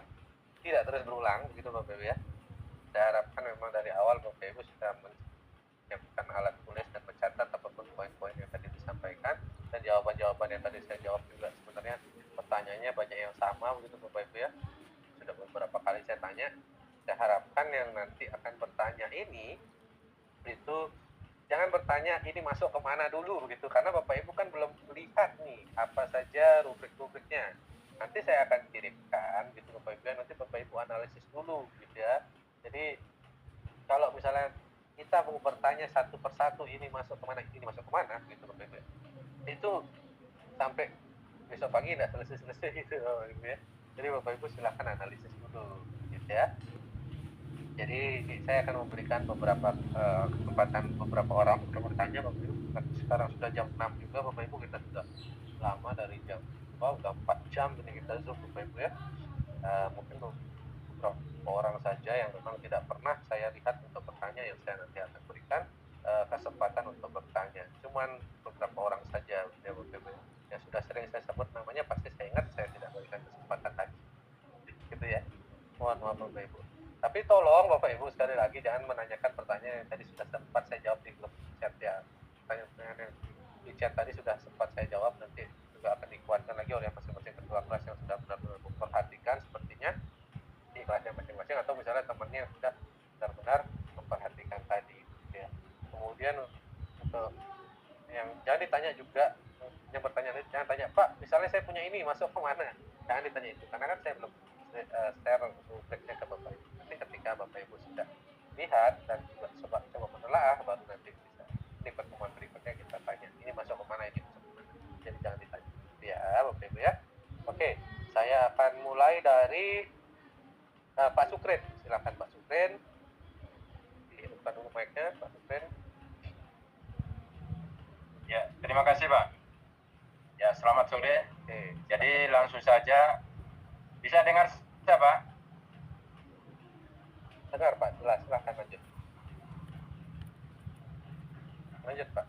Speaker 1: tidak terus berulang begitu Bapak Ibu ya. Saya harapkan memang dari awal Bapak Ibu sudah menyiapkan alat tulis dan mencatat apapun poin-poin yang tadi disampaikan, dan jawaban-jawaban yang tadi saya jawab juga sebenarnya pertanyaannya banyak yang sama begitu Bapak Ibu ya. Sudah beberapa kali saya tanya. Saya harapkan yang nanti akan bertanya ini itu jangan bertanya ini masuk kemana dulu begitu, karena Bapak Ibu kan belum lihat nih apa saja rubrik-rubriknya. Nanti saya akan kirimkan gitu Bapak Ibu, nanti Bapak Ibu analisis dulu gitu ya. Jadi kalau misalnya kita mau bertanya satu persatu ini masuk kemana gitu Bapak Ibu, itu sampai besok pagi tidak selesai gitu Bapak Ibu ya. Jadi Bapak Ibu silahkan analisis dulu gitu ya. Jadi saya akan memberikan beberapa kesempatan beberapa orang untuk bertanya Bapak Ibu. Sekarang sudah jam 6 juga Bapak Ibu, kita sudah lama dari jam udah 4 jam ini kita Zoom Bapak Ibu ya. Mungkin beberapa orang saja yang memang tidak pernah saya lihat untuk bertanya yang saya nanti akan berikan kesempatan untuk bertanya. Cuman beberapa orang saja ya Bapak Ibu. Yang sudah sering saya sebut namanya pasti saya ingat, saya tidak berikan kesempatan lagi. Gitu ya. Mohon maaf Bapak Ibu. Tapi tolong Bapak Ibu sekali lagi jangan menanyakan pertanyaan yang tadi sudah sempat saya jawab di grup chat ya. Pertanyaan yang di chat tadi sudah sempat saya jawab, nanti juga akan dikuatkan lagi oleh masing-masing ketua kelas yang sudah benar-benar memperhatikan sepertinya di kelasnya masing-masing, atau misalnya temannya yang sudah benar-benar memperhatikan tadi ya. Kemudian untuk yang jangan ditanya juga, yang bertanya jangan tanya, Pak misalnya saya punya ini masuk ke mana, jangan ditanya itu, karena kan saya belum share rubriknya ke Bapak Ibu. Nanti ketika ketika Bapak Ibu sudah lihat dan coba menelaah, baru nanti bisa di pertemuan berikutnya kita tanya ini masuk kemana, ini masuk kemana. Jadi jangan ditanya ya Bapak Ibu ya. Oke, saya akan mulai dari Pak Sukren. Silakan Pak Sukren, dihidupkan dulu mic-nya Pak Sukren.
Speaker 4: Ya, terima kasih Pak. Ya, selamat sore.
Speaker 1: Oke,
Speaker 4: Jadi langsung saja, bisa dengar saya Pak?
Speaker 1: dengar Pak, jelas. Silakan lanjut. Lanjut Pak.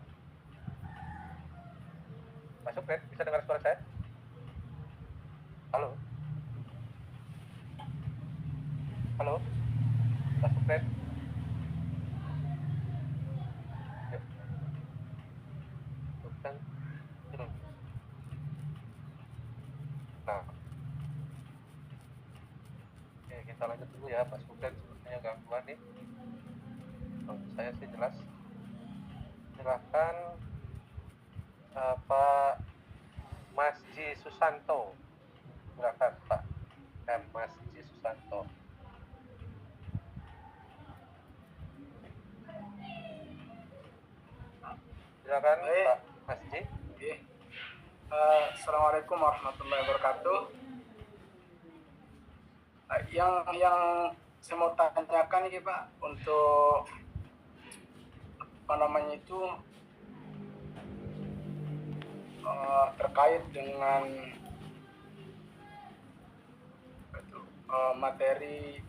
Speaker 1: Pak Sukren, bisa dengar suara saya? Halo? Halo? Pak Sukren? Yuk. Bukan. Nah. Oke, kita lanjut dulu ya Pak Sukren, sepertinya gangguan nih. Kalau saya sih jelas. Silakan Pak Masji Susanto. Silakan Pak Masji Susanto. Silakan
Speaker 5: Baik.
Speaker 1: Pak Masji.
Speaker 5: Oke. Assalamualaikum warahmatullahi wabarakatuh. Yang saya mau tanyakan ini Pak, untuk apa namanya itu terkait dengan materi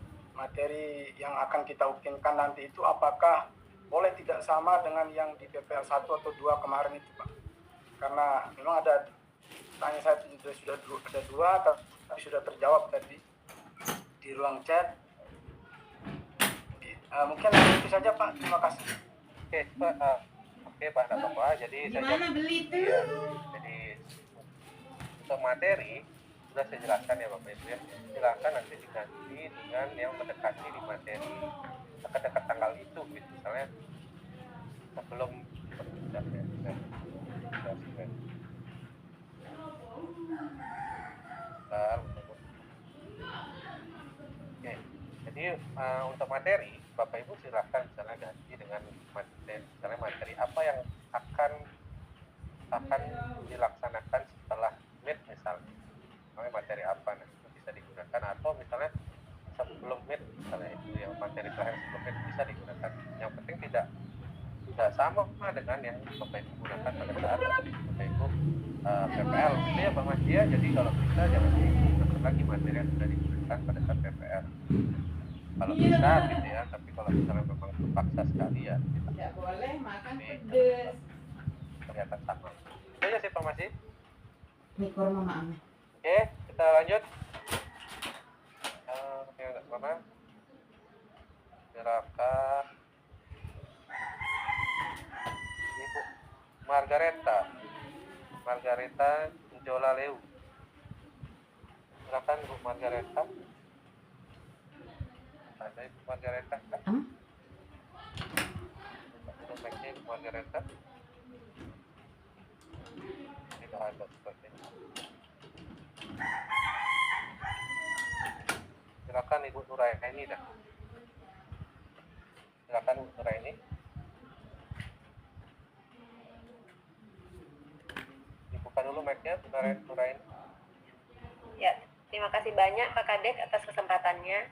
Speaker 5: yang akan kita ukinkan nanti itu, apakah boleh tidak sama dengan yang di PPL 1 atau 2 kemarin itu Pak? Karena memang ada tanya saya sudah ada 2, tapi sudah terjawab tadi di ruang chat. Mungkin itu saja Pak, terima kasih.
Speaker 1: Oke Pak, oke Pak, tidak apa-apa. Jadi
Speaker 2: Gimana beli itu?
Speaker 1: Iya, jadi untuk materi sudah saya jelaskan ya Bapak Ibu ya. Silakan nanti diganti dengan yang mendekati di materi dekat-dekat tanggal itu, gitu. Misalnya sebelum Oke, jadi untuk materi Bapak Ibu silahkan misalnya ganti dengan materi, misalnya materi apa yang akan dilaksanakan setelah meet misalnya. Misalnya materi apa nanti bisa digunakan, atau misalnya sebelum meet misalnya itu yang materi terakhir sebelum meet bisa digunakan. Yang penting tidak sama dengan yang Bapak Ibu gunakan pada saat Bapak Ibu PPL gitu ya Pak Mas ya. Jadi kalau bisa jangan digunakan lagi materi yang sudah digunakan pada saat PPL. Kalau bisa gitu ya, tapi kalau misalnya memang terpaksa sekali ya kita
Speaker 2: Tidak boleh makan
Speaker 1: Ini.
Speaker 2: pedes.
Speaker 1: kelihatan sama. Itu aja sih Pak Mas.
Speaker 2: Ini kurma mama.
Speaker 1: Oke, kita lanjut. Yang agak mana? Silakan Ibu Margareta Jola Leu. Silakan Bu Margareta. Ada Ibu Margareta kan? Mic-nya Ibu Margareta. Tidak ada sepertinya. Silakan Ibu Nuraini dah. Silakan Bu Nuraini. Dibuka dulu mic-nya Bu Nuraini.
Speaker 6: Ya, terima kasih banyak Pak Kadek atas kesempatannya.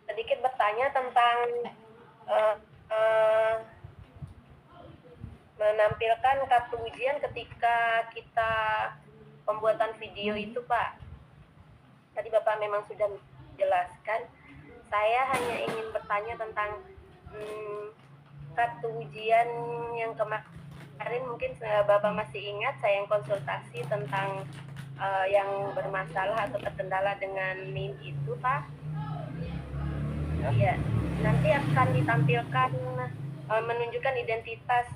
Speaker 6: Sedikit bertanya tentang menampilkan kartu ujian ketika kita pembuatan video itu Pak. Tadi Bapak memang sudah menjelaskan. Saya hanya ingin bertanya tentang kartu ujian yang kemarin, mungkin Bapak masih ingat saya yang konsultasi tentang yang bermasalah atau terkendala dengan NIM itu Pak. Iya, nanti akan ditampilkan menunjukkan identitas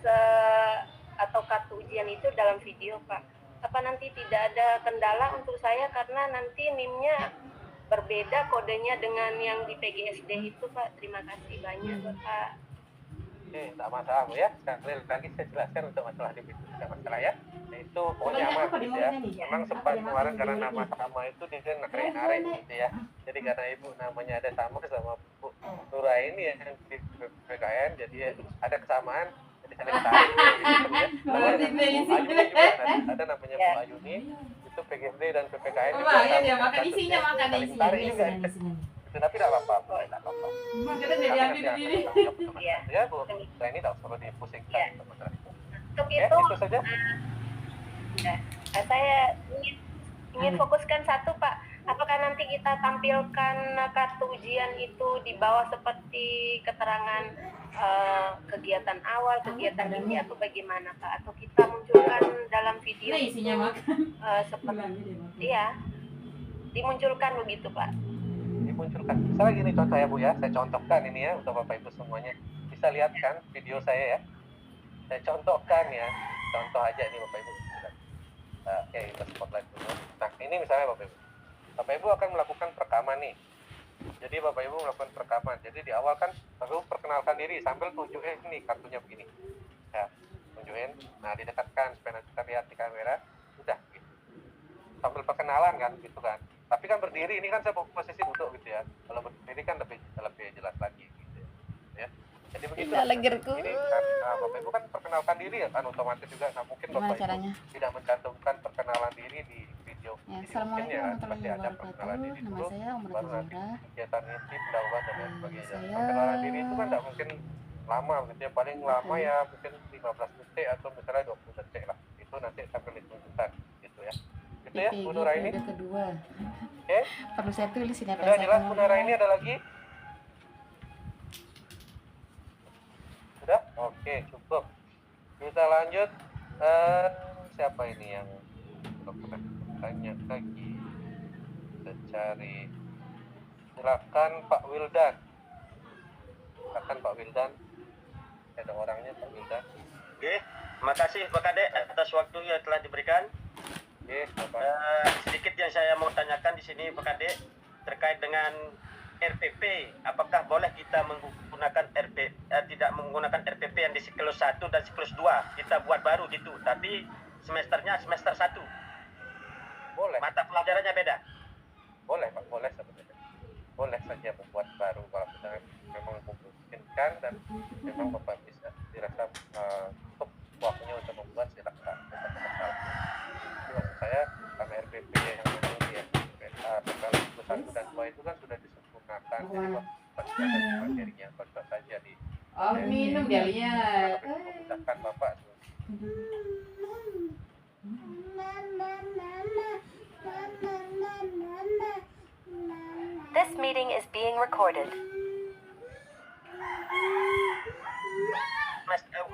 Speaker 6: atau kartu ujian itu dalam video Pak. Apa nanti tidak ada kendala untuk saya karena nanti NIM-nya berbeda kodenya dengan yang di PGSD itu Pak? Terima kasih banyak Bapak.
Speaker 1: Tidak masalah Bu ya. Sekali lagi saya jelaskan untuk masalah di video, tidak masalah ya. Nah, itu pokoknya aman gitu ya. Memang sempat kemarin karena nama sama itu dia narik-narik gitu ya. Jadi karena ibu namanya ada sama Bu Nuraini yang di PKN, jadi ada kesamaan. Jadi saling tarik gitu ya. Lalu dengan Bu Ayuni juga ada namanya Bu Ayuni, itu PGSD dan PPKN juga
Speaker 2: makan isinya, makan
Speaker 1: saling
Speaker 2: isinya.
Speaker 1: tarik juga. Tapi tidak apa-apa, tidak apa-apa.
Speaker 2: Kita jadi ambil diri.
Speaker 1: Ya Bu, nah ini tak perlu dipusingkan teman-teman.
Speaker 6: Untuk
Speaker 1: Ya,
Speaker 6: itu,
Speaker 1: itu saja.
Speaker 6: saya ingin fokuskan satu Pak. Apakah nanti kita tampilkan kartu ujian itu di bawah seperti keterangan kegiatan awal, kegiatan ini atau bagaimana Pak? Atau kita munculkan dalam video
Speaker 2: Nah, isinya makan.
Speaker 6: seperti ya dimunculkan begitu Pak?
Speaker 1: Dimunculkan. Misalnya gini contoh ya Bu ya, saya contohkan ini ya untuk Bapak Ibu semuanya. Bisa lihat kan video saya ya. Saya contohkan ya, contoh aja ini Bapak Ibu. Oke, kita spotlight dulu. Nah, ini misalnya Bapak Ibu. Bapak Ibu akan melakukan perekaman nih. Jadi Bapak Ibu melakukan perekaman. Jadi di awal kan baru perkenalkan diri sambil tunjukin nih kartunya begini. Ya, tunjukin. Nah, didekatkan supaya nanti kita lihat di kamera. Udah gitu. Sambil perkenalan kan gitu kan. Tapi kan berdiri ini kan saya posisi duduk gitu ya. Kalau berdiri kan lebih jelas lagi gitu ya. Jadi begitu. Ini kan Bapak Ibu kan perkenalkan diri ya kan otomatis juga nggak mungkin Bapak Ibu tidak mencantumkan perkenalan diri di video.
Speaker 2: Ya,
Speaker 1: Assalamualaikum
Speaker 2: Assalamualaikum warahmatullahi wabarakatuh. Nama saya Umar
Speaker 1: baru nanti
Speaker 2: Zahra.
Speaker 1: kegiatan intim, dakwah dan lain sebagainya.
Speaker 2: Saya-
Speaker 1: Perkenalan diri itu kan nggak mungkin lama gitu ya, paling lama ya mungkin 15 detik atau misalnya 20 detik lah. Itu nanti sampai ditunjukkan gitu ya. Gitu ya, Bu Nuraini.
Speaker 2: Periode kedua.
Speaker 1: Oke.
Speaker 2: Perlu saya tulis ini apa
Speaker 1: Sudah
Speaker 2: saya
Speaker 1: jelas Bu
Speaker 2: keluar?
Speaker 1: Nuraini, ada lagi? Sudah? Oke, cukup. Kita lanjut. Siapa ini yang pernah tanya lagi? Kita cari. Silakan Pak Wildan. Silakan Pak Wildan. Ada orangnya Pak Wildan.
Speaker 7: Oke, terima kasih Pak Kadek atas waktu yang telah diberikan.
Speaker 1: Oke, Bapak.
Speaker 7: Sedikit yang saya mau tanyakan di sini Pak Kadek terkait dengan RPP. Apakah boleh kita menggunakan tidak menggunakan RPP yang di siklus 1 dan siklus 2? Kita buat baru gitu, tapi semesternya semester 1.
Speaker 1: Boleh.
Speaker 7: Mata pelajarannya beda.
Speaker 1: Boleh Pak, boleh sebenarnya. Boleh saja membuat baru kalau misalnya memang memungkinkan dan memang Bapak bisa dirasa cukup waktunya untuk membuat, silakan. Jadi maksud saya karena RPP yang memang dia kalau 1 dan 2 itu kan sudah disempurnakan, jadi Bapak sudah ada materinya, Bapak saja di
Speaker 2: minum dia lihat.
Speaker 1: memudahkan Bapak.
Speaker 8: This meeting is being recorded.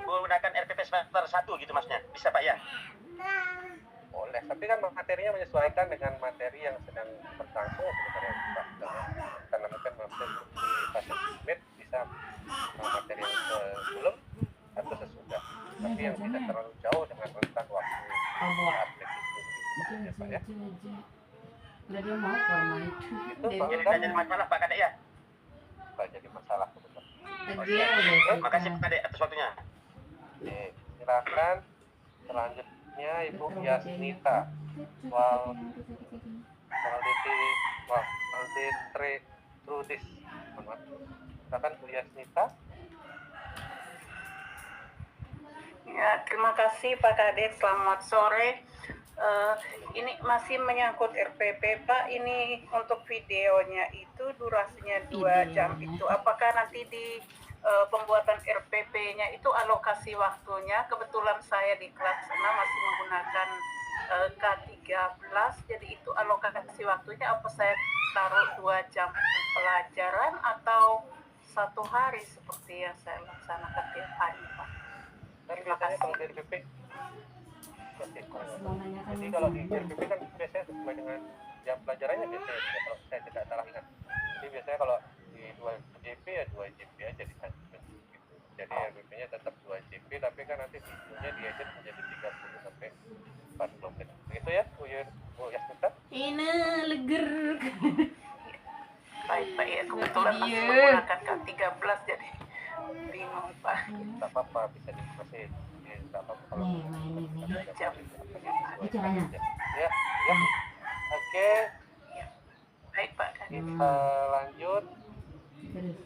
Speaker 7: Menggunakan RPP semester 1 gitu maksudnya. Bisa Pak ya?
Speaker 1: Boleh, tapi kan materinya menyesuaikan dengan materi yang sedang berlangsung sebenarnya Pak. Karena mungkin maksud di fase mid bisa materi yang sebelum atau sesudah, tapi yang tidak terlalu jauh dengan rentang waktu update itu ya Pak ya.
Speaker 2: Udah dia mau apa itu?
Speaker 1: Itu Pak
Speaker 7: Jadi
Speaker 1: Wildan
Speaker 7: tidak jadi masalah Pak Kadek ya?
Speaker 1: nggak jadi masalah sebetulnya.
Speaker 2: Dia udah.
Speaker 7: Terima kasih Pak Kadek atas waktunya.
Speaker 1: Oke, silakan selanjutnya Ibu Yasnita Trudis. Silakan Bu Yasnita.
Speaker 9: Ya, terima kasih Pak Kadek. Selamat sore. Ini masih menyangkut RPP Pak. Ini untuk videonya itu durasinya 2 jam itu. Apakah nanti di pembuatan RPP-nya itu alokasi waktunya? Kebetulan saya di kelas 6 masih menggunakan K13. Jadi itu alokasi waktunya apa saya taruh 2 jam pelajaran atau 1 hari seperti yang saya laksanakan tiap hari Pak? Terima kasih.
Speaker 1: Kalau di RPP, jadi kalau di RPP kan biasanya sesuai dengan jam pelajarannya biasanya, kalau saya tidak salah ingat. Jadi biasanya kalau di 2 JP ya 2 JP aja di sana. Gitu. Jadi RPP-nya tetap 2 JP, tapi kan nanti videonya diedit menjadi 30 sampai 40 menit. Begitu ya, Bu Yasmita?
Speaker 2: Ini leger.
Speaker 9: Baik Pak ya, kebetulan masih menggunakan K13 jadi bingung Pak. jam.
Speaker 2: Caranya.
Speaker 1: Ya, ya. Oke,
Speaker 9: Baik Pak Kadis.
Speaker 1: lanjut.
Speaker 2: Terus.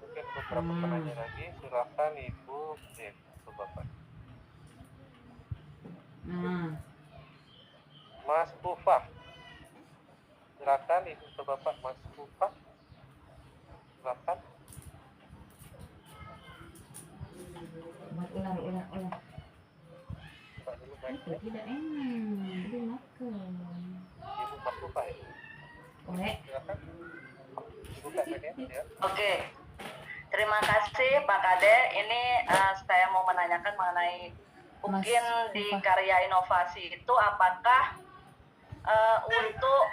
Speaker 1: Mungkin beberapa pertanyaan lagi. Silakan Ibu atau Bapak. Mas Kufah. Silakan Ibu atau Bapak. Mas Kufah. Silakan.
Speaker 2: Ular.
Speaker 1: Pak dulu baik.
Speaker 2: Itu tidak enak. Dimakan.
Speaker 1: Ibu Mas Kufah ya.
Speaker 2: Oleh.
Speaker 1: Silakan. Ibu Kak Median ya.
Speaker 10: Oke, terima kasih Pak Kade. Ini saya mau menanyakan mengenai mungkin di karya inovasi itu apakah untuk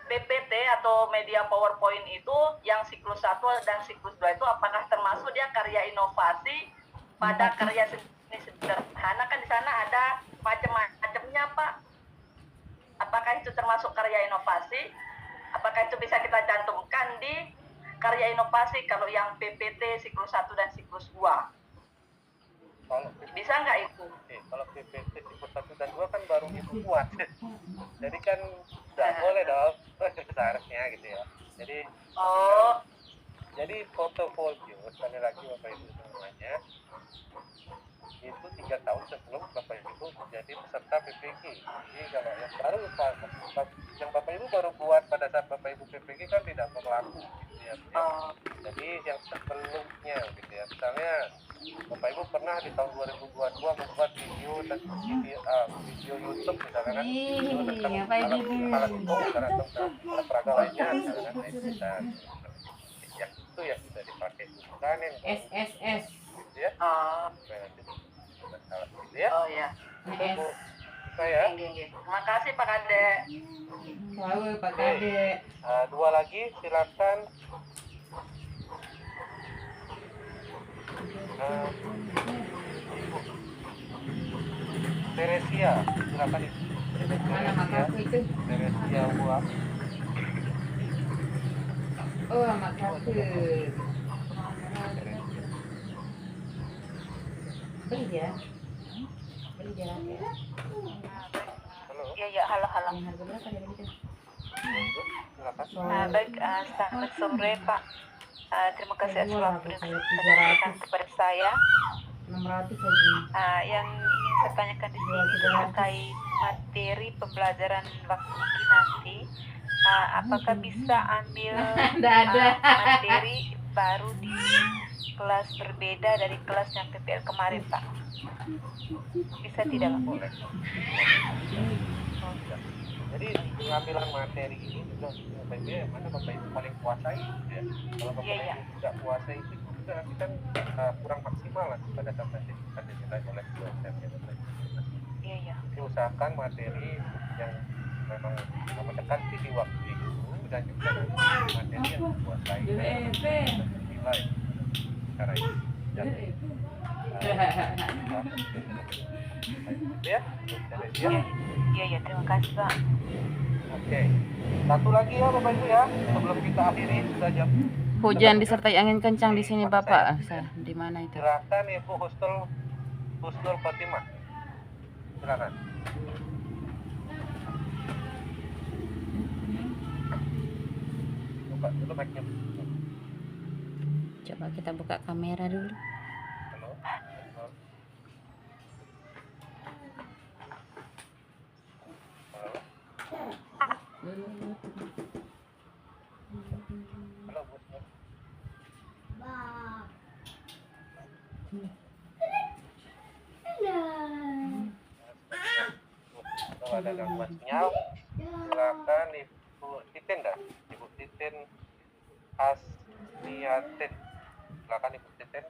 Speaker 10: PPT atau media PowerPoint itu yang siklus 1 dan siklus 2 itu apakah termasuk dia karya inovasi pada karya seni sederhana? Kan di sana ada macam-macamnya Pak. Apakah itu termasuk karya inovasi? Apakah itu bisa kita cantumkan di karya inovasi kalau yang PPT siklus 1 dan siklus 2?
Speaker 1: Kalau
Speaker 10: Bisa nggak itu?
Speaker 1: kalau PPT siklus 1 dan 2 kan baru Ibu buat. Jadi kan nggak boleh dong. Seharusnya gitu ya. Jadi portofolio sekali lagi Bapak Ibu semuanya itu 3 tahun sebelum Bapak Ibu menjadi peserta PPG. Jadi kalau yang baru yang Bapak Ibu baru buat pada saat Bapak Ibu PPG kan tidak berlaku gitu ya. Jadi yang sebelumnya gitu ya. Misalnya Bapak Ibu pernah di tahun 2022 membuat video YouTube misalnya kan. Alat peraga lainnya misalkan itu bisa yang itu ya bisa dipakai bukan yang
Speaker 2: SSS.
Speaker 1: ya. Ya.
Speaker 10: Oh ya.
Speaker 1: Itu saya.
Speaker 10: Terima kasih Pak Kade.
Speaker 2: Tahu Pak Kade.
Speaker 1: Dua lagi silakan. Teresia, silakan Ibu.
Speaker 2: Mana makaku itu?
Speaker 1: Teresia buat.
Speaker 2: Oh, makaku. Beli ya.
Speaker 1: Halo.
Speaker 9: Ya, halo.
Speaker 2: Yang harga berapa dia begitu?
Speaker 1: Silakan.
Speaker 9: Baik, selamat sore Pak. Terima kasih atas waktu yang
Speaker 2: Saya
Speaker 9: sudah diberikan kepada saya.
Speaker 2: 600 saja.
Speaker 9: Yang ingin saya tanyakan di sini terkait materi pembelajaran waktu nanti, apakah bisa ambil materi baru di kelas berbeda dari kelas yang PPL kemarin Pak? Bisa tidak Pak?
Speaker 1: Boleh. Jadi pengambilan materi ini juga Bapak Ibu yang mana Bapak Ibu paling kuasai ya. Kalau Bapak Ibu tidak kuasai itu juga nanti kan kurang maksimal lah pada saat nanti akan dinilai oleh dosen ya Bapak Ibu.
Speaker 9: Iya.
Speaker 1: Jadi usahakan materi yang memang mendekati di waktu itu dan juga nanti materi yang dikuasai dan dinilai secara itu. Ya,
Speaker 9: Iya, terima kasih Pak.
Speaker 1: Oke. Satu lagi ya Bapak Ibu ya, sebelum kita akhiri sudah jam.
Speaker 2: Hujan disertai angin kencang di sini Bapak. Di mana itu?
Speaker 1: Silakan Ibu Husnul Fatimah. Silakan. Buka dulu mic-nya.
Speaker 2: Coba kita buka kamera dulu.
Speaker 1: Halo. Halo Bu. Kalau ada gangguan sinyal, silakan Ibu Titin dah. Ibu Titin Hasniatin. Silakan Ibu Titin.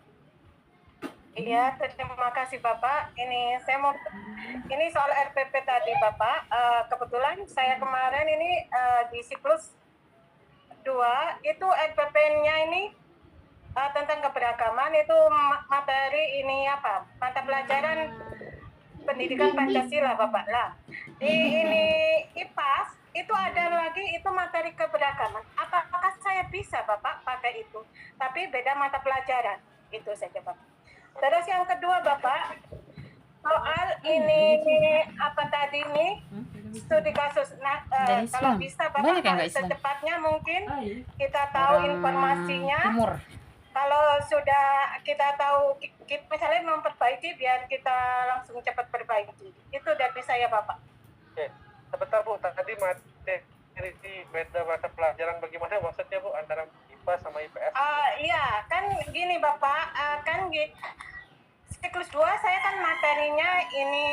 Speaker 9: Iya, terima kasih Bapak. Ini soal RPP tadi Bapak. Kebetulan saya kemarin ini di siklus 2 itu RPP-nya ini tentang keberagaman itu materi ini apa? Mata pelajaran pendidikan Pancasila Bapak lah. Di ini IPAS itu ada lagi itu materi keberagaman. Apakah saya bisa Bapak pakai itu? Tapi beda mata pelajaran. Itu saja Bapak. Terus yang kedua Bapak, soal ini apa tadi nih studi kasus. Nah,
Speaker 2: Dari
Speaker 9: kalau
Speaker 2: Islam.
Speaker 9: bisa
Speaker 2: Banyak yang
Speaker 9: Bapak
Speaker 2: nggak Islam.
Speaker 9: secepatnya mungkin kita tahu informasinya.
Speaker 2: Timur.
Speaker 9: Kalau sudah kita tahu, misalnya memperbaiki biar kita langsung cepat perbaiki. Itu dari saya Bapak.
Speaker 1: Oke, sebentar Bu, tadi materi beda mata pelajaran bagaimana maksudnya Bu antara IPA sama IPS?
Speaker 9: Iya, kan gini Bapak, siklus 2 saya kan materinya ini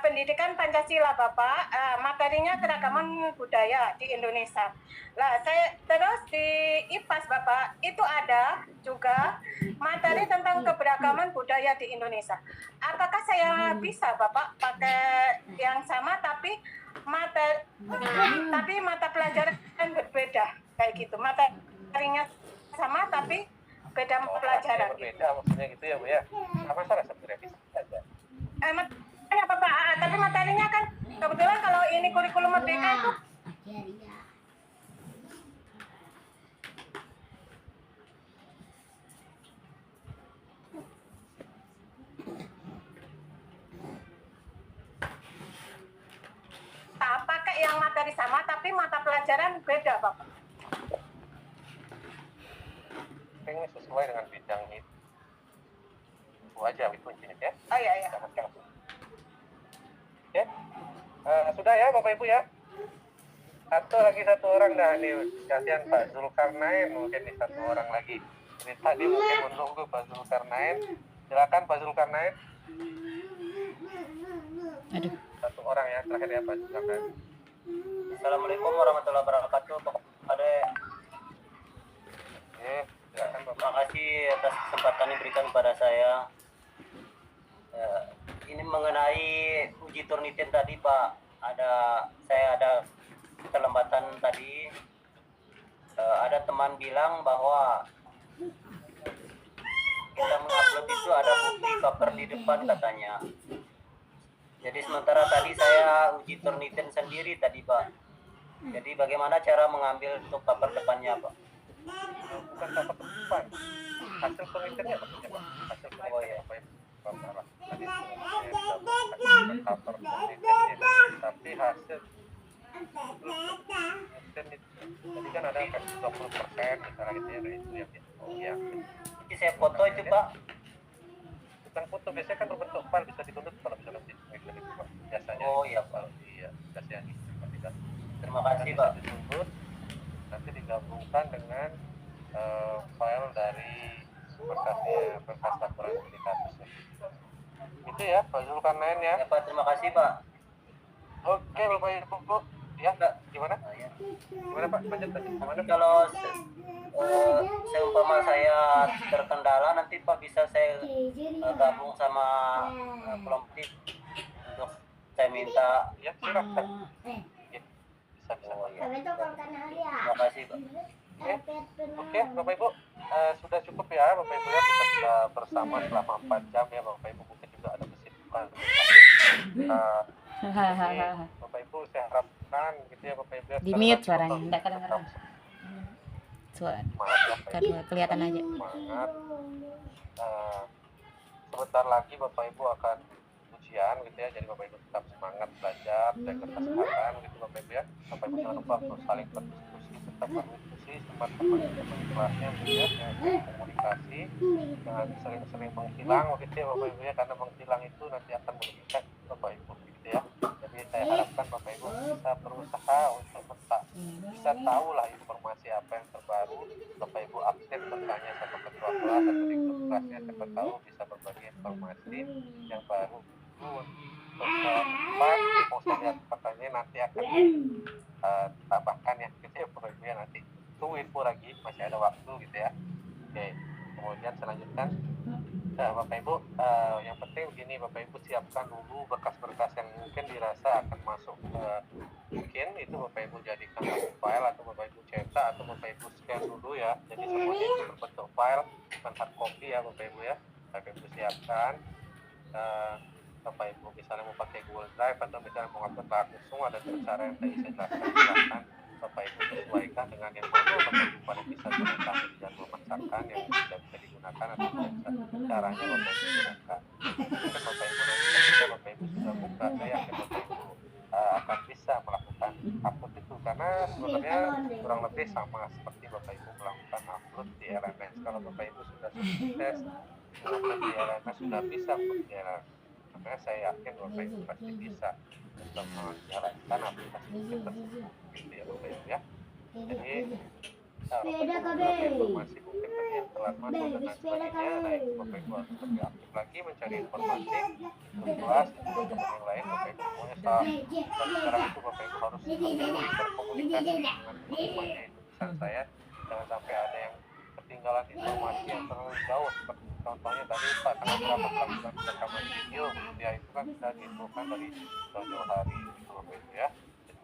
Speaker 9: pendidikan Pancasila Bapak, materinya keragaman budaya di Indonesia. Lah saya terus di IPAS Bapak itu ada juga materi tentang keberagaman budaya di Indonesia. Apakah saya bisa Bapak pakai yang sama tapi mata pelajaran berbeda kayak gitu. Materinya sama tapi beda pelajaran.
Speaker 1: Berbeda maksudnya gitu ya Bu ya. Apa salah sebenarnya bisa saja.
Speaker 9: Ya Bapak, tapi materinya kan kebetulan kalau ini kurikulum merdeka itu pakai yang materi sama tapi mata pelajaran beda Bapak.
Speaker 1: Ini sesuai dengan bidang itu aja itu intinya ya.
Speaker 9: Oh iya.
Speaker 1: Oke. Sudah ya Bapak Ibu ya. Satu orang dah nih, kasihan Pak Zulkarnain mungkin nih satu orang lagi. Ini tadi mungkin menunggu Pak Zulkarnain. Silakan Pak Zulkarnain.
Speaker 2: Aduh.
Speaker 1: Satu orang ya terakhir ya Pak Zulkarnain.
Speaker 7: Assalamualaikum warahmatullahi wabarakatuh. Pada
Speaker 1: Silakan Bapak.
Speaker 7: terima kasih atas kesempatan yang diberikan kepada saya. Ini mengenai uji Turnitin tadi Pak, saya ada kelembatan tadi. Ada teman bilang bahwa kita mengupload itu ada bukti paper di depan katanya. Jadi sementara tadi saya uji Turnitin sendiri tadi Pak. Jadi bagaimana cara mengambil untuk paper depannya Pak?
Speaker 1: Bukan paper depan. Hasil Turnitinnya maksudnya Pak. Hasil Turnitin apa ya? Tadi paper Turnitinnya. Tapi hasil tadi kan ada 20% misalnya gitu ya itu yang
Speaker 7: Jadi saya foto itu Pak.
Speaker 1: bukan foto, biasanya kan berbentuk file bisa dibentuk kalau misalnya biasanya.
Speaker 7: Oh iya Pak.
Speaker 1: Iya, biasanya gitu.
Speaker 7: Terima kasih Pak.
Speaker 1: Disebut nanti digabungkan dengan file dari berkas laporan studi kasus. Itu ya Pak Zulkarnain ya.
Speaker 7: Ya Pak, terima kasih Pak.
Speaker 1: Oke Bapak Ibu. Ya, gimana? Gimana Pak? Lanjut tadi. Gimana?
Speaker 7: Kalau seumpama saya terkendala nanti Pak bisa saya gabung sama kelompok untuk saya minta.
Speaker 1: Ya, silakan. Ya, bisa.
Speaker 7: Oh, ya. Terima kasih Pak.
Speaker 1: Oke, Bapak Ibu, sudah cukup ya Bapak Ibu ya, kita sudah bersama selama 4 jam ya Bapak Ibu, mungkin juga ada kesibukan. Bapak Ibu saya harapkan gitu ya Bapak Ibu.
Speaker 2: Di mute suaranya, enggak kedengeran. Suara kelihatan aja.
Speaker 1: Semangat. Sebentar lagi Bapak Ibu akan ujian gitu ya, jadi Bapak Ibu tetap semangat belajar, jaga kesehatan gitu Bapak Ibu ya. Bapak Ibu jangan lupa untuk saling berdiskusi, tetap berdiskusi sama teman-teman kelasnya gitu ya, komunikasi, jangan sering-sering menghilang gitu ya Bapak Ibu ya, karena menghilang itu nanti akan merugikan Bapak Ibu gitu ya. Jadi saya harapkan Bapak Ibu bisa berusaha untuk bisa tahu lah informasi apa yang terbaru. Bapak Ibu update bertanya sama ketua kelas atau di kelasnya, siapa tahu bisa berbagi informasi yang baru. Depan mau saya lihat katanya nanti akan tambahkan ya gitu ya Bapak Ibu ya, nanti tunggu info lagi, masih ada waktu gitu ya. Oke, kemudian selanjutnya Bapak Ibu, yang penting begini Bapak Ibu, siapkan dulu berkas-berkas yang mungkin dirasa akan masuk mungkin itu Bapak Ibu jadikan file atau Bapak Ibu cetak atau Bapak Ibu scan dulu ya, jadi semuanya itu berbentuk file bukan hard copy ya Bapak Ibu ya. Bapak Ibu siapkan, Bapak Ibu misalnya mau pakai Google Drive atau misalnya mau upload langsung, ada cara yang tadi saya jelaskan, silakan Bapak Ibu sesuaikan dengan yang mana Bapak Ibu paling bisa gunakan dan memasarkan yang tidak bisa digunakan atau bisa caranya Bapak Ibu gunakan. mungkin Bapak Ibu nanti ketika Bapak Ibu sudah buka, saya yakin Bapak Ibu akan bisa melakukan upload itu, karena sebenarnya kurang lebih sama seperti Bapak Ibu melakukan upload di LMS. Kalau Bapak Ibu sudah sukses melakukan di LMS, sudah bisa upload di LMS, karena saya yakin Bapak Ibu pasti bisa untuk menjalankan aplikasi tersebut, gitu ya Bapak Ibu ya. Jadi informasi mungkin tadi yang telah masuk dan lain sebagainya, nah itu Bapak Ibu harus lebih aktif lagi mencari informasi untuk kelas dan yang lain. Bapak Ibu semuanya salah, dan sekarang itu Bapak Ibu harus berkomunikasi dengan teman-temannya. Misal saya, jangan sampai ada yang ketinggalan informasi yang terlalu jauh, seperti contohnya tadi Pak, kenapa Bapak bilang rekaman video, ya itu kan bisa diinfokan dari jauh-jauh hari, gitu Bapak Ibu ya.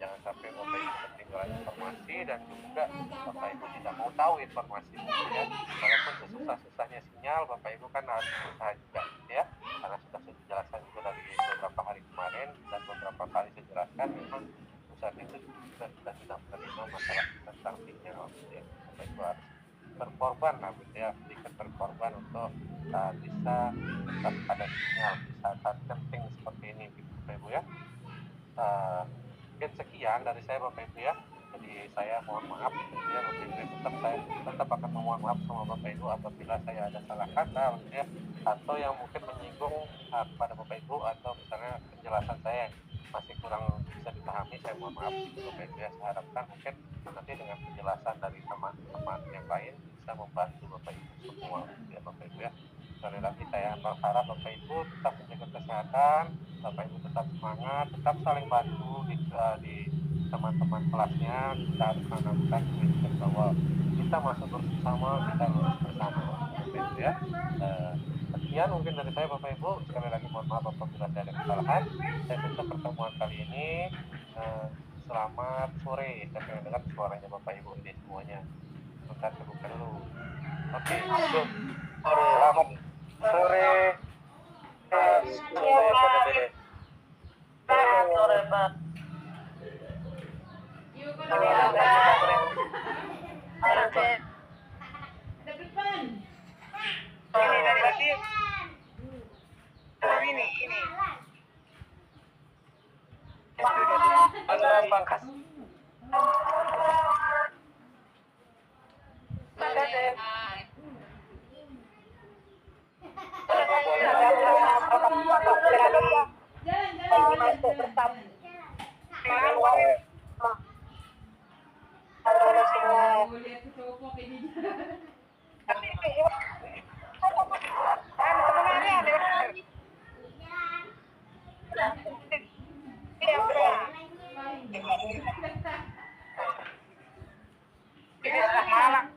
Speaker 1: Jangan sampai Bapak Ibu ketinggalan informasi dan juga Bapak Ibu tidak mau tahu informasi itu ya. Walaupun sesusah-susahnya sinyal, Bapak Ibu kan harus berusaha juga ya. Karena sudah saya jelaskan juga dari beberapa hari kemarin dan beberapa kali saya jelaskan, memang pusat itu juga sudah tidak menerima masalah tentang sinyal ya. Bapak Ibu harus berkorban lah gitu ya, sedikit berkorban untuk bisa tetap ada sinyal di saat-saat penting seperti ini gitu Bapak Ibu ya. Mungkin sekian dari saya Bapak Ibu ya. Jadi saya mohon maaf ya Bapak Ibu, saya tetap akan memohon maaf sama Bapak Ibu apabila saya ada salah kata ya, atau yang mungkin menyinggung kepada Bapak Ibu, atau misalnya penjelasan saya yang masih kurang bisa dipahami, saya mohon maaf gitu Bapak Ibu ya. Saya harapkan mungkin nanti dengan penjelasan dari teman-teman yang lain bisa membantu Bapak Ibu semua ya Bapak Ibu ya. Sekali lagi saya berharap Bapak Ibu tetap menjaga kesehatan, Bapak Ibu tetap semangat, tetap saling bantu di teman-teman kelasnya. Kita harus menanamkan prinsip bahwa kita masuk bersama, kita lulus bersama Bapak Ibu ya. Sekian mungkin dari saya Bapak Ibu. Sekali lagi mohon maaf apabila saya ada kesalahan. Saya tutup pertemuan kali ini. Selamat sore. Saya pengen dengar suaranya Bapak Ibu ini semuanya. Bentar saya buka dulu. Oke, selamat sore.
Speaker 10: Sore Pak.
Speaker 5: Ini adalah Malang,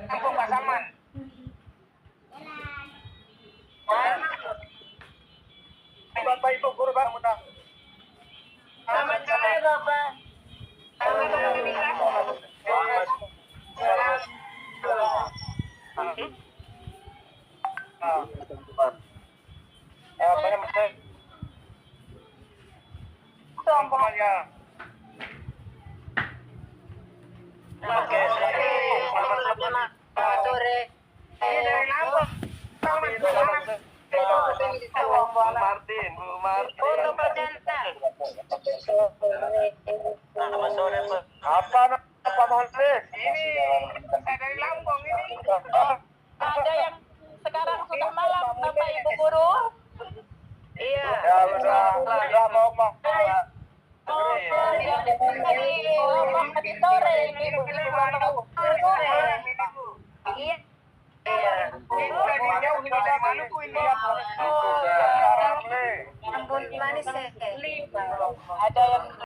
Speaker 5: Kampung Pasaman. Bapak Ibu guru Pak Muda.
Speaker 10: Selamat sore Bapak. Oke, selamat sore.
Speaker 5: Ini dari Lampung.
Speaker 1: Martin.
Speaker 10: Untuk perjalanan. Selamat sore Pak.
Speaker 5: Apa mohon ini saya dari Lampung ini.
Speaker 10: Ada yang sekarang sudah malam Bapak Ibu guru? Iya.
Speaker 5: Ya udah mau.
Speaker 10: Oh, tadi sore Ibu. Sore. Iya. Iya.
Speaker 5: Ini dari jauh ini dari Maluku ini.
Speaker 10: Ampun manis. Ada yang